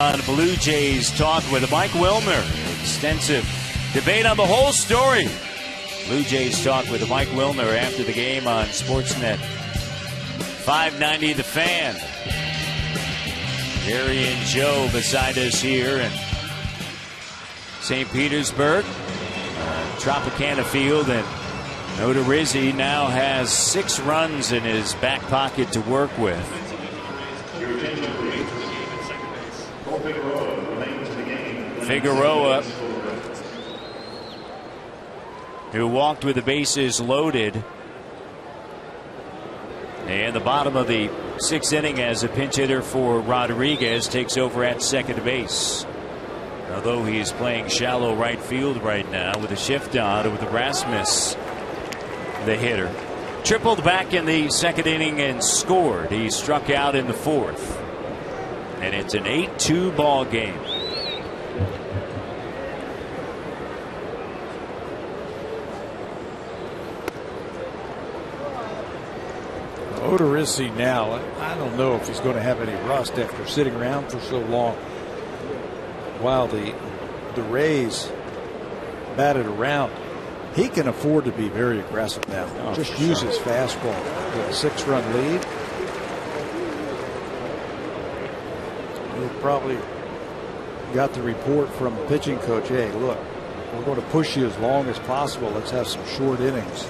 S1: On Blue Jays Talk with Mike Wilner. Extensive debate on the whole story. Blue Jays Talk with Mike Wilner after the game on Sportsnet 590 The Fan. Jerry and Joe beside us here in St. Petersburg, Tropicana Field, and Odorizzi now has 6 runs in his back pocket to work with. Figueroa, who walked with the bases loaded, and the bottom of the 6th inning as a pinch hitter for Rodriguez, takes over at second base. Although he is playing shallow right field right now with a shift on with Rasmus, the hitter. Tripled back in the 2nd inning and scored. He struck out in the 4th. and it's an 8-2 ball game.
S2: Odorizzi now, I don't know if he's going to have any rust after sitting around for so long while the Rays batted around. He can afford to be very aggressive now. Just use his fastball with a 6-run lead. He probably got the report from the pitching coach, hey, look, we're going to push you as long as possible. Let's have some short innings.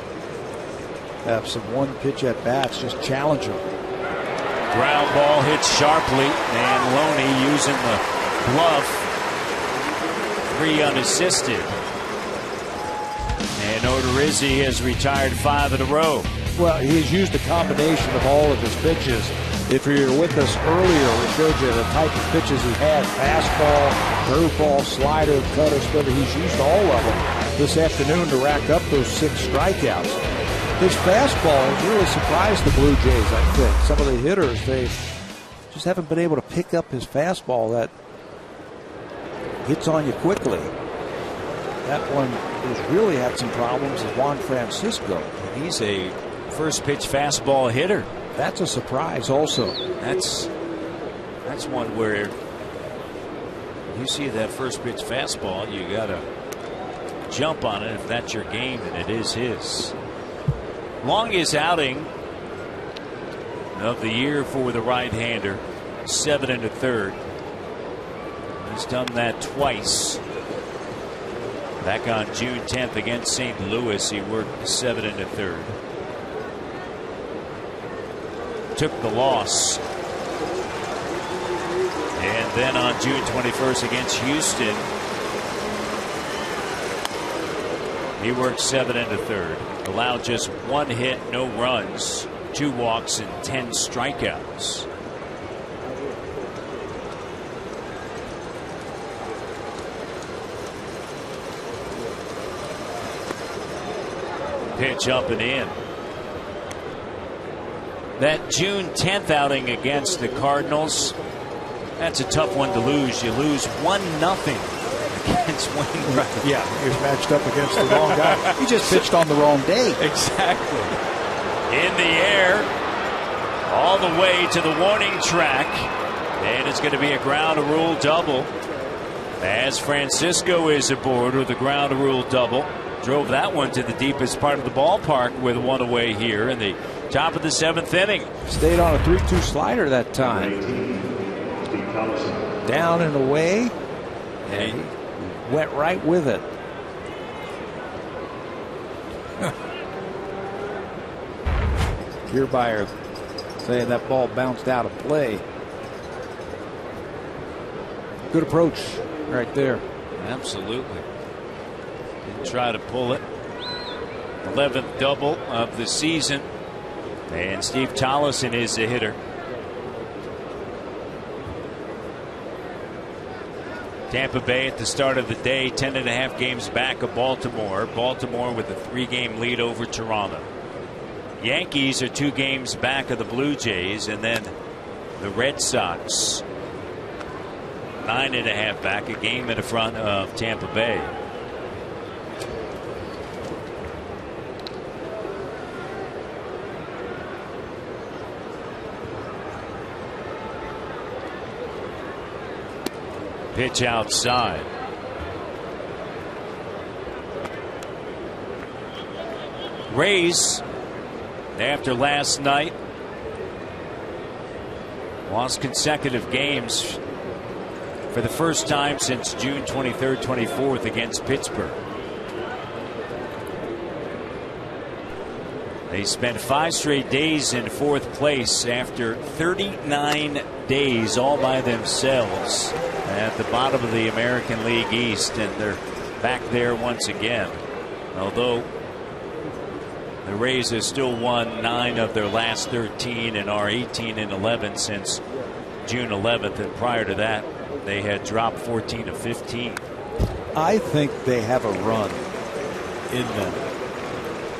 S2: Have some one-pitch at-bats. Just challenge him.
S1: Ground ball hits sharply, and Loney using the bluff. 3 unassisted. And Odorizzi has retired 5 in a row.
S2: Well, he's used a combination of all of his pitches. If you were with us earlier, we showed you the type of pitches he had. Fastball, curveball, slider, cutter, splitter. He's used all of them this afternoon to rack up those 6 strikeouts. His fastball has really surprised the Blue Jays, I think. Some of the hitters, they just haven't been able to pick up his fastball that hits on you quickly. That one has really had some problems with Juan Francisco.
S1: He's a first pitch fastball hitter.
S2: That's a surprise also.
S1: That's one where you see that first pitch fastball, you got to jump on it if that's your game, and it is his. Longest outing of the year for the right-hander, 7 1/3. He's done that twice. Back on June 10th against St. Louis, he worked 7 1/3. Took the loss. And then on June 21st against Houston, he worked 7 1/3. Allowed just 1 hit, no runs, 2 walks, and 10 strikeouts. Pitch up and in. That June 10th outing against the Cardinals, that's a tough one to lose. You lose 1-0 against Wayne Wright.
S2: Yeah, he was matched up against the wrong guy. He just pitched on the wrong day.
S1: Exactly. In the air, all the way to the warning track, and it's going to be a ground rule double as Francisco is aboard with a ground rule double. Drove that one to the deepest part of the ballpark with 1 away here in the top of the 7th inning.
S2: Stayed on a 3-2 slider that time. Down and away, and he went right with it. Gearbuyer saying that ball bounced out of play. Good approach right there.
S1: Absolutely. Didn't try to pull it. 11th double of the season. And Steve Tollison is the hitter. Tampa Bay at the start of the day, 10.5 games back of Baltimore. Baltimore with a 3-game lead over Toronto. Yankees are 2 games back of the Blue Jays, and then the Red Sox 9.5 back, a game in front of Tampa Bay. Pitch outside. Rays, after last night, lost consecutive games for the first time since June 23rd, 24th against Pittsburgh. They spent 5 straight days in 4th place after 39 days all by themselves at the bottom of the American League East, and they're back there once again. Although the Rays have still won 9 of their last 13 and are 18-11 since June 11th, and prior to that they had dropped 14 of 15.
S2: I think they have a run in them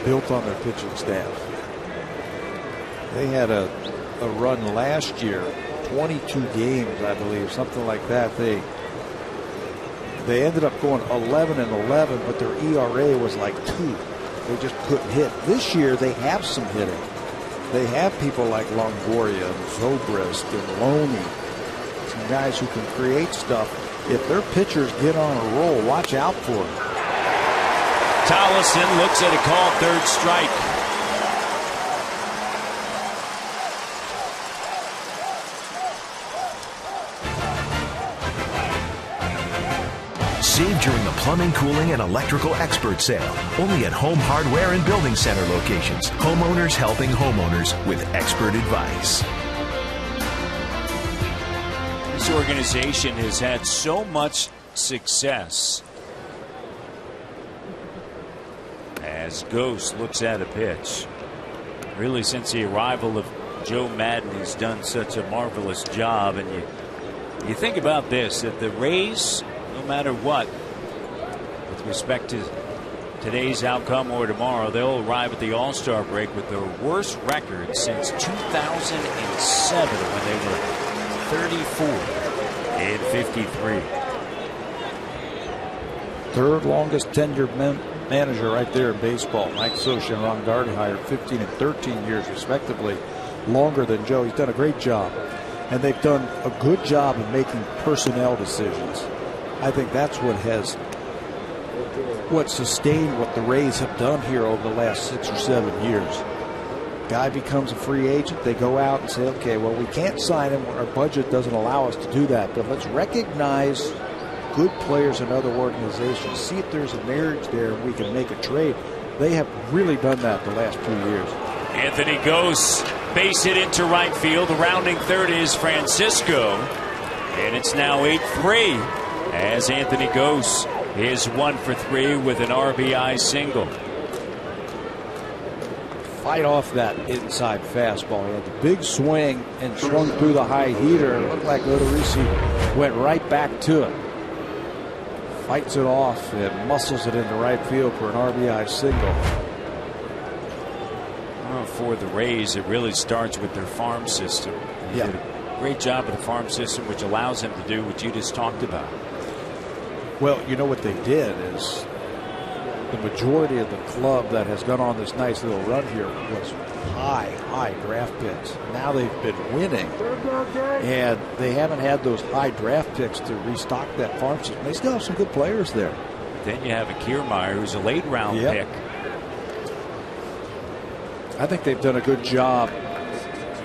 S2: built on their pitching staff. They had a run last year 22 games, I believe, something like that. They ended up going 11-11, but their ERA was like 2. They just couldn't hit. This year, they have some hitting. They have people like Longoria and Zobrist and Loney, some guys who can create stuff. If their pitchers get on a roll, watch out for them.
S1: Tollefson looks at a called third strike.
S3: Save during the plumbing, cooling, and electrical expert sale. Only at Home Hardware and Building Center locations. Homeowners helping homeowners with expert advice.
S1: This organization has had so much success. As Ghost looks at a pitch. Really, since the arrival of Joe Madden, he's done such a marvelous job. And you think about this, that the Rays, no matter what, with respect to today's outcome or tomorrow, they'll arrive at the All-Star break with their worst record since 2007 when they were 34-53.
S2: Third longest tenured manager right there in baseball. Mike Scioscia and Ron Gardenhire, 15 and 13 years respectively, longer than Joe. He's done a great job, and they've done a good job in making personnel decisions. I think that's what sustained what the Rays have done here over the last 6 or 7 years. Guy becomes a free agent, they go out and say, okay, well, we can't sign him, our budget doesn't allow us to do that, but let's recognize good players in other organizations, see if there's a marriage there and we can make a trade. They have really done that the last 2 years.
S1: Anthony Gose, base hit into right field. The rounding third is Francisco, and it's now 8-3 as Anthony Gose is 1 for 3 with an RBI single.
S2: Fight off that inside fastball. He had the big swing and swung through the high heater. It looked like Odorizzi went right back to it. Fights it off and muscles it into right field for an RBI single.
S1: Well, for the Rays, it really starts with their farm system. They did a great job of the farm system, which allows them to do what you just talked about.
S2: Well, you know what they did is the majority of the club that has gone on this nice little run here was high draft picks. Now they've been winning, and they haven't had those high draft picks to restock that farm system. They still have some good players there.
S1: Then you have a Kiermaier, who's a late round pick.
S2: I think they've done a good job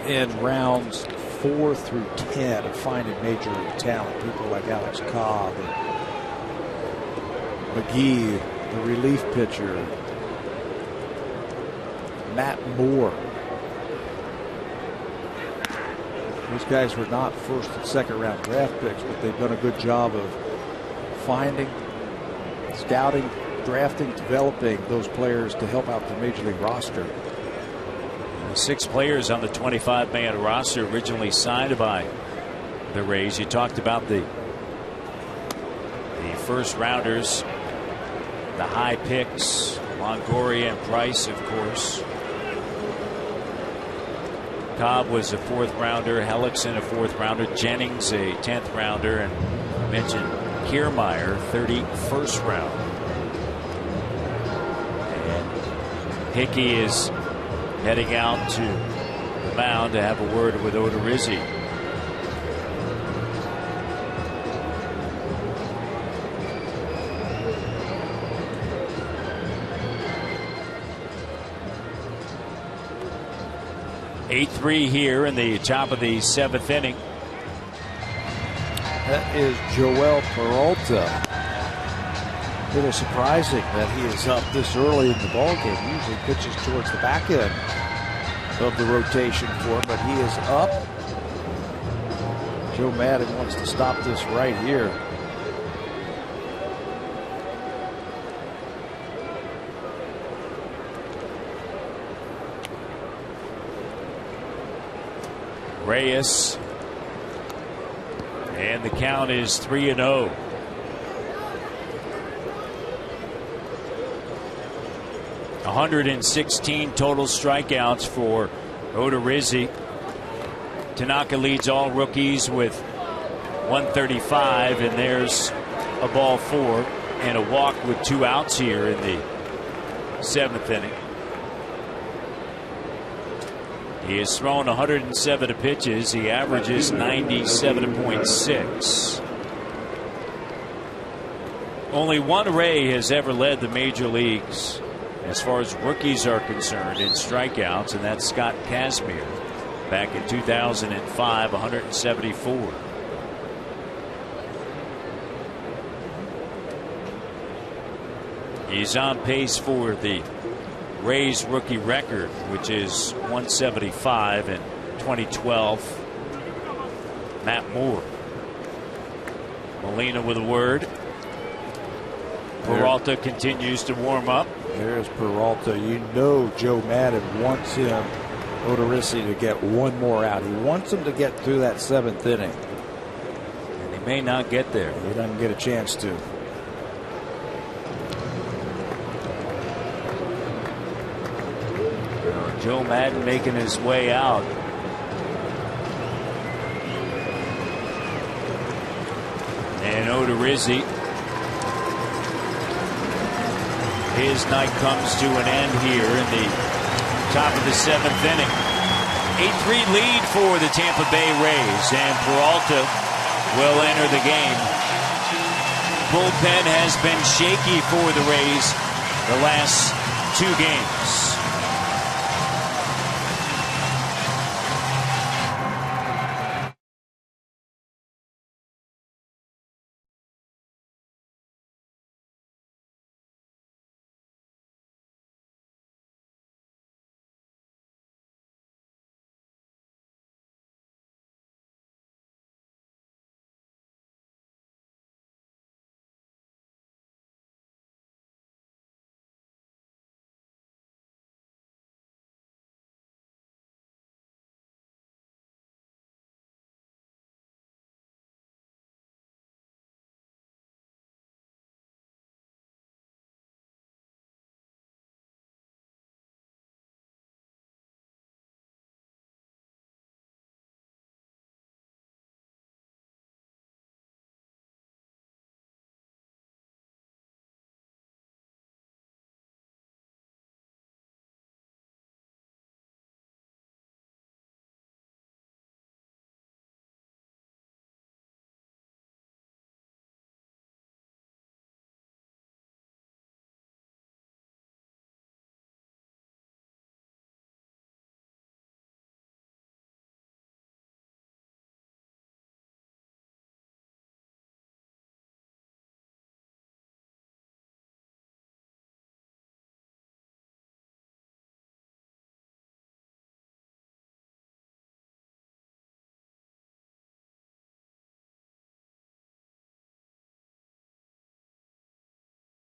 S2: in rounds 4 through 10 of finding major league talent. People like Alex Cobb and McGee, the relief pitcher, Matt Moore. These guys were not first and second round draft picks, but they've done a good job of finding, scouting, drafting, developing those players to help out the major league roster.
S1: 6 players on the 25-man roster originally signed by the Rays. You talked about the first rounders, the high picks, Longoria and Price, of course. Cobb was a 4th rounder, Hellickson a 4th rounder, Jennings a 10th rounder, and I mentioned Kiermaier, 31st round. And Hickey is heading out to the mound to have a word with Odorizzi. (8-3) here in the top of the 7th inning.
S2: That is Joel Peralta. A little surprising that he is up this early in the ballgame. He usually pitches towards the back end of the rotation for him, but he is up. Joe Madden wants to stop this right here.
S1: Reyes, and the count is 3-0. (116 total strikeouts for Odorizzi. Tanaka leads all rookies with 135, and there's a ball 4 and a walk with 2 outs here in the 7th inning. He has thrown 107 pitches. He averages 97.6. Only one Ray has ever led the major leagues as far as rookies are concerned in strikeouts, and that's Scott Kazmir back in 2005, 174. He's on pace for the Rays rookie record, which is 175 in 2012. Matt Moore. Molina with a word. Peralta continues to warm up.
S2: There's Peralta. You know Joe Madden wants him, Odorizzi, to get one more out. He wants him to get through that 7th inning.
S1: And he may not get there.
S2: He doesn't get a chance to.
S1: Joe Madden making his way out. And Odorizzi, his night comes to an end here in the top of the 7th inning. 8-3 lead for the Tampa Bay Rays, and Peralta will enter the game. Bullpen has been shaky for the Rays the last 2 games.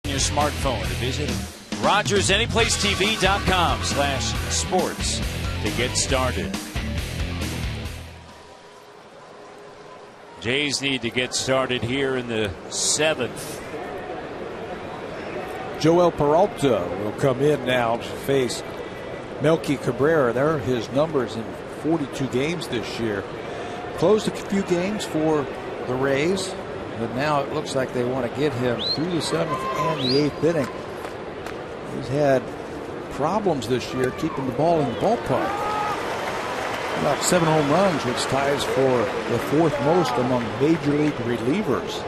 S1: Your smartphone to visit RogersAnyplaceTV.com/sports to get started. Jays need to get started here in the 7th.
S2: Joel Peralta will come in now to face Melky Cabrera. There are his numbers in 42 games this year. Closed a few games for the Rays, but now it looks like they want to get him through the 7th and the 8th inning. He's had problems this year keeping the ball in the ballpark. About 7 home runs, which ties for the 4th most among major league relievers.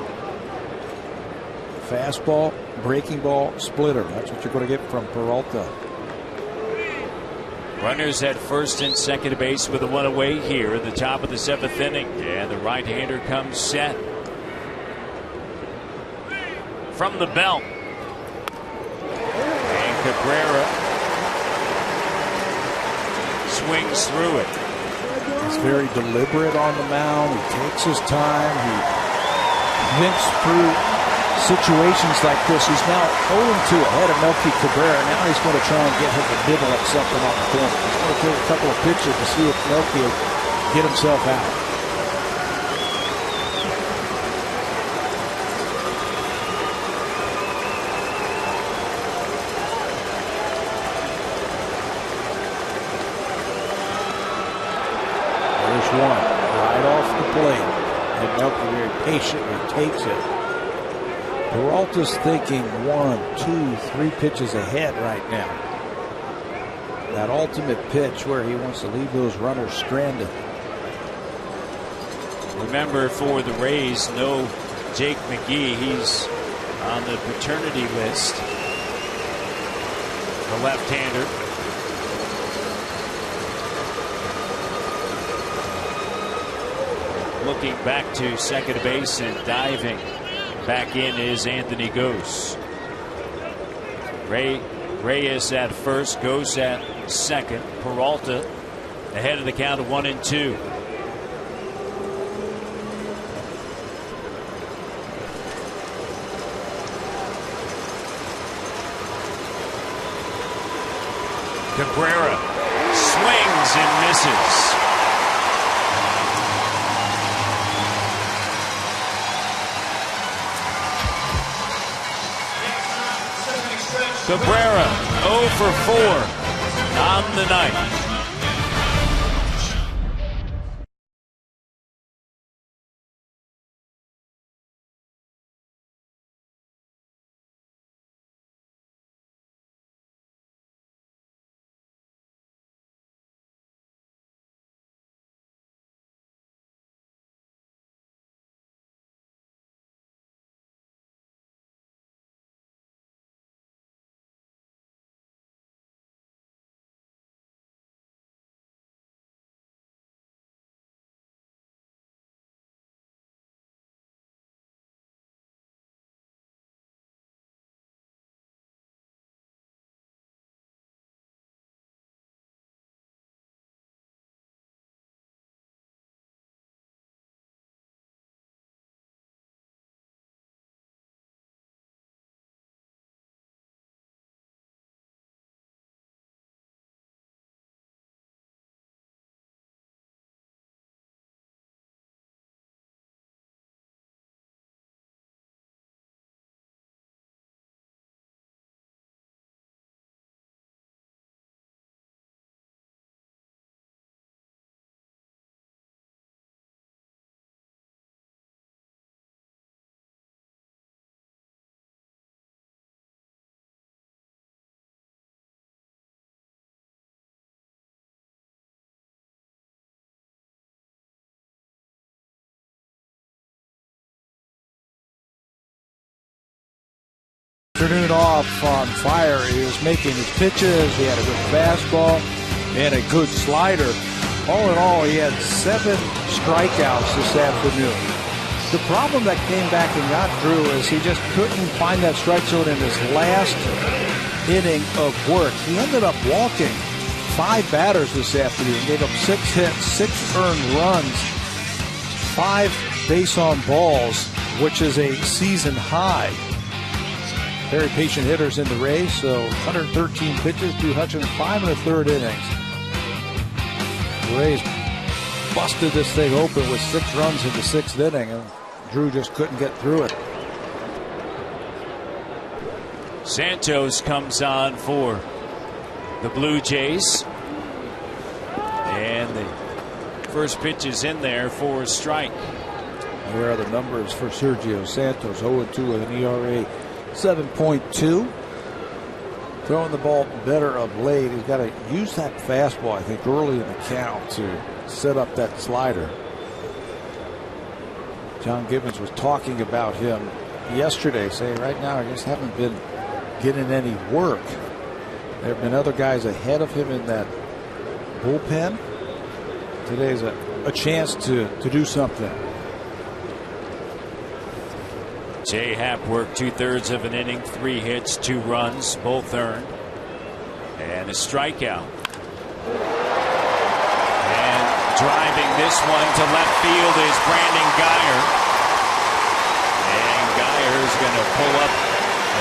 S2: Fastball, breaking ball, splitter. That's what you're going to get from Peralta.
S1: Runners at first and second base with a 1 away here in the top of the 7th inning. And the right-hander comes set. From the belt. And Cabrera swings through it.
S2: He's very deliberate on the mound. He takes his time. He thinks through situations like this. He's now 0-2 ahead of Melky Cabrera. Now he's going to try and get him to nibble at something on the corner. He's going to take a couple of pitches to see if Melky will get himself out. one right off the plate. And Milwaukee very patiently takes it. Peralta's thinking 1, 2, 3 pitches ahead right now. That ultimate pitch where he wants to leave those runners stranded.
S1: Remember, for the Rays, no Jake McGee. He's on the paternity list. The left-hander. Looking back to second base and diving back in is Anthony Gose. Reyes at first, Gose at second. Peralta ahead of the count of 1-2. Cabrera swings and misses. Cabrera 0 for 4 on the night.
S2: Afternoon off on fire. He was making his pitches. He had a good fastball and a good slider. All in all, he had 7 strikeouts this afternoon. The problem that came back and got Drew is he just couldn't find that strike zone in his last inning of work. He ended up walking 5 batters this afternoon. Gave up 6 hits, 6 earned runs, 5 base on balls, which is a season high. Very patient hitters in the Rays, so 113 pitches, 205 1/3 innings. The Rays busted this thing open with 6 runs in the 6th inning, and Drew just couldn't get through it.
S1: Santos comes on for the Blue Jays. And the first pitch is in there for a strike.
S2: Here are the numbers for Sergio Santos. 0-2 with an ERA 7.2. Throwing the ball better of late. He's got to use that fastball, I think, early in the count to set up that slider. John Gibbons was talking about him yesterday, saying right now I just haven't been getting any work. There have been other guys ahead of him in that bullpen. Today's a chance to do something.
S1: Jay Happ worked 2/3 of an inning, 3 hits, 2 runs, both earned, and a strikeout. And driving this one to left field is Brandon Guyer. And Guyer is going to pull up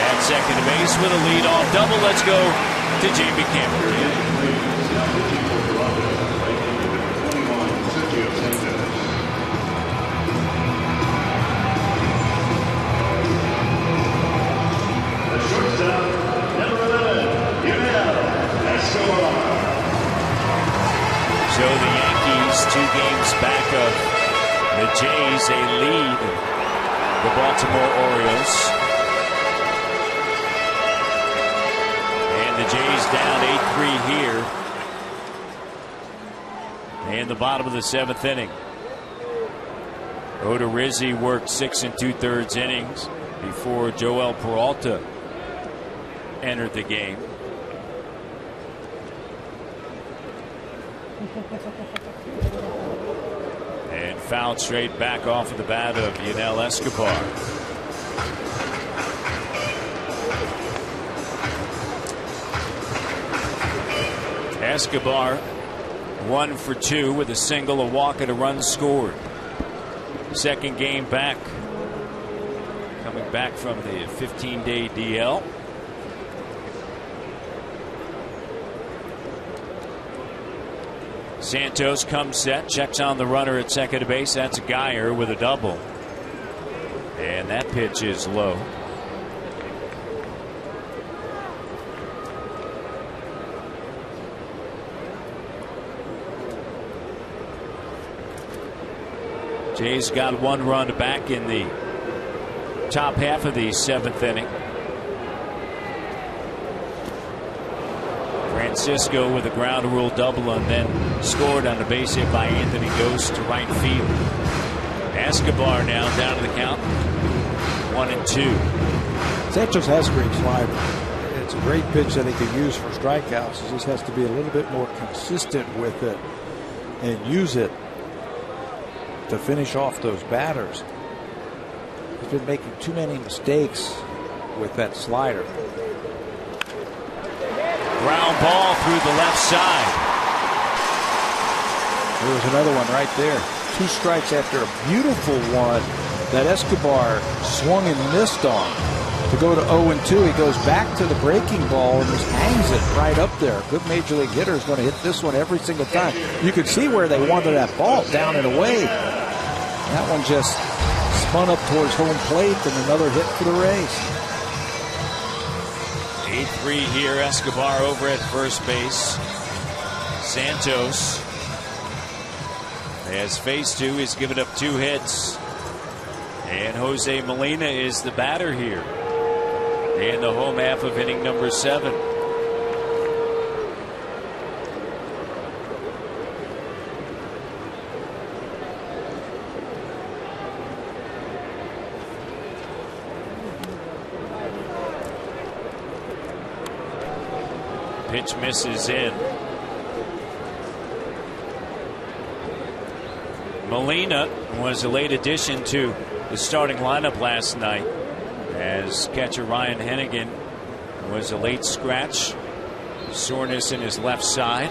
S1: at second base with a lead-off double. Let's go to Jamie Cameron. So the Yankees 2 games back of the Jays. They lead the Baltimore Orioles. And the Jays down 8-3 here in the bottom of the 7th inning. Odorizzi worked 6 2/3 innings before Joel Peralta entered the game. And fouled straight back off of the bat of Yunel Escobar. Escobar 1 for 2 with a single, a walk, and a run scored. Second game back, coming back from the 15-day DL. Santos comes set, checks on the runner at second base. That's Geyer with a double. And that pitch is low. Jays got 1 run back in the top half of the 7th inning. Francisco with a ground rule double and then scored on a base hit by Anthony Gose to right field. Escobar now down to the count 1-2.
S2: Santos has a great slider. It's a great pitch that he can use for strikeouts. He just has to be a little bit more consistent with it and use it to finish off those batters. He's been making too many mistakes with that slider.
S1: Ground ball through the left side.
S2: There was another one right there. 2 strikes after a beautiful one that Escobar swung and missed on. To go to 0-2, he goes back to the breaking ball and just hangs it right up there. Good major league hitter is going to hit this one every single time. You could see where they wanted that ball, down and away. That one just spun up towards home plate, and another hit for the Rays.
S1: 8-3 here. Escobar over at first base. Santos has faced 2. He's given up 2 hits. And Jose Molina is the batter here in the home half of inning number 7. Pitch misses in. Molina was a late addition to the starting lineup last night, as catcher Ryan Hennigan was a late scratch. Soreness in his left side.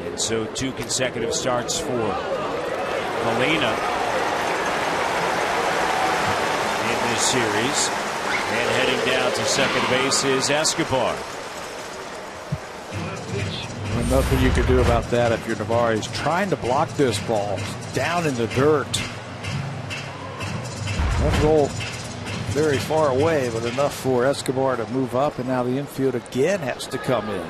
S1: And so 2 consecutive starts for Molina in this series. And heading down to second base is Escobar.
S2: Well, nothing you can do about that if you're Navarre. He's trying to block this ball down in the dirt. Won't roll very far away, but enough for Escobar to move up, and now the infield again has to come in.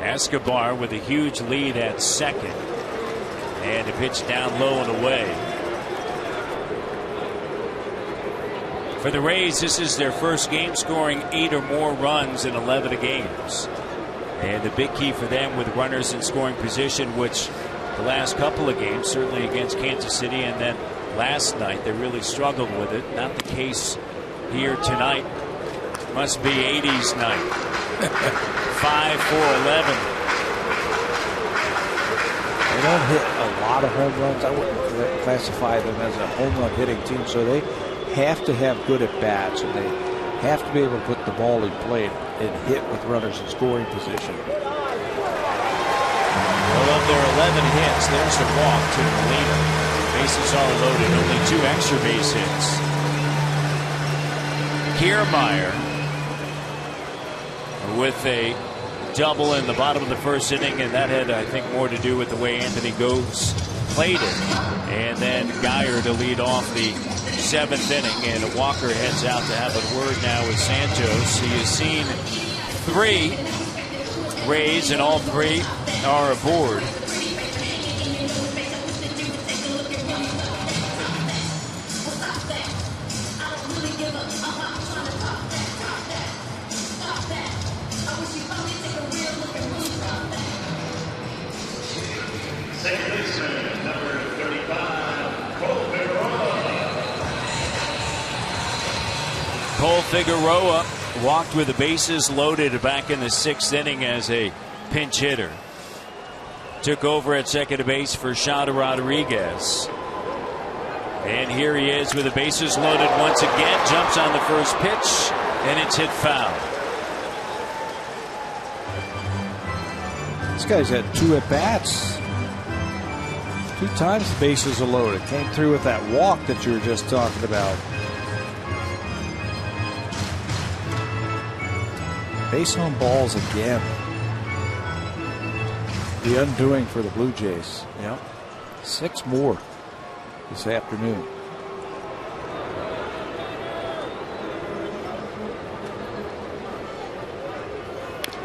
S1: Escobar with a huge lead at second, and a pitch down low and away. For the Rays, this is their first game scoring 8 or more runs in 11 games. And the big key for them with runners in scoring position, which the last couple of games, certainly against Kansas City and then last night, they really struggled with it. Not the case here tonight. Must be 80s night. 5 for 11.
S2: They don't hit a lot of home runs. I wouldn't classify them as a home run hitting team, so they have to have good at bats, and they have to be able to put the ball in play and hit with runners in scoring position.
S1: Well, of their 11 hits, there's a walk to Molina. Bases are loaded, only 2 extra base hits. Kiermaier with a double in the bottom of the first inning, and that had, I think, more to do with the way Anthony Gose played it. And then Geyer to lead off the 7th inning. And Walker heads out to have a word now with Santos. He has seen 3 Rays, and all 3 are aboard. Cole Figueroa walked with the bases loaded back in the 6th inning as a pinch hitter. Took over at second base for Shada Rodriguez. And here he is with the bases loaded once again. Jumps on the first pitch, and it's hit foul.
S2: This guy's had 2 at-bats. 2 times the bases are loaded. Came through with that walk that you were just talking about. Base on balls again. The undoing for the Blue Jays.
S1: Yep.
S2: 6 more this afternoon.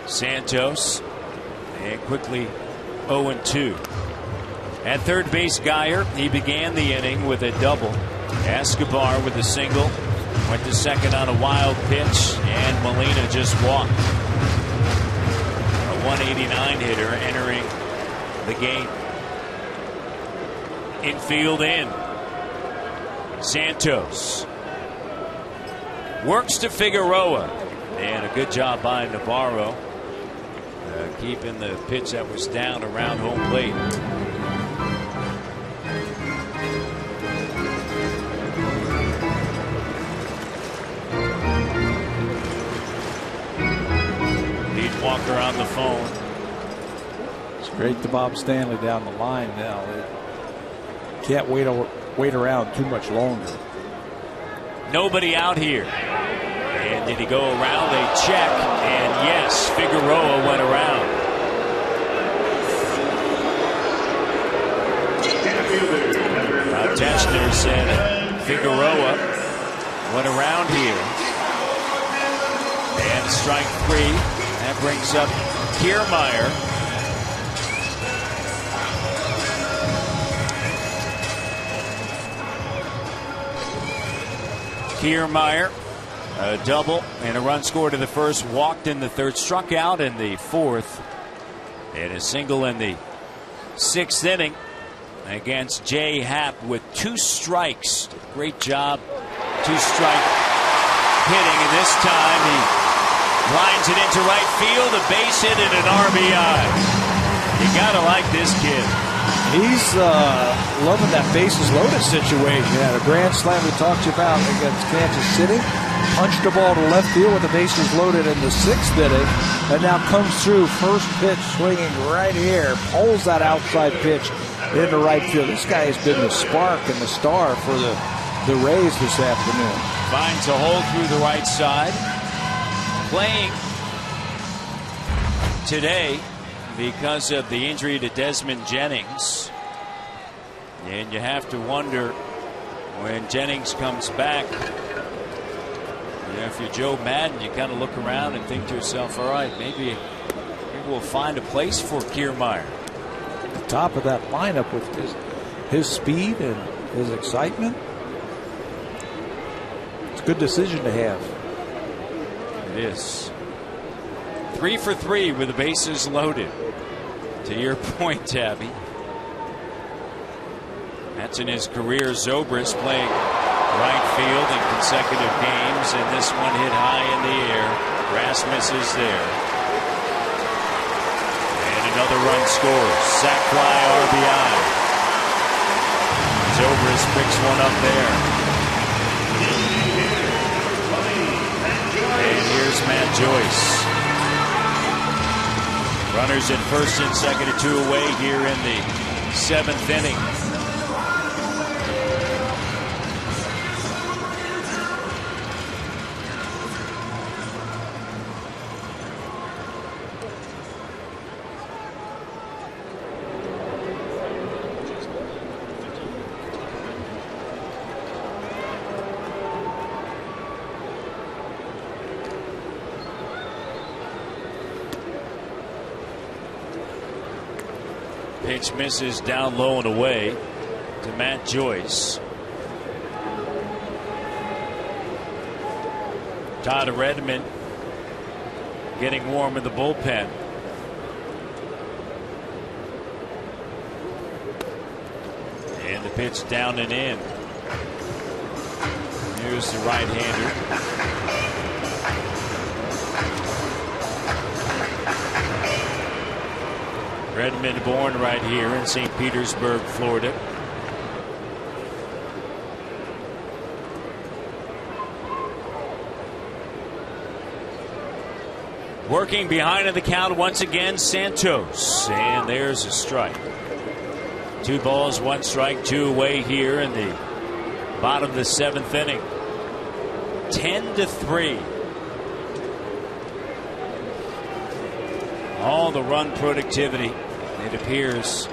S1: Santos, and quickly 0-2. At third base, Geyer, he began the inning with a double. Escobar with a single. Went to second on a wild pitch, and Molina just walked. A 189 hitter entering the game. Infield in. Santos works to Figueroa, and a good job by Navarro keeping the pitch that was down around home plate. Walker on the phone.
S2: It's great to Bob Stanley down the line now. They can't wait around too much longer.
S1: Nobody out here. And did he go around? They check. And yes, Figueroa went around. Teschner said Figueroa went around here. And strike 3. That brings up Kiermaier. Kiermaier, a double and a run scored in the first, walked in the 3rd, struck out in the 4th, and a single in the 6th inning against Jay Happ with 2 strikes. Great job, 2-strike hitting, and this time he lines it into right field, a base hit and an RBI. You gotta like this kid.
S2: He's loving that bases loaded situation. Had a grand slam we talked to you about against Kansas City. Punched the ball to left field with the bases loaded in the 6th inning, and now comes through first pitch swinging right here. Pulls that outside pitch into right field. This guy has been the spark and the star for the Rays this afternoon.
S1: Finds a hole through the right side. Playing today because of the injury to Desmond Jennings. And you have to wonder when Jennings comes back, if you're Joe Madden, you kind of look around and think to yourself, all right, maybe we'll find a place for Kiermaier.
S2: The top of that lineup with his speed and his excitement. It's a good decision to have.
S1: It is. 3 for 3 with the bases loaded. To your point, Tabby. That's in his career. Zobrist playing right field in consecutive games, and this one hit high in the air. Rasmus is there. And another run scores. Sac fly RBI. Zobrist picks one up there. And here's Matt Joyce. Runners at first and second and 2 away here in the 7th inning. Pitch misses down low and away to Matt Joyce. Todd Redmond getting warm in the bullpen. And the pitch down and in. Here's the right-hander. Redmond born right here in St. Petersburg, Florida. Working behind in the count once again, Santos. And there's a strike. 2 balls, 1 strike, 2 away here in the bottom of the 7th inning. 10-3. All the run productivity it appears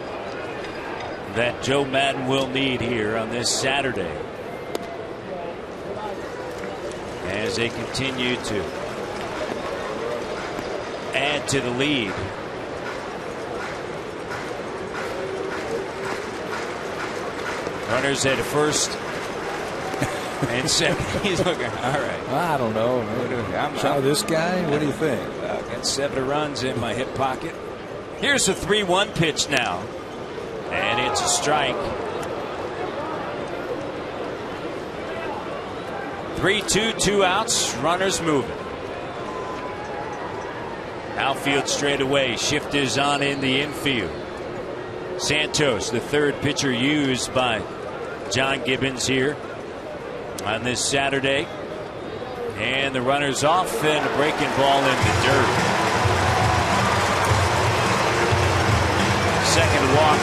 S1: that Joe Maddon will need here on this Saturday as they continue to add to the lead. Runners at first and second. He's looking all right.
S7: I don't know. I'm this guy. What do you think?
S1: Got 7 runs in my hip pocket. Here's a 3-1 pitch now, and it's a strike. 3-2, 2 outs. Runners moving. Outfield straight away. Shift is on in the infield. Santos, the 3rd pitcher used by John Gibbons here on this Saturday. And the runner's off, and a breaking ball in the dirt. Second walk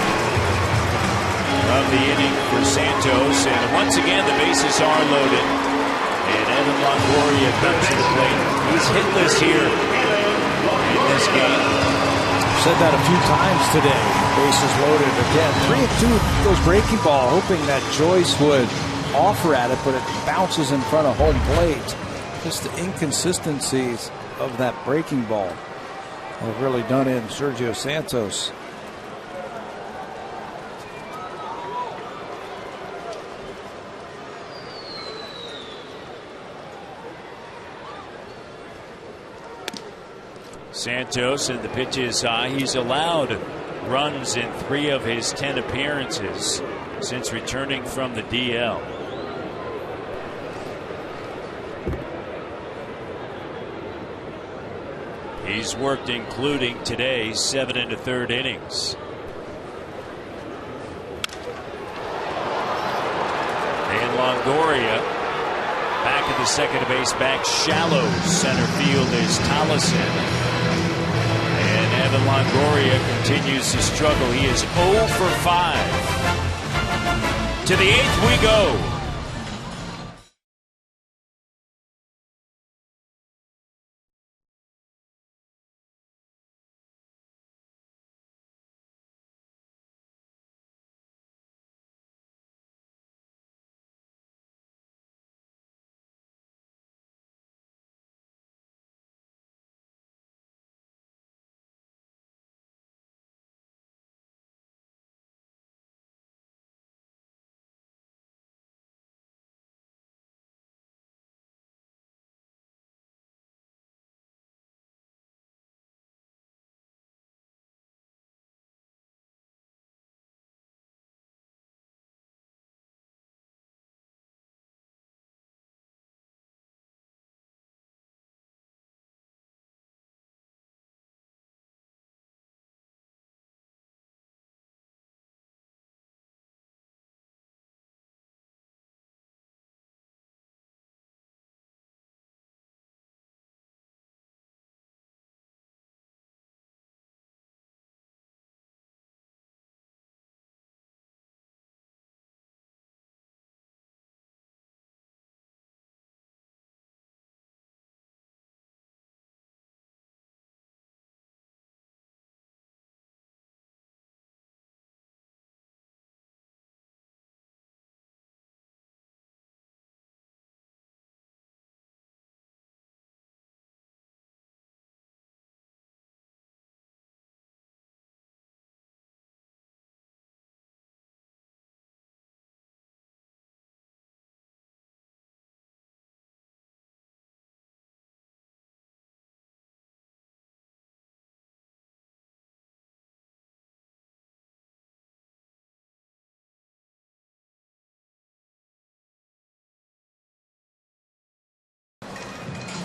S1: of the inning for Santos. And once again, the bases are loaded. And Evan Longoria comes to the plate. He's hitless here in this game.
S2: Said that a few times today. Bases loaded again. 3-2 goes breaking ball, hoping that Joyce would offer at it, but it bounces in front of home plate. Just the inconsistencies of that breaking ball have really done in Sergio Santos.
S1: Santos, and the pitch is high. He's allowed runs in 3 of his 10 appearances since returning from the DL. He's worked, including today, 7 1/3 innings. And Longoria back at the second base, back shallow center field is Tollison. And Evan Longoria continues to struggle. He is 0 for 5. To the 8th we go.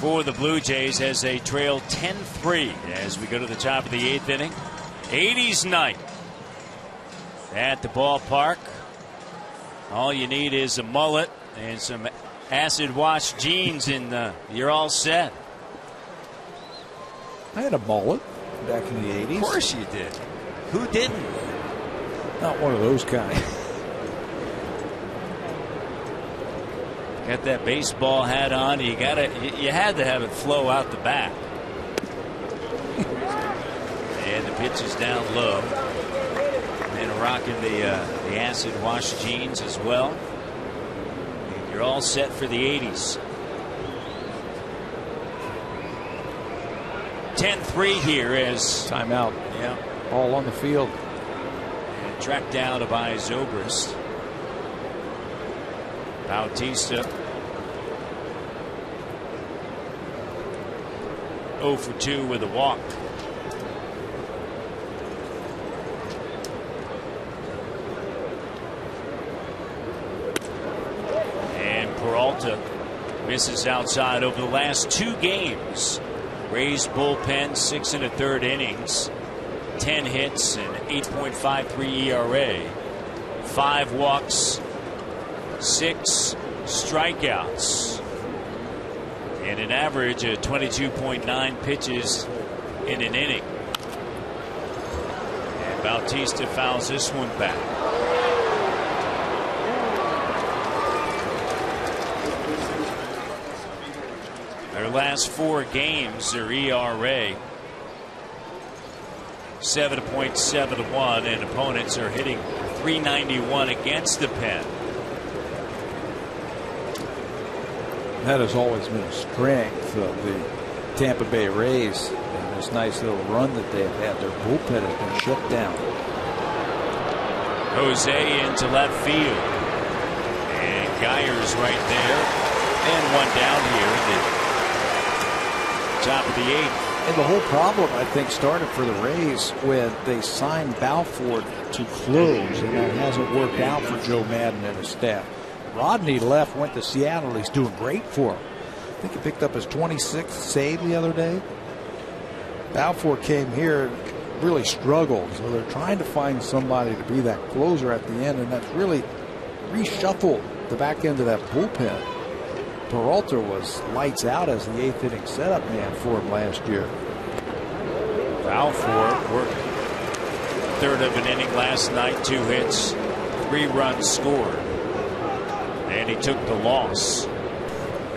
S1: for the Blue Jays as they trail 10-3 as we go to the top of the 8th inning. 80s night at the ballpark. All you need is a mullet and some acid wash jeans and you're all set.
S2: I had a mullet back in the 80s.
S1: Of course you did. Who didn't?
S2: Not one of those guys.
S1: Got that baseball hat on. You had to have it flow out the back. And the pitch is down low. And rocking the acid wash jeans as well. And you're all set for the 80s. 10-3 here as
S2: timeout.
S1: Yeah.
S2: All on the field.
S1: And tracked down by Zobrist. Bautista 0 for 2 with a walk. And Peralta misses outside over the last 2 games. Rays bullpen 6 1/3 innings, 10 hits and 8.53 ERA, 5 walks, 6 strikeouts, and an average of 22.9 pitches in an inning. And Bautista fouls this one back. Their last 4 games, their ERA 7.71, and opponents are hitting .391 against the pen.
S2: That has always been a strength of the Tampa Bay Rays, and this nice little run that they've had. Their bullpen has been shut down.
S1: Jose into left field, and Geyer's right there, and one down here in the top of the 8th.
S2: And the whole problem, I think, started for the Rays when they signed Balfour to close, and that hasn't worked out for Joe Madden and his staff. Rodney left, went to Seattle. He's doing great for him. I think he picked up his 26th save the other day. Balfour came here and really struggled, so they're trying to find somebody to be that closer at the end, and that's really reshuffled the back end of that bullpen. Peralta was lights out as the 8th inning setup man for him last year.
S1: Balfour worked 1/3 of an inning last night, 2 hits, 3 runs scored. And he took the loss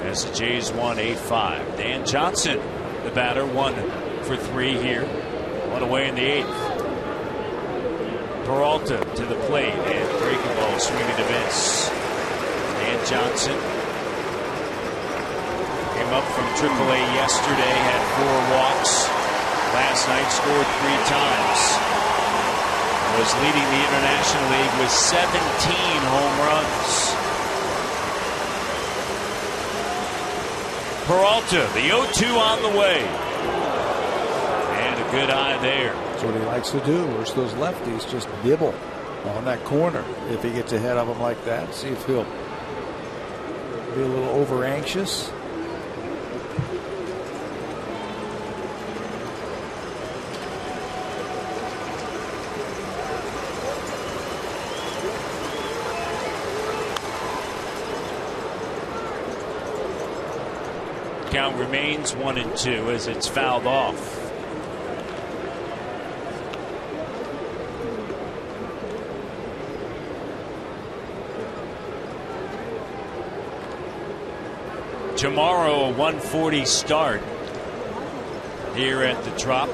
S1: as the Jays won 8-5. Dan Johnson, the batter, 1 for 3 here. 1 away in the 8th. Peralta to the plate and breaking ball swinging to miss. Dan Johnson came up from AAA yesterday, had 4 walks. Last night scored 3 times. Was leading the International League with 17 home runs. Peralta, the 0-2 on the way. And a good eye there.
S2: That's what he likes to do. Versus those lefties, just nibble on that corner. If he gets ahead of them like that, see if he'll be a little over anxious.
S1: Count remains 1-2 as it's fouled off. Tomorrow, a 1:40 start here at the Trop.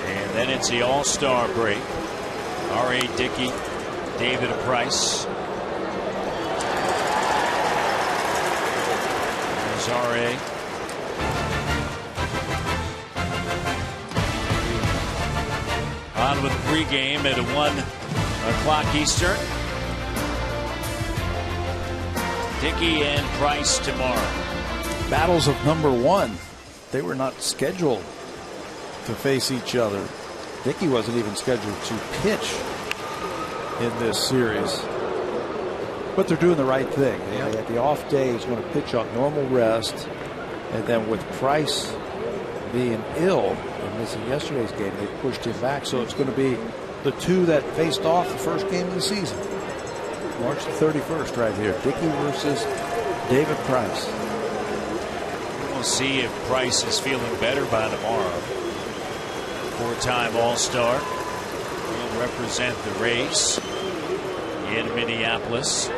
S1: And then it's the All-Star break. R.A. Dickey, David Price. R.A. On with the pregame at 1 o'clock Eastern. Dickey and Price tomorrow.
S2: Battles of number 1. They were not scheduled to face each other. Dickey wasn't even scheduled to pitch in this series. But they're doing the right thing. At the off day, he's going to pitch on normal rest. And then with Price being ill and missing yesterday's game, they pushed him back. So it's going to be the two that faced off the first game of the season. March the 31st right here. Dickey versus David Price.
S1: We'll see if Price is feeling better by tomorrow. Four-time All-Star. He'll represent the Rays in Minneapolis.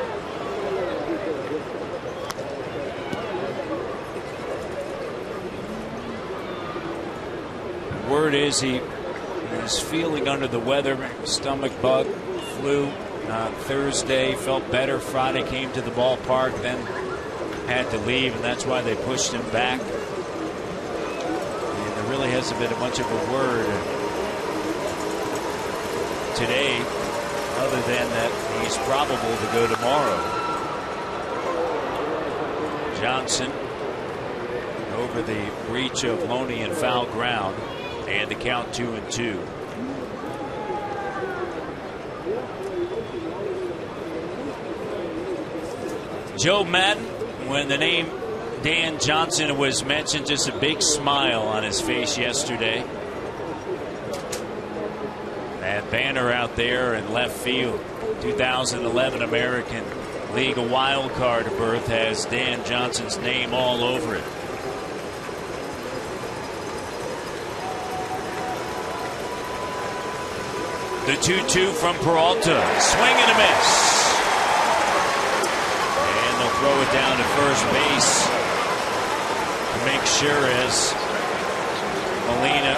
S1: Word is he is feeling under the weather, stomach bug, flu. Thursday, felt better. Friday came to the ballpark, then had to leave, and that's why they pushed him back. And there really hasn't been much of a word today, other than that he's probable to go tomorrow. Johnson over the reach of Loney and foul ground, and the count 2-2. Joe Madden, when the name Dan Johnson was mentioned, just a big smile on his face yesterday. That banner out there in left field, 2011 American League wild card berth, has Dan Johnson's name all over it. The 2-2 from Peralta. Swing and a miss. And they'll throw it down to first base to make sure as Molina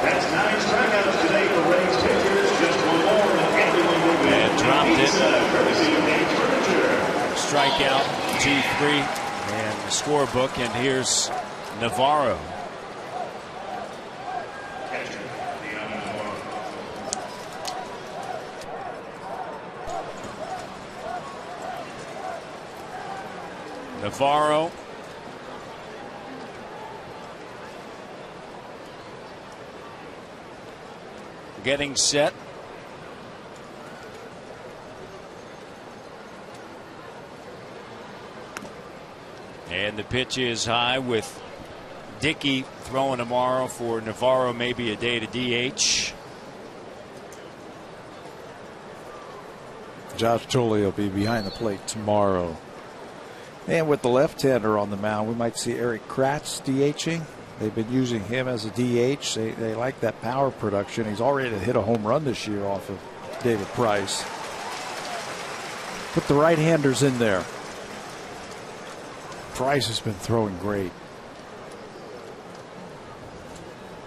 S1: and dropped it. Strikeout 2-3 and the scorebook. And here's Navarro. Navarro getting set. And the pitch is high with Dickey throwing tomorrow. For Navarro, maybe a day to DH.
S2: Josh Tolley will be behind the plate tomorrow. And with the left-hander on the mound, we might see Eric Kratz DHing. They've been using him as a DH. They like that power production. He's already hit a home run this year off of David Price. Put the right-handers in there. Price has been throwing great.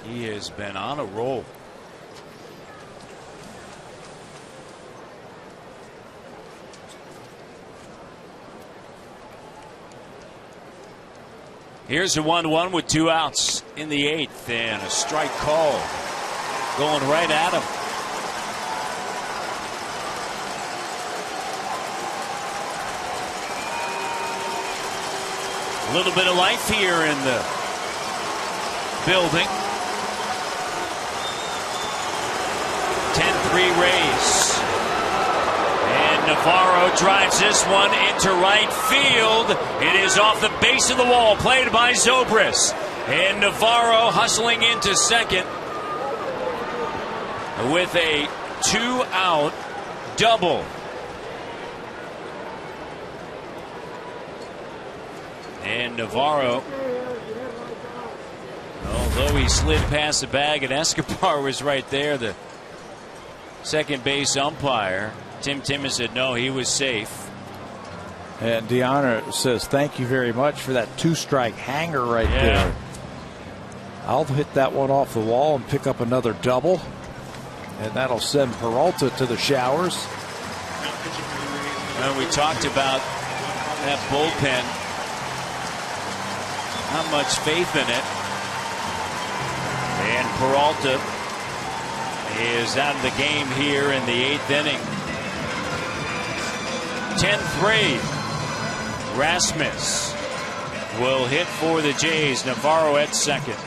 S1: He has been on a roll. Here's a 1-1 with 2 outs in the 8th, and a strike call going right at him. A little bit of life here in the building. 10-3 Rays. And Navarro drives this one into right field. It is off the base of the wall, played by Zobrist. And Navarro hustling into second with a 2-out double. And Navarro, although he slid past the bag and Escobar was right there, the second base umpire, Tim Timmons, said no, he was safe.
S2: And Deanna says thank you very much for that 2-strike hanger right there. I'll hit that one off the wall and pick up another double. And that'll send Peralta to the showers.
S1: And we talked about that bullpen. Not much faith in it. And Peralta is out of the game here in the 8th inning. 10-3. Rasmus will hit for the Jays. Navarro at second.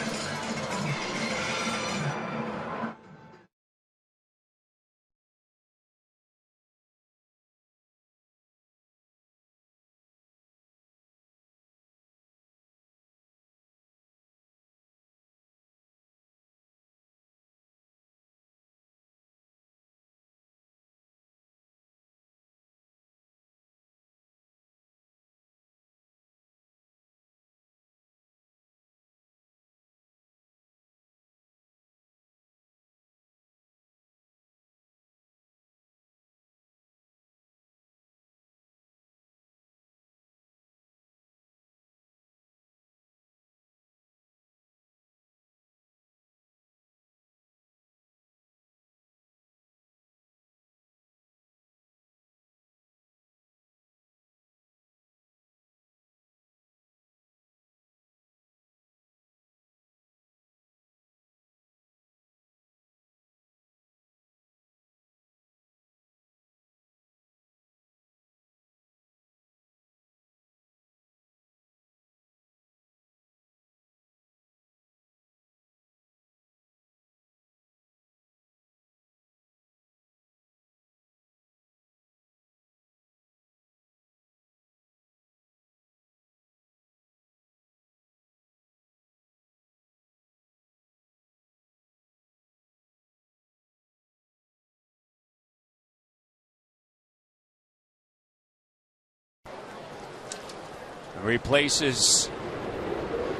S1: replaces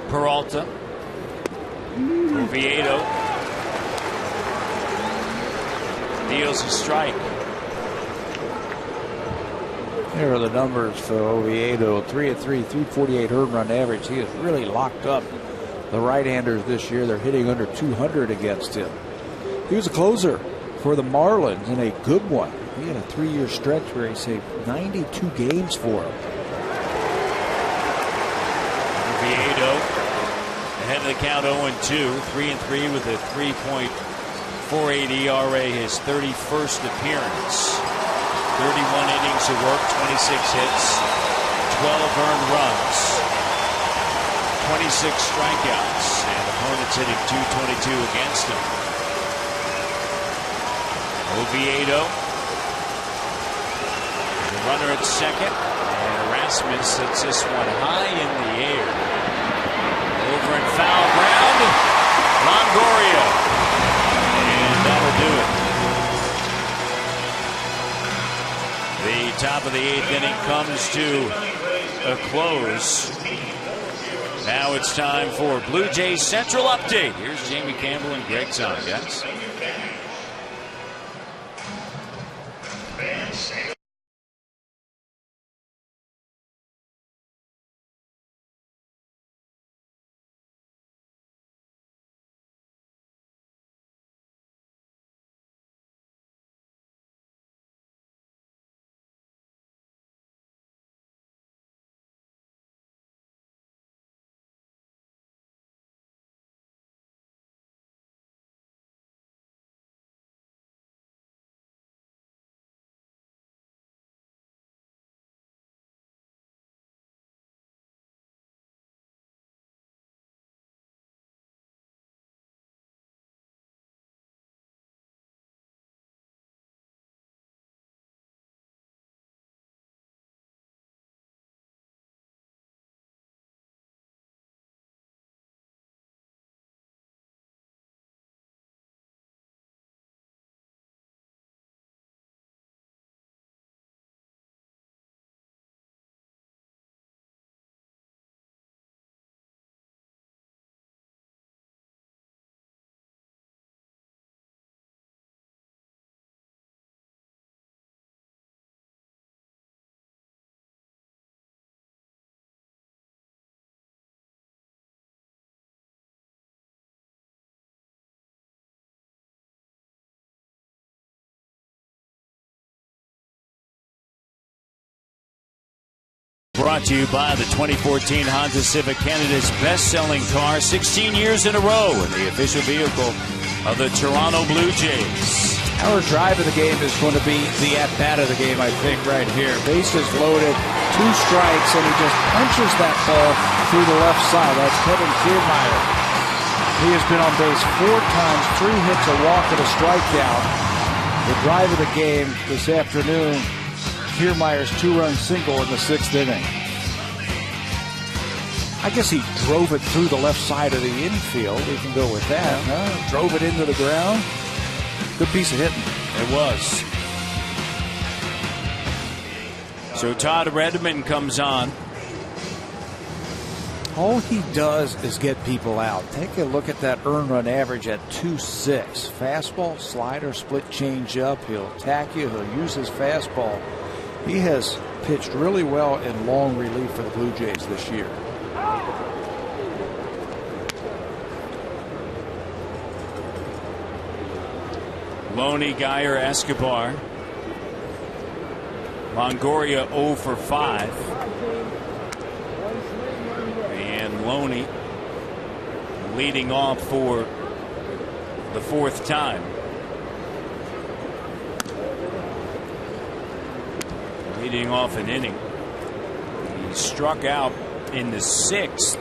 S1: Peralta. Oviedo deals a strike.
S2: There are the numbers for Oviedo. 3 of 3, 348 earned run average. He has really locked up the right-handers this year. They're hitting under 200 against him. He was a closer for the Marlins and a good one. He had a 3-year stretch where he saved 92 games for him.
S1: Oviedo ahead of the count 0-2, 3-3 with a 3.48 ERA, his 31st appearance. 31 innings of work, 26 hits, 12 earned runs, 26 strikeouts, and opponents hitting .222 against him. Oviedo, the runner at second, and Erasmus sets this one high in the air. Over and foul ground, Longoria, and that'll do it. The top of the 8th inning comes to a close. Now it's time for Blue Jays Central Update. Here's Jamie Campbell and Greg Zahn, guys. Brought to you by the 2014 Honda Civic, Canada's best-selling car 16 years in a row, and the official vehicle of the Toronto Blue Jays.
S2: Our drive of the game is going to be the at-bat of the game, I think, right here. Bases loaded, 2 strikes, and he just punches that ball through the left side. That's Kevin Kiermaier. He has been on base 4 times, 3 hits, a walk, and a strikeout. The drive of the game this afternoon, Kiermaier's 2-run single in the 6th inning. I guess he drove it through the left side of the infield. We can go with that. Huh? Drove it into the ground. Good piece of hitting.
S1: It was. So Todd Redmond comes on.
S2: All he does is get people out. Take a look at that earned run average at 2.6. Fastball, slider, split change up. He'll attack you. He'll use his fastball. He has pitched really well in long relief for the Blue Jays this year.
S1: Loney, Geyer, Escobar. Longoria 0 for 5. And Loney leading off for the 4th time. Leading off an inning. He struck out in the 6th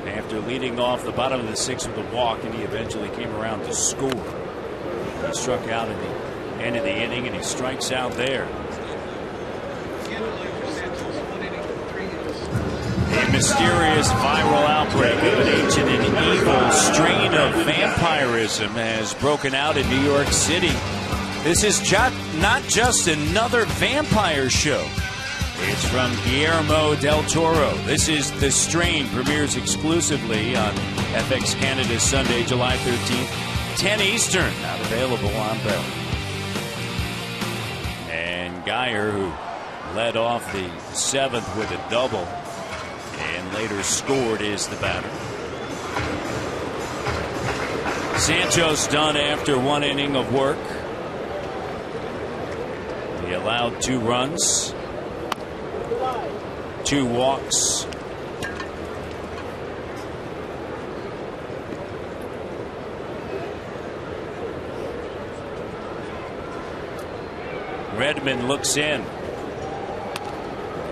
S1: after leading off the bottom of the 6th with a walk, and he eventually came around to score. He struck out at the end of the inning, and he strikes out there. A mysterious viral outbreak of an ancient and evil strain of vampirism has broken out in New York City. This is not just another vampire show. It's from Guillermo del Toro. This is The Strain, premieres exclusively on FX Canada Sunday, July 13th, 10 Eastern. Not available on Bell. And Geyer, who led off the 7th with a double and later scored, is the batter. Santos done after 1 inning of work. He allowed 2 runs, 2 walks. Redmond looks in,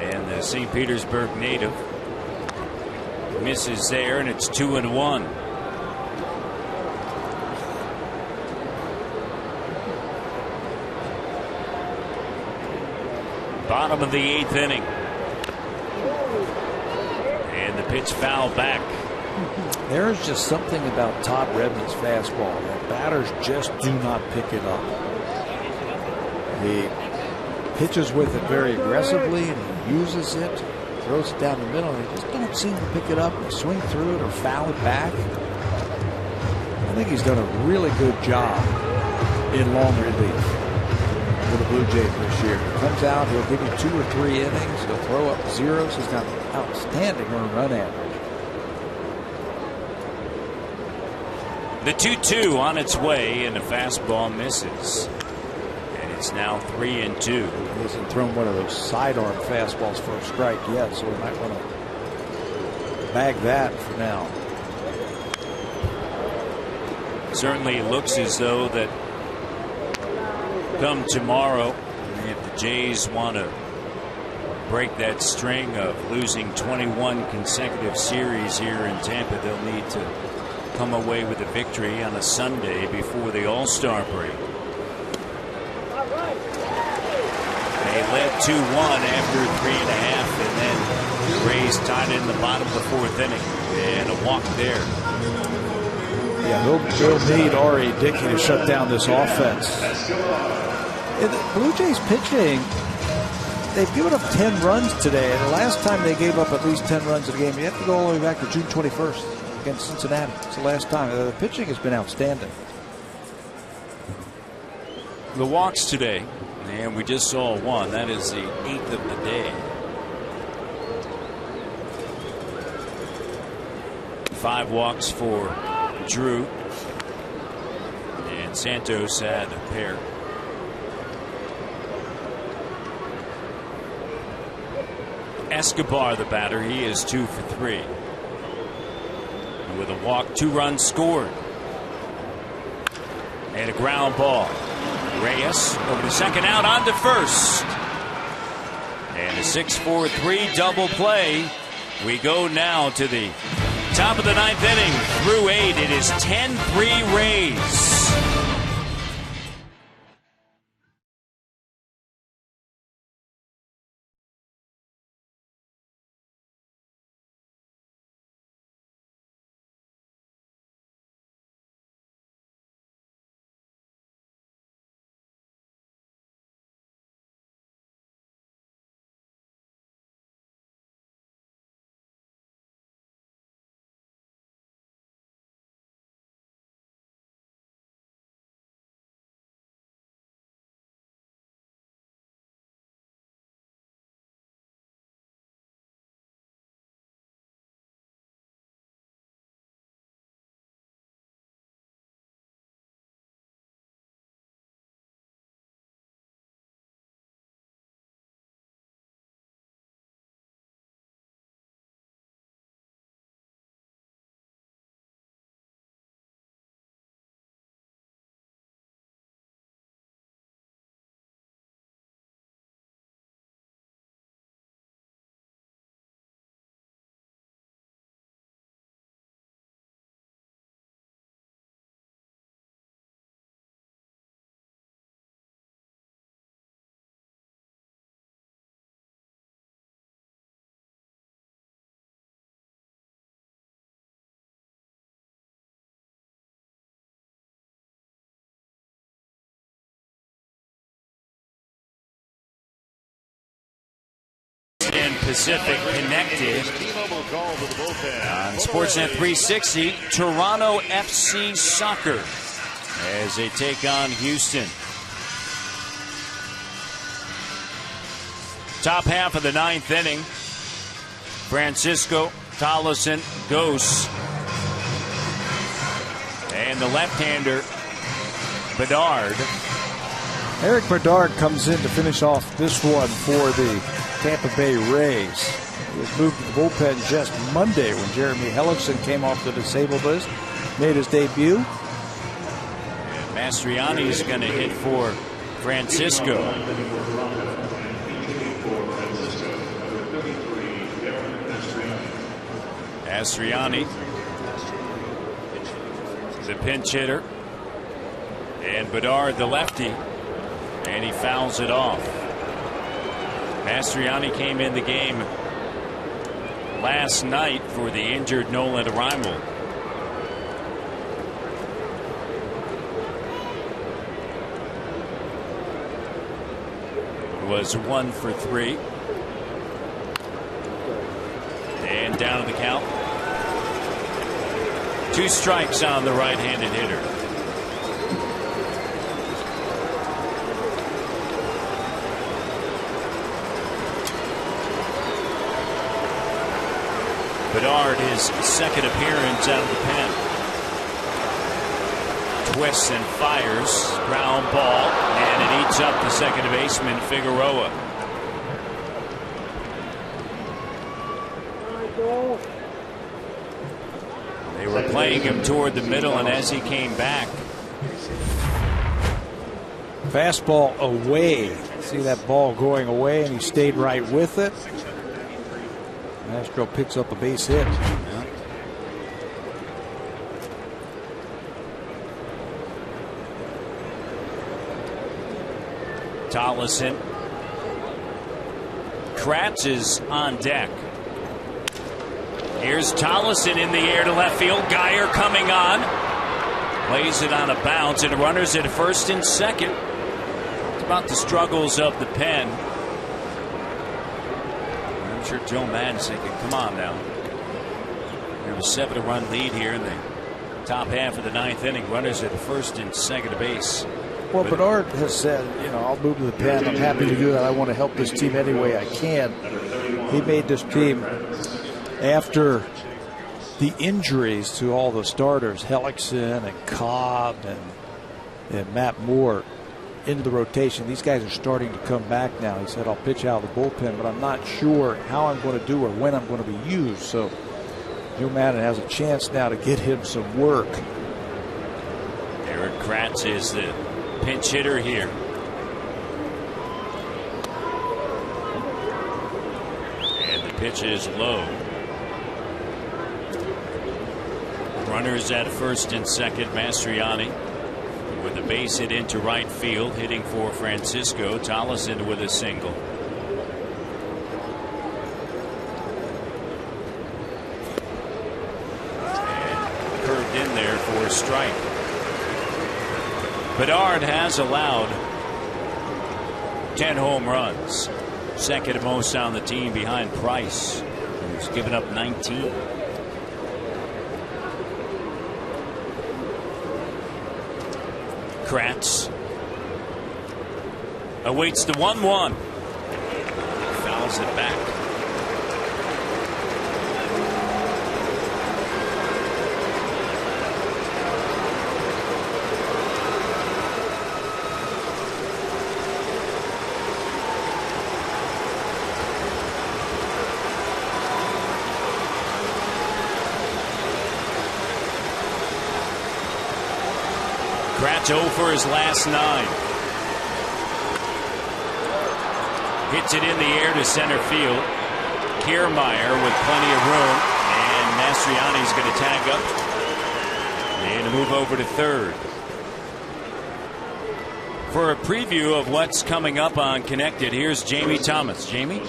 S1: and the St. Petersburg native misses there, and it's 2-1. Bottom of the 8th inning. And the pitch foul back.
S2: There's just something about Todd Redmond's fastball that batters just do not pick it up. He pitches with it very aggressively and he uses it, throws it down the middle, and he just don't seem to pick it up and swing through it or foul it back. I think he's done a really good job in long relief for the Blue Jays this year. He comes out, he'll give you 2 or 3 innings, he'll throw up zeros. He's got an outstanding run average.
S1: The 2-2 on its way, and the fastball misses. And it's now 3-2.
S2: He hasn't thrown one of those sidearm fastballs for a strike yet, so we might want to bag that for now.
S1: Certainly looks as though that come tomorrow, if the Jays want to break that string of losing 21 consecutive series here in Tampa, they'll need to come away with a victory on a Sunday before the All-Star break. They led 2-1 after 3.5, and then Rays tied it in the bottom of the 4th inning, and a walk there.
S2: Yeah, they'll need R.A. Dickey to shut down this offense. And the Blue Jays pitching, they've given up 10 runs today, and the last time they gave up at least 10 runs in a game, you have to go all the way back to June 21st against Cincinnati. It's the last time. The pitching has been outstanding.
S1: The walks today, and we just saw one. That is the 8th of the day. 5 walks for Drew, and Santos had a pair. Escobar, the batter, he is 2 for 3. And with a walk, 2 runs scored. And a ground ball. Reyes over the second out onto first. And a 6-4-3 double play. We go now to the top of the 9th inning through 8. It is 10-3 Rays. and Pacific connected on Sportsnet 360. Toronto FC Soccer as they take on Houston. Top half of the ninth inning. Francisco Tollison goes. And the left-hander, Bedard.
S2: Eric Bedard comes in to finish off this one for the Tampa Bay Rays. He was moved to the bullpen just Monday when Jeremy Hellickson came off the disabled list, made his debut.
S1: And Mastriani's going to hit for Francisco. Mastriani, the pinch hitter, and Bedard, the lefty, and he fouls it off. Mastriani came in the game last night for the injured Nolan Arimal. Was 1 for 3. And down to the count. 2 strikes on the right-handed hitter. Bedard, his second appearance out of the pen. Twists and fires. Ground ball. And it eats up the second baseman, Figueroa. They were playing him toward the middle, and as he came back.
S2: Fastball away. See that ball going away, and he stayed right with it. Astro picks up a base hit.
S1: Tollison. Kratz is on deck. Here's Tollison in the air to left field. Geyer coming on. Plays it on a bounce, and runners at first and second. It's about the struggles of the pen. I'm sure Joe Madden's thinking, come on now. We have a 7-run lead here in the top half of the ninth inning. Runners at first and second base.
S2: Well, Bedard has said, you know, I'll move to the pen. I'm happy to do that. I want to help this team any way I can. He made this team after the injuries to all the starters, Hellickson and Cobb and Matt Moore, into the rotation. These guys are starting to come back now. He said, I'll pitch out of the bullpen, but I'm not sure how I'm going to do or when I'm going to be used. So Joe Madden has a chance now to get him some work.
S1: Eric Kratz is the pinch hitter here. And the pitch is low. Runners at first and second. Mastriani with a base hit into right field, hitting for Francisco. Tollison with a single. And curved in there for a strike. Bedard has allowed 10 home runs, second most on the team behind Price, who's given up 19. Kratz awaits the 1-1. Fouls it back. Kratz 0 for his last 9. Hits it in the air to center field. Kiermaier with plenty of room, and Mastriani's going to tag up and move over to third. For a preview of what's coming up on Connected, here's Jamie Thomas. Jamie?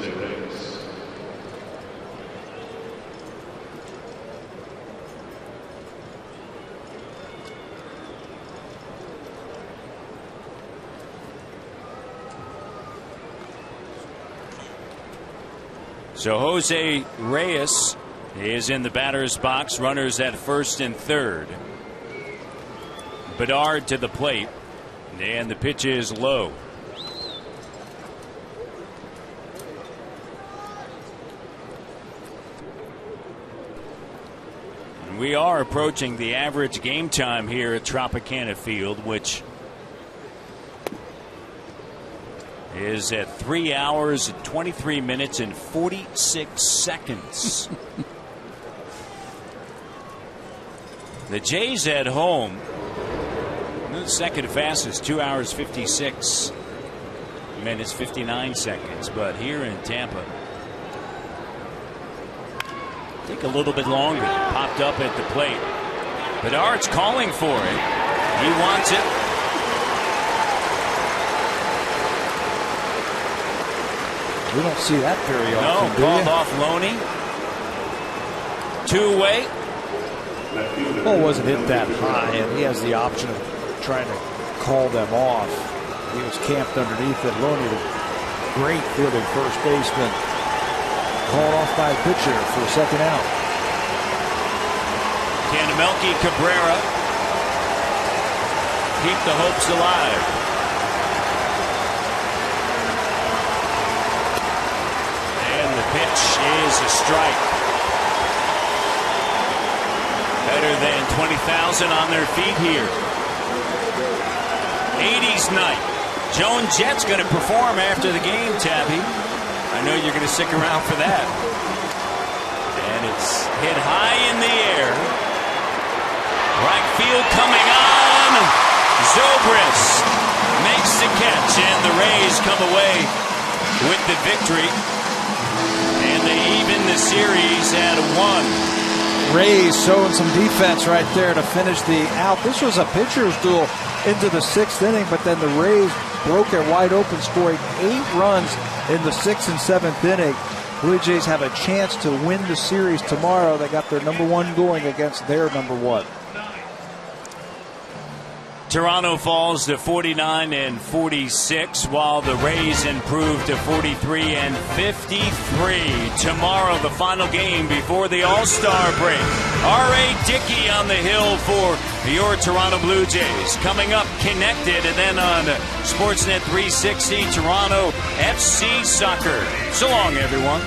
S1: So Jose Reyes is in the batter's box. Runners at first and third. Bedard to the plate. And the pitch is low. And we are approaching the average game time here at Tropicana Field, which is at 3 hours, 23 minutes, and 46 seconds. The Jays at home, the second fastest, 2 hours, 56 minutes, 59 seconds. But here in Tampa, take a little bit longer. Popped up at the plate. Bedard's calling for it. He wants it.
S2: We don't see that very often.
S1: No, called off Loney. Two-way.
S2: Ball wasn't hit that high, and he has the option of trying to call them off. He was camped underneath it. Loney, the great fielding first baseman, called off by a pitcher for a second out.
S1: Can Melky Cabrera keep the hopes alive? And the pitch is a strike. Better than 20,000 on their feet here. 80s night. Joan Jett's going to perform after the game, Tabby. I know you're going to stick around for that. And it's hit high in the air. Right field coming on. Zobrist makes the catch, and the Rays come away with the victory. And they even the series at 1.
S2: Rays showing some defense right there to finish the out. This was a pitcher's duel into the 6th inning, but then the Rays broke it wide open, scoring 8 runs in the 6th and 7th inning. Blue Jays have a chance to win the series tomorrow. They got their number 1 going against their number 1.
S1: Toronto falls to 49 and 46, while the Rays improve to 43 and 53. Tomorrow, the final game before the All-Star break. R.A. Dickey on the hill for your Toronto Blue Jays. Coming up, Connected, and then on Sportsnet 360, Toronto FC Soccer. So long, everyone.